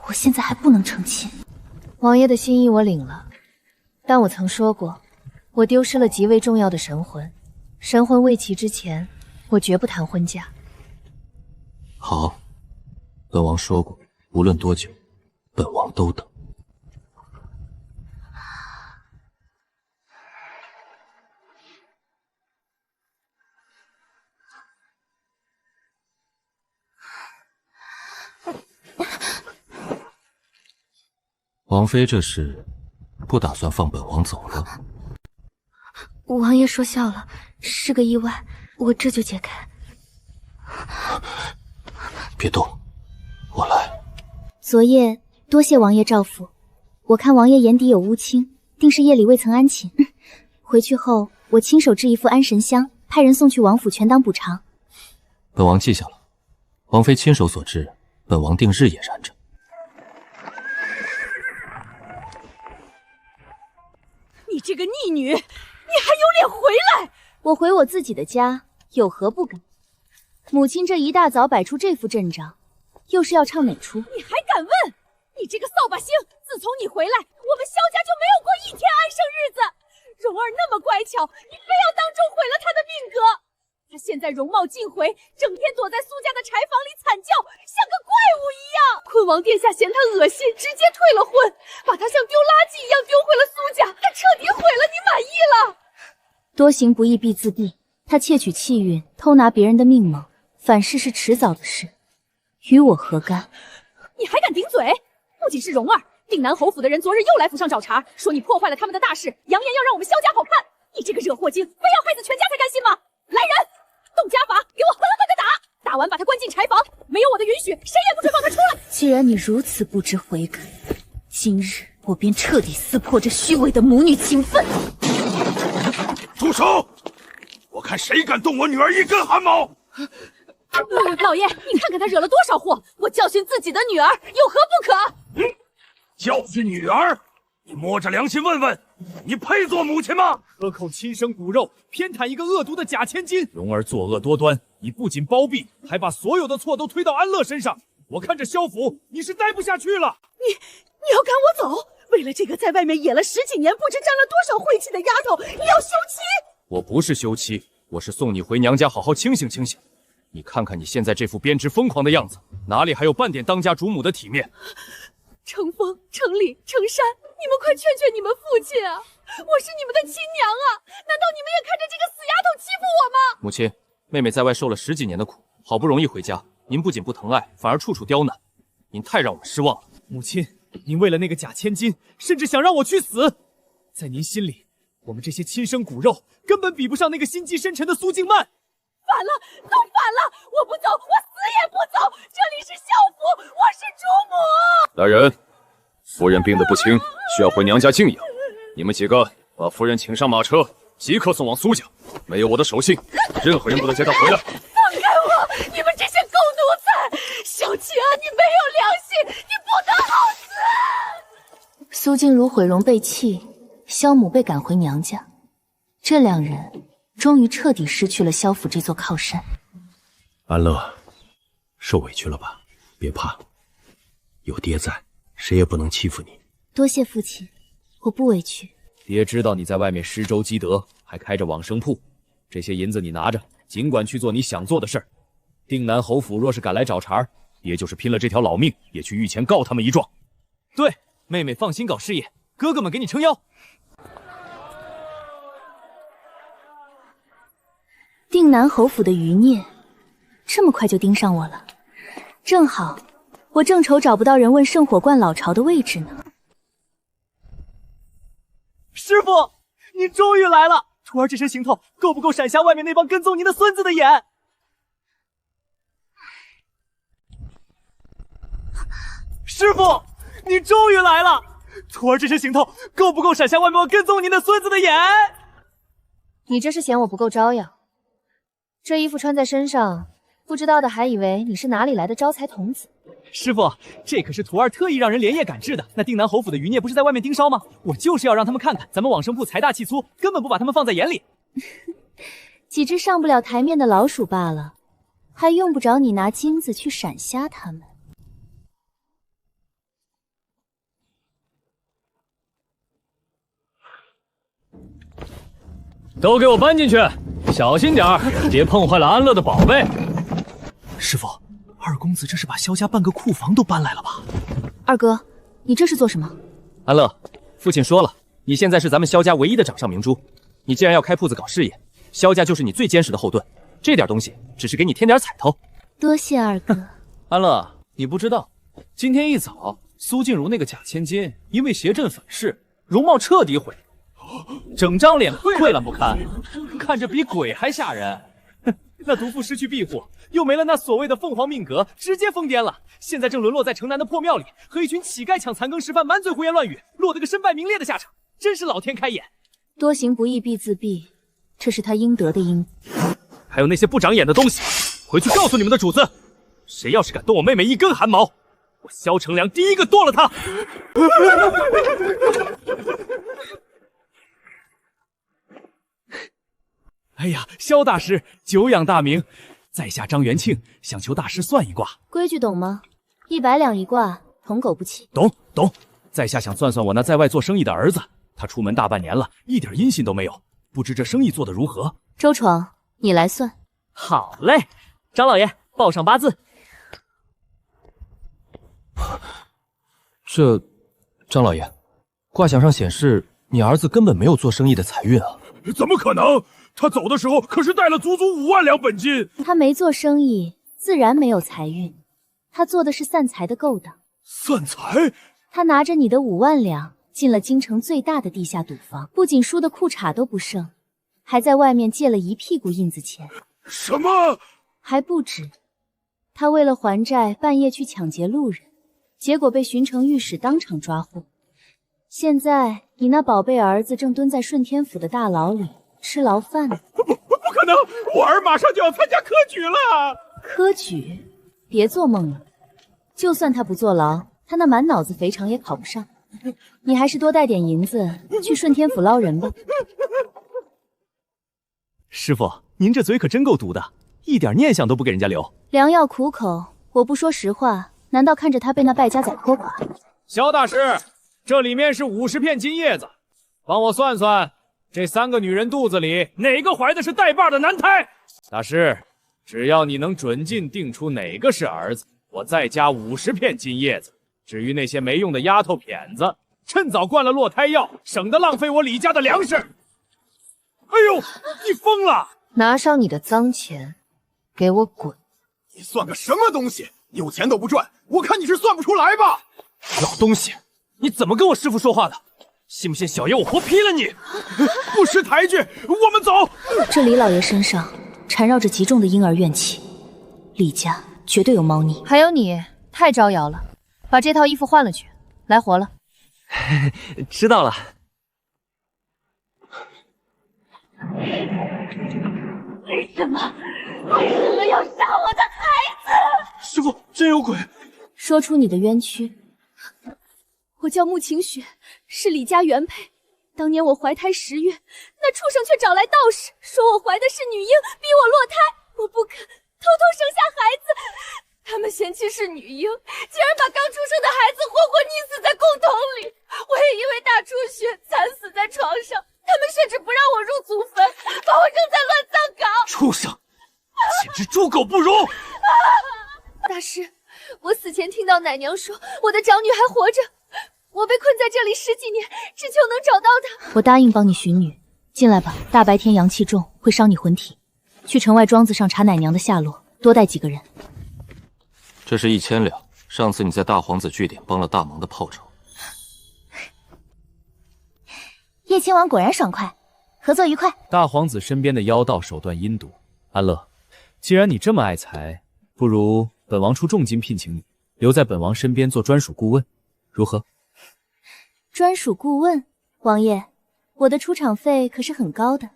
我现在还不能成亲。王爷的心意我领了，但我曾说过，我丢失了极为重要的神魂，神魂未齐之前，我绝不谈婚嫁。好，本王说过，无论多久，本王都等。王妃这是不打算放本王走了？王爷说笑了，是个意外，我这就解开。别动，我来。昨夜多谢王爷照拂，我看王爷眼底有乌青，定是夜里未曾安寝。回去后，我亲手制一副安神香，派人送去王府，全当补偿。本王记下了，王妃亲手所制，本王定日夜燃着。你这个逆女，你还有脸回来？我回我自己的家，有何不敢？母亲这一大早摆出这副阵仗，又是要唱哪出？你还敢问？你这个扫把星！自从你回来，我们萧家就没有过一天安生日子。蓉儿那么乖巧，你非要当众毁了她的命格。她现在容貌尽毁，整天躲在苏家的柴房里惨叫，像个怪物一样。坤王殿下嫌她恶心，直接退了婚，把她像丢垃圾一样丢回了苏家。她彻底毁了，你满意了？多行不义必自毙。他窃取气运，偷拿别人的命盟，反噬是迟早的事，与我何干？你还敢顶嘴？不仅是蓉儿，定南侯府的人昨日又来府上找茬，说你破坏了他们的大事，扬言要让我们萧家好看。你这个惹祸精，非要害死全家才甘心吗？来人，动家法，给我狠狠的打！打完把他关进柴房，没有我的允许，谁也不准放他出来。既然你如此不知悔改，今日我便彻底撕破这虚伪的母女情分。住手！我看谁敢动我女儿一根汗毛！老爷，你看看他惹了多少祸！我教训自己的女儿，有何不可？教训女儿？你摸着良心问问，你配做母亲吗？喝口亲生骨肉，偏袒一个恶毒的假千金。蓉儿作恶多端，你不仅包庇，还把所有的错都推到安乐身上。我看这萧府你是待不下去了。你要赶我走？为了这个在外面野了10几年，不知沾了多少晦气的丫头，你要休妻？我不是休妻，我是送你回娘家好好清醒清醒。你看看你现在这副编织疯狂的样子，哪里还有半点当家主母的体面？程风、程理、程山，你们快劝劝你们父亲啊！我是你们的亲娘啊，难道你们也看着这个死丫头欺负我吗？母亲，妹妹在外受了10几年的苦，好不容易回家，您不仅不疼爱，反而处处刁难，您太让我们失望了。母亲，您为了那个假千金，甚至想让我去死，在您心里，我们这些亲生骨肉根本比不上那个心机深沉的苏静曼。反了，都反了！我不走，我死也不走！这里是萧府，我是主母。来人，夫人病得不轻，需要回娘家静养。你们几个把夫人请上马车，即刻送往苏家。没有我的手信，任何人不得接她回来。放开我！你们这些狗奴才！萧齐安，你没有良心，你不得好死！苏静茹毁容被弃，萧母被赶回娘家，这两人终于彻底失去了萧府这座靠山。安乐，受委屈了吧？别怕，有爹在，谁也不能欺负你。多谢父亲，我不委屈。爹知道你在外面施粥积德，还开着往生铺，这些银子你拿着，尽管去做你想做的事儿。定南侯府若是敢来找茬，爹就是拼了这条老命也去御前告他们一状。对，妹妹放心搞事业，哥哥们给你撑腰。定南侯府的余孽，这么快就盯上我了，正好，我正愁找不到人问圣火观老巢的位置呢。师傅，你终于来了！徒儿这身行头够不够闪瞎外面那帮跟踪您的孙子的眼？师傅，你终于来了！徒儿这身行头够不够闪瞎外面跟踪您的孙子的眼？你这是嫌我不够招摇？这衣服穿在身上，不知道的还以为你是哪里来的招财童子。师傅，这可是徒儿特意让人连夜赶制的。那定南侯府的余孽不是在外面盯梢吗？我就是要让他们看看咱们往生铺财大气粗，根本不把他们放在眼里。几只上不了台面的老鼠罢了，还用不着你拿金子去闪瞎他们。都给我搬进去，小心点儿，别碰坏了安乐的宝贝。师傅，二公子这是把萧家半个库房都搬来了吧？二哥，你这是做什么？安乐，父亲说了，你现在是咱们萧家唯一的掌上明珠，你既然要开铺子搞事业，萧家就是你最坚实的后盾。这点东西只是给你添点彩头。多谢二哥。安乐，你不知道，今天一早苏静茹那个假千金，因为邪阵粉饰，容貌彻底毁，整张脸溃烂不堪，看着比鬼还吓人。那毒妇失去庇护，又没了那所谓的凤凰命格，直接疯癫了。现在正沦落在城南的破庙里，和一群乞丐抢残羹食饭，满嘴胡言乱语，落得个身败名裂的下场，真是老天开眼。多行不义必自毙，这是他应得的因果。还有那些不长眼的东西，回去告诉你们的主子，谁要是敢动我妹妹一根汗毛，我萧成良第一个剁了他！哎呀，萧大师久仰大名，在下张元庆想求大师算一卦。规矩懂吗？100两一卦，同狗不起。懂。在下想算算我那在外做生意的儿子，他出门大半年了，一点音信都没有，不知这生意做得如何？周闯，你来算。好嘞，张老爷报上八字。张老爷，卦象上显示你儿子根本没有做生意的财运啊！怎么可能？他走的时候可是带了足足5万两本金。他没做生意，自然没有财运。他做的是散财的勾当。散财？他拿着你的5万两，进了京城最大的地下赌坊，不仅输的裤衩都不剩，还在外面借了一屁股印子钱。什么？还不止。他为了还债，半夜去抢劫路人，结果被巡城御史当场抓获。现在你那宝贝儿子正蹲在顺天府的大牢里吃牢饭呢。不可能！我儿马上就要参加科举了。科举？别做梦了。就算他不坐牢，他那满脑子肥肠也考不上。你还是多带点银子去顺天府捞人吧。师傅，您这嘴可真够毒的，一点念想都不给人家留。良药苦口，我不说实话，难道看着他被那败家仔拖垮？萧大师，这里面是50片金叶子，帮我算算，这3个女人肚子里哪个怀的是带把的男胎？大师，只要你能准劲定出哪个是儿子，我再加50片金叶子。至于那些没用的丫头片子，趁早灌了落胎药，省得浪费我李家的粮食。哎呦，你疯了！拿上你的脏钱，给我滚！你算个什么东西？有钱都不赚，我看你是算不出来吧？老东西，你怎么跟我师傅说话的？信不信小爷我活劈了你！不识抬举，我们走。这李老爷身上缠绕着极重的婴儿怨气，李家绝对有猫腻。还有你，太招摇了，把这套衣服换了去，来活了。知道了。为什么要杀我的孩子？师傅，真有鬼！说出你的冤屈。我叫穆晴雪，是李家原配。当年我怀胎10月，那畜生却找来道士，说我怀的是女婴，逼我落胎。我不肯，偷偷生下孩子。他们嫌弃是女婴，竟然把刚出生的孩子活活溺死在公桶里。我也因为大出血惨死在床上，他们甚至不让我入祖坟，把我扔在乱葬岗。畜生，简直猪狗不如！大师，我死前听到奶娘说我的长女还活着，我被困在这里10几年，只求能找到她。我答应帮你寻女，进来吧。大白天阳气重，会伤你魂体。去城外庄子上查奶娘的下落，多带几个人。这是1000两，上次你在大皇子据点帮了大忙的报酬。叶亲王果然爽快，合作愉快。大皇子身边的妖道手段阴毒，安乐，既然你这么爱财，不如本王出重金聘请你，留在本王身边做专属顾问，如何？专属顾问，王爷，我的出场费可是很高的。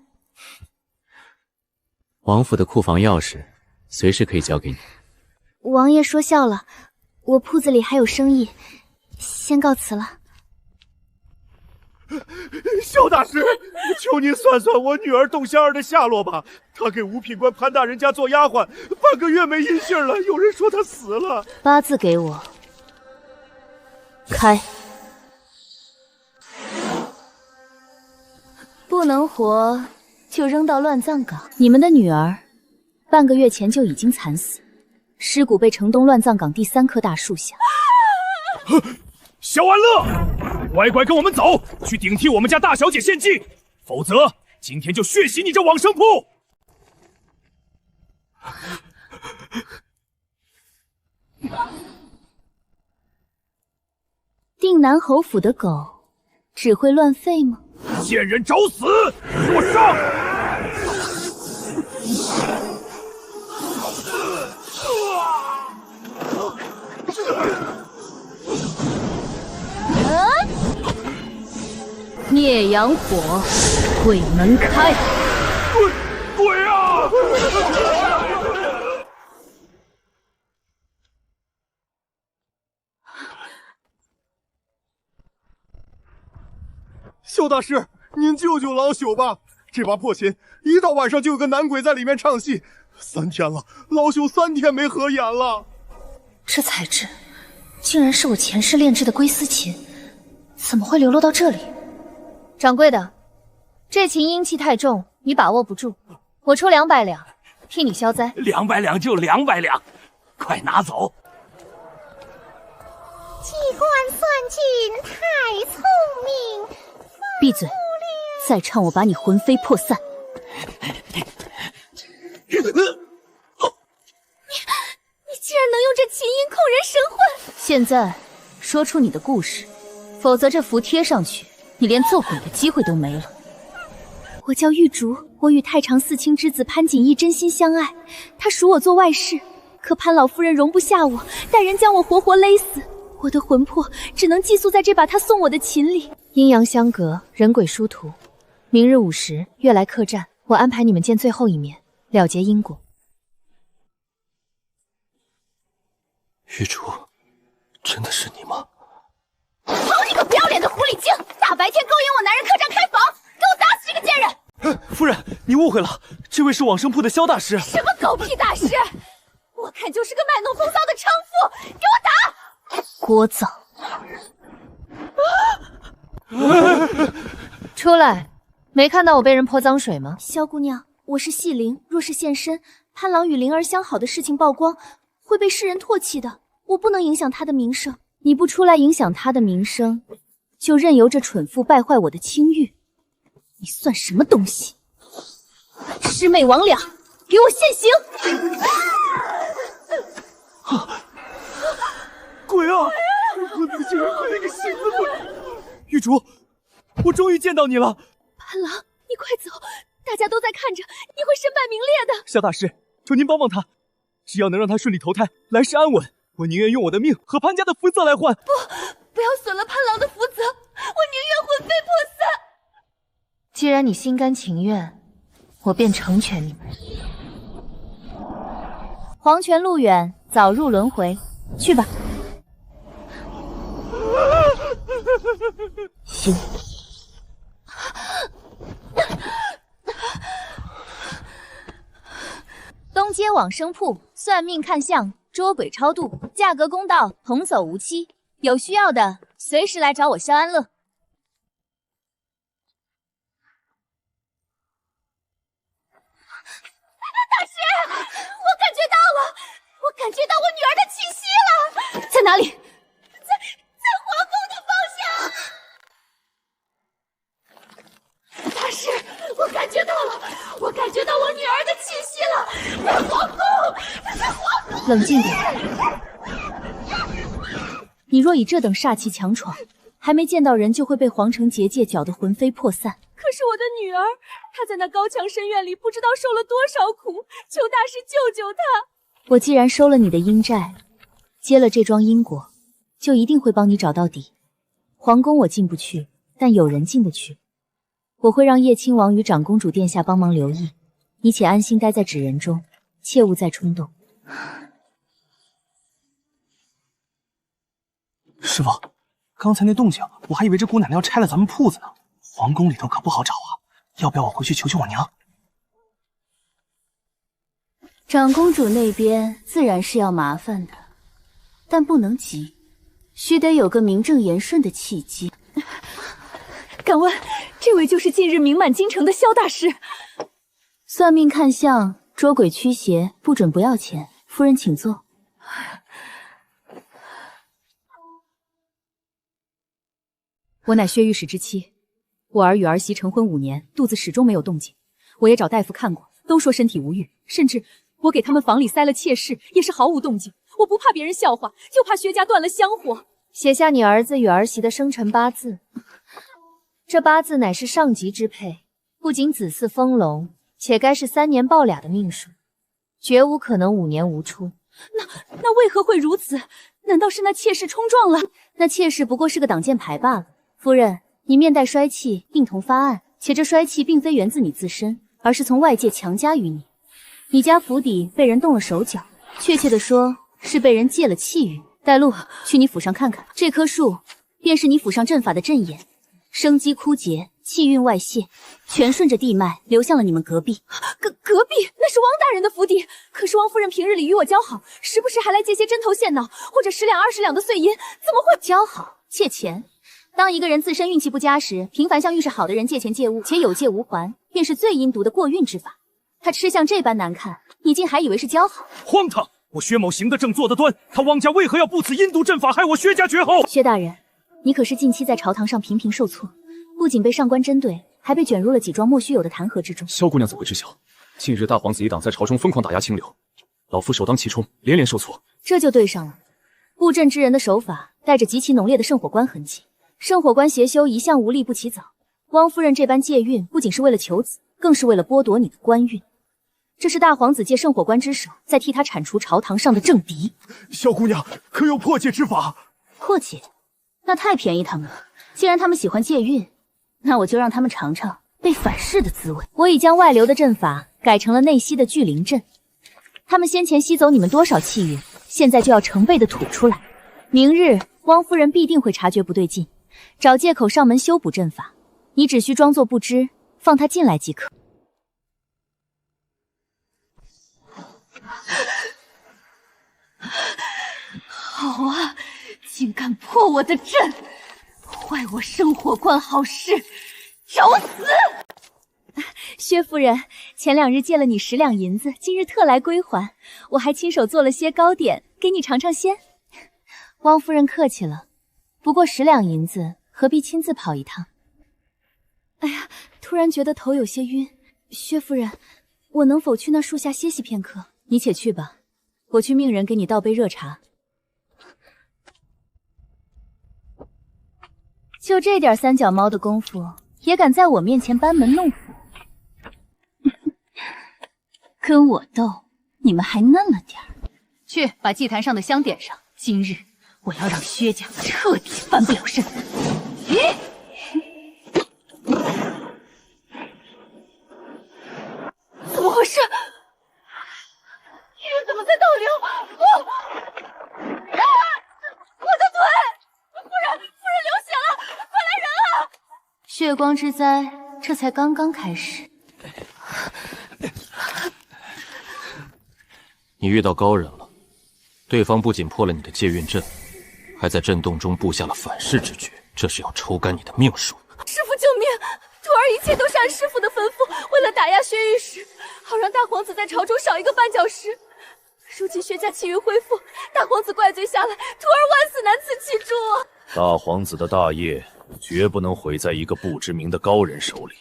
王府的库房钥匙随时可以交给你。王爷说笑了，我铺子里还有生意，先告辞了。萧大师，求您算算我女儿董仙儿的下落吧。她给五品官潘大人家做丫鬟，半个月没音信了。有人说她死了。八字给我，开。不能活，就扔到乱葬岗。你们的女儿，半个月前就已经惨死，尸骨被城东乱葬岗第3棵大树下。萧安乐，乖乖跟我们走，去顶替我们家大小姐献祭，否则今天就血洗你这往生铺！东南侯府的狗只会乱吠吗？贱人找死！给我上！孽阳火，鬼门开！鬼啊！萧大师，您救救老朽吧！这把破琴一到晚上就有个男鬼在里面唱戏，3天了，老朽3天没合眼了。这材质竟然是我前世炼制的龟丝琴，怎么会流落到这里？掌柜的，这琴阴气太重，你把握不住，我出200两，替你消灾。200两就200两，快拿走！机关算尽太聪明，闭嘴！再唱我把你魂飞魄散！你竟然能用这琴音控人神魂！现在说出你的故事，否则这符贴上去，你连做鬼的机会都没了。我叫玉竹，我与太常四卿之子潘锦衣真心相爱，他赎我做外室，可潘老夫人容不下我，带人将我活活勒死。我的魂魄只能寄宿在这把他送我的琴里。阴阳相隔，人鬼殊途。明日午时，月来客栈，我安排你们见最后一面，了结因果。玉竹，真的是你吗？好你个不要脸的狐狸精！大白天勾引我男人客栈开房，给我打死这个贱人！夫人，你误会了，这位是往生铺的萧大师。什么狗屁大师？我看就是个卖弄风骚的娼妇！给我打！聒噪！出来！没看到我被人泼脏水吗？萧姑娘，我是细灵，若是现身，潘郎与灵儿相好的事情曝光，会被世人唾弃的。我不能影响他的名声。你不出来影响他的名声，就任由这蠢妇败坏我的清誉，你算什么东西？魑魅魍魉，给我现形！鬼啊！你竟然会那个性子鬼！玉竹，我终于见到你了。潘郎，你快走，大家都在看着，你会身败名裂的。萧大师，求您帮帮他，只要能让他顺利投胎，来世安稳，我宁愿用我的命和潘家的福泽来换。不要损了潘郎的福泽，我宁愿魂飞魄散。既然你心甘情愿，我便成全你们。黄泉路远，早入轮回，去吧。行。东街往生铺，算命看相，捉鬼超度，价格公道，童叟无欺。有需要的随时来找我萧安乐。大师，我感觉到了，我感觉到我女儿的气息了。在哪里？在皇宫的方向。大师，我感觉到了，我感觉到我女儿的气息了，在皇宫，在皇宫。冷静点。你若以这等煞气强闯，还没见到人就会被皇城结界搅得魂飞魄散。可是我的女儿，她在那高墙深院里不知道受了多少苦，求大师救救她。我既然收了你的阴债，接了这桩因果，就一定会帮你找到底。皇宫我进不去，但有人进得去。我会让叶亲王与长公主殿下帮忙留意，你且安心待在纸人中，切勿再冲动。师傅，刚才那动静，我还以为这姑奶奶要拆了咱们铺子呢。皇宫里头可不好找啊，要不要我回去求求我娘？长公主那边自然是要麻烦的，但不能急，须得有个名正言顺的契机。敢问，这位就是近日名满京城的萧大师？算命看相、捉鬼驱邪，不准不要钱。夫人请坐。我乃薛御史之妻，我儿与儿媳成婚5年，肚子始终没有动静。我也找大夫看过，都说身体无恙，甚至我给他们房里塞了妾室，也是毫无动静。我不怕别人笑话，就怕薛家断了香火。写下你儿子与儿媳的生辰八字。这八字乃是上级之配，不仅子嗣丰隆，且该是3年抱俩的命数，绝无可能5年无出。那为何会如此？难道是那妾室冲撞了？那妾室不过是个挡箭牌罢了。夫人，你面带衰气，病童发案，且这衰气并非源自你自身，而是从外界强加于你。你家府邸被人动了手脚，确切的说是被人借了气运。带路，去你府上看看，这棵树便是你府上阵法的阵眼，生机枯竭，气运外泄，全顺着地脉流向了你们隔壁。隔壁那是汪大人的府邸，可是汪夫人平日里与我交好，时不时还来借些针头线脑，或者10两20两的碎银，怎么会交好借钱？当一个人自身运气不佳时，频繁向遇事好的人借钱借物，且有借无还，便是最阴毒的过运之法。他吃相这般难看，你竟还以为是交好？荒唐！我薛某行得正，坐得端，他汪家为何要不此阴毒阵法，害我薛家绝后？薛大人，你可是近期在朝堂上频频受挫，不仅被上官针对，还被卷入了几桩莫须有的弹劾之中。萧姑娘怎会知晓？近日大皇子一党在朝中疯狂打压清流，老夫首当其冲，连连受挫。这就对上了。布阵之人的手法带着极其浓烈的圣火关痕迹，圣火关邪修一向无利不起早。汪夫人这般借运，不仅是为了求子，更是为了剥夺你的官运。这是大皇子借圣火关之手，在替他铲除朝堂上的政敌。萧姑娘可有破解之法？破解？那太便宜他们了。既然他们喜欢借运，那我就让他们尝尝被反噬的滋味。我已将外流的阵法改成了内吸的聚灵阵，他们先前吸走你们多少气运，现在就要成倍的吐出来。明日汪夫人必定会察觉不对劲，找借口上门修补阵法，你只需装作不知，放他进来即可。好啊，竟敢破我的阵，坏我生火关好事，找死！薛夫人，前2日借了你10两银子，今日特来归还。我还亲手做了些糕点，给你尝尝鲜。汪夫人客气了，不过10两银子，何必亲自跑一趟？哎呀，突然觉得头有些晕。薛夫人，我能否去那树下歇息片刻？你且去吧，我去命人给你倒杯热茶。就这点三脚猫的功夫，也敢在我面前班门弄斧？跟我斗，你们还嫩了点儿。去把祭坛上的香点上，今日我要让薛家彻底翻不了身。怎么回事？血怎么在倒流？我的腿！夫人流血了，快来人啊！血光之灾这才刚刚开始。你遇到高人了，对方不仅破了你的借运阵，还在震动中布下了反噬之局，这是要抽干你的命数。师父救命！徒儿一切都是按师父的吩咐，为了打压薛御史，好让大皇子在朝中少一个绊脚石。如今薛家气运恢复，大皇子怪罪下来，徒儿万死难辞其中啊！大皇子的大业绝不能毁在一个不知名的高人手里。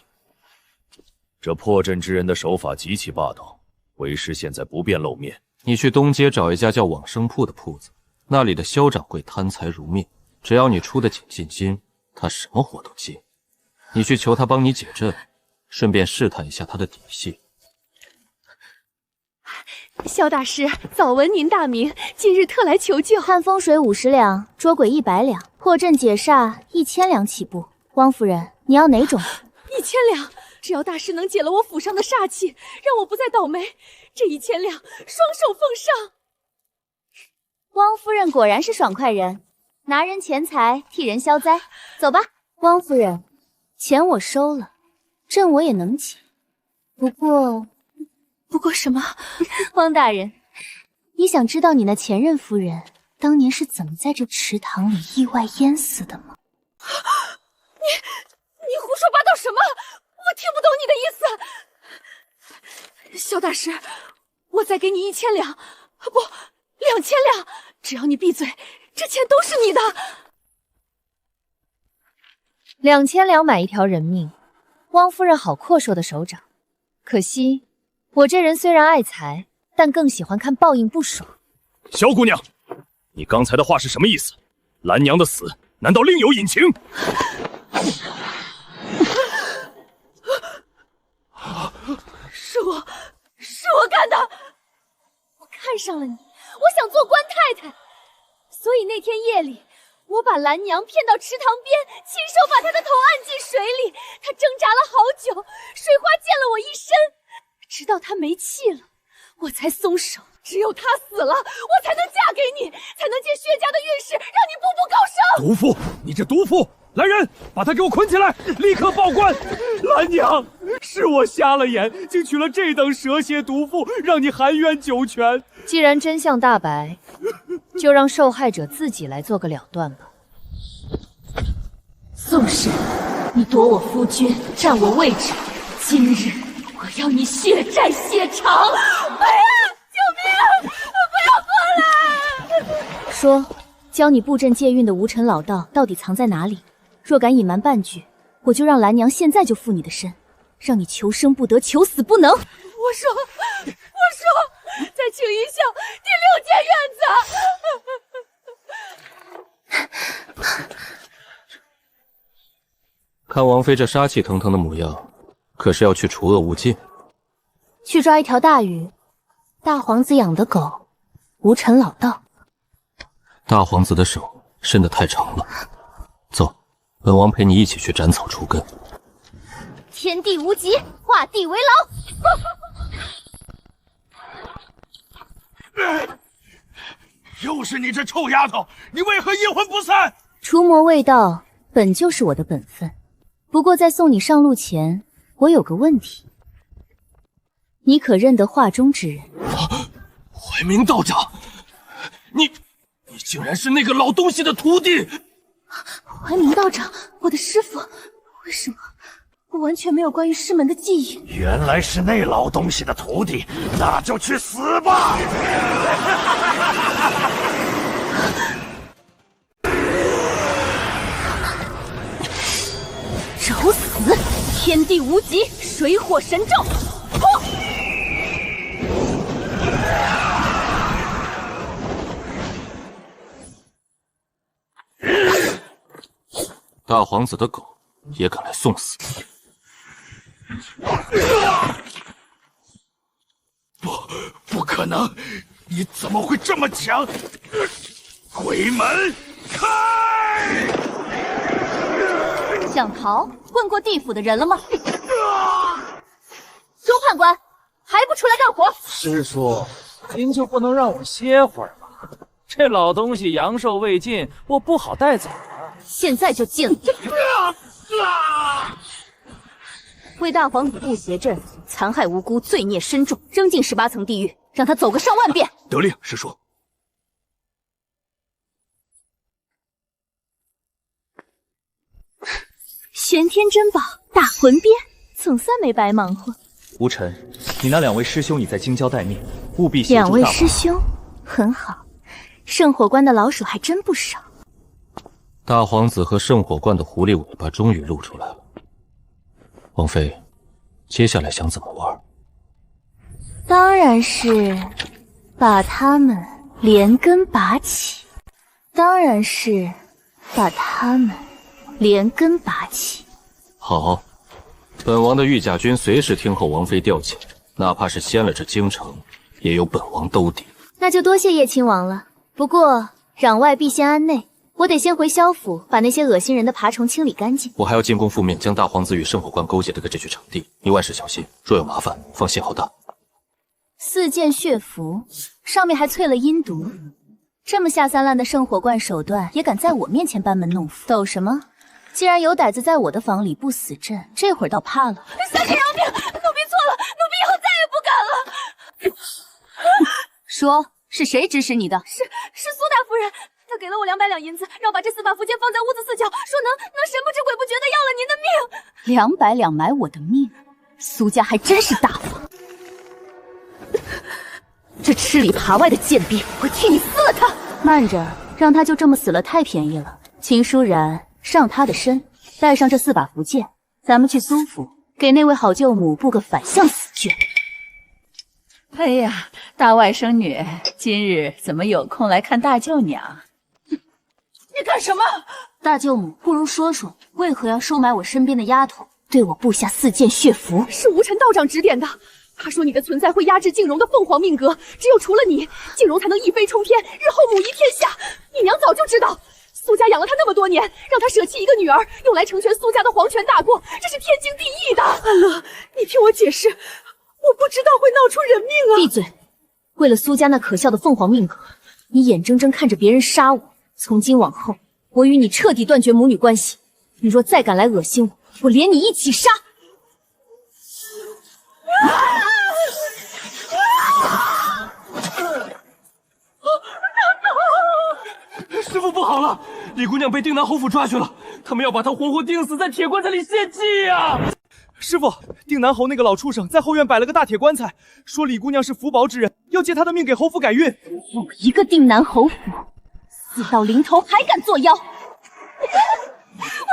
这破阵之人的手法极其霸道，为师现在不便露面。你去东街找一家叫往生铺的铺子，那里的萧掌柜贪财如命，只要你出得起进心，他什么活都接。你去求他帮你解阵，顺便试探一下他的底细。萧大师，早闻您大名，今日特来求救。看风水50两，捉鬼100两，破阵解煞1000两起步。汪夫人，你要哪种？1000两，只要大师能解了我府上的煞气，让我不再倒霉，这1000两双手奉上。汪夫人果然是爽快人，拿人钱财替人消灾。走吧，汪夫人，钱我收了，阵我也能解，不过什么？汪大人，你想知道你那前任夫人当年是怎么在这池塘里意外淹死的吗？你胡说八道什么？我听不懂你的意思。萧大师，我再给你1000两，不，2000两，只要你闭嘴，这钱都是你的。2000两买一条人命，汪夫人好阔绰的手掌。可惜我这人虽然爱财，但更喜欢看报应不爽。萧姑娘，你刚才的话是什么意思？兰娘的死难道另有隐情？是我干的。我看上了你，我想做官太太，所以那天夜里，我把兰娘骗到池塘边，亲手把她的头按进水里。她挣扎了好久，水花溅了我一身，直到她没气了，我才松手。只有她死了，我才能嫁给你，才能借薛家的运势，让你步步高升。毒妇，你这毒妇！来人，把他给我捆起来，立刻报官！兰娘，是我瞎了眼，竟娶了这等蛇蝎毒妇，让你含冤九泉。既然真相大白，就让受害者自己来做个了断吧。宋氏，你夺我夫君，占我位置，今日我要你血债血偿！哎呀，救命！不要过来！说，教你布阵借运的无尘老道到底藏在哪里？若敢隐瞒半句，我就让兰娘现在就附你的身，让你求生不得，求死不能。我说，再请一笑第6间院子。看王妃这杀气腾腾的模样，可是要去除恶务尽？去抓一条大鱼，大皇子养的狗，无尘老道。大皇子的手伸得太长了，走，本王陪你一起去斩草除根。天地无极，画地为牢。又是你这臭丫头，你为何阴魂不散？除魔卫道本就是我的本分，不过在送你上路前，我有个问题，你可认得画中之人？怀明道长，你竟然是那个老东西的徒弟！怀明道长，我的师傅，为什么我完全没有关于师门的记忆？原来是那老东西的徒弟，那就去死吧！找死！天地无极，水火神咒！砰！大皇子的狗也敢来送死？不可能！你怎么会这么强？鬼门开！想逃？问过地府的人了吗？周判官，还不出来干活？师叔，您就不能让我歇会儿吗？这老东西阳寿未尽，我不好带走啊。现在就进！为大皇子布邪阵，残害无辜，罪孽深重，扔进18层地狱，让他走个上万遍。得令，师叔。玄天珍宝，大魂鞭，总算没白忙活。无尘，你那2位师兄已在京郊待命，务必协助大2位师兄，很好。圣火关的老鼠还真不少。大皇子和圣火罐的狐狸尾巴终于露出来了。王妃，接下来想怎么玩？当然是把他们连根拔起。好，本王的御驾军随时听候王妃调遣，哪怕是掀了这京城，也有本王兜底。那就多谢叶亲王了。不过攘外必先安内，我得先回萧府，把那些恶心人的爬虫清理干净。我还要进宫复命，将大皇子与圣火罐勾结的这具场地，你万事小心，若有麻烦，放信号弹。4件血符，上面还淬了阴毒，这么下三滥的圣火罐手段，也敢在我面前班门弄斧？抖什么？既然有胆子在我的房里布死阵，这会儿倒怕了。三姐饶命，奴婢错了，奴婢以后再也不敢了。说是谁指使你的？是苏大夫人，她给了我200两银子，让我把这4把符剑放在屋子4角，说能神不知鬼不觉的要了您的命。200两买我的命，苏家还真是大方。这吃里扒外的贱婢，我替你撕了他！慢着，让他就这么死了太便宜了。秦舒然，上他的身，带上这4把符剑，咱们去苏府给那位好舅母布个反向死卷。哎呀，大外甥女，今日怎么有空来看大舅娘？娘你干什么？大舅母，不如说说为何要收买我身边的丫头，对我布下4件血符？是无尘道长指点的。他说你的存在会压制静容的凤凰命格，只有除了你，静容才能一飞冲天，日后母仪天下。你娘早就知道，苏家养了她那么多年，让她舍弃一个女儿，用来成全苏家的皇权大过，这是天经地义的。安乐，你听我解释，我不知道会闹出人命啊！闭嘴！为了苏家那可笑的凤凰命格，你眼睁睁看着别人杀我。从今往后，我与你彻底断绝母女关系。你若再敢来恶心我，我连你一起杀！师傅不好了，李姑娘被定南侯府抓去了，他们要把她活活钉死在铁棺材里献祭呀！师傅，定南侯那个老畜生在后院摆了个大铁棺材，说李姑娘是福薄之人，要借她的命给侯府改运。我一个定南侯府，死到临头还敢作妖！我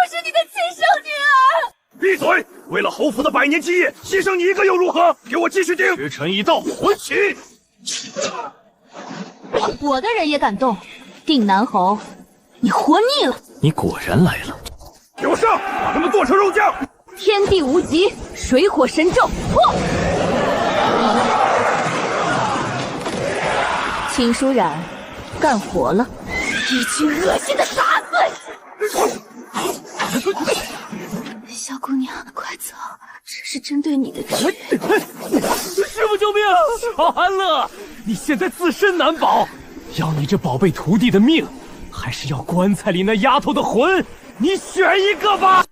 是你的亲生女儿！闭嘴！为了侯府的100年基业，牺牲你一个又如何？给我继续钉！时辰已到，魂起！我的人也敢动，定南侯，你活腻了！你果然来了！给我上，把他们剁成肉酱！天地无极，水火神咒，破！秦舒然，干活了！一群恶心的杂碎！小姑娘，快走，这是针对你的局。师傅救命！乔安乐，你现在自身难保，要你这宝贝徒弟的命，还是要棺材里那丫头的魂？你选一个吧！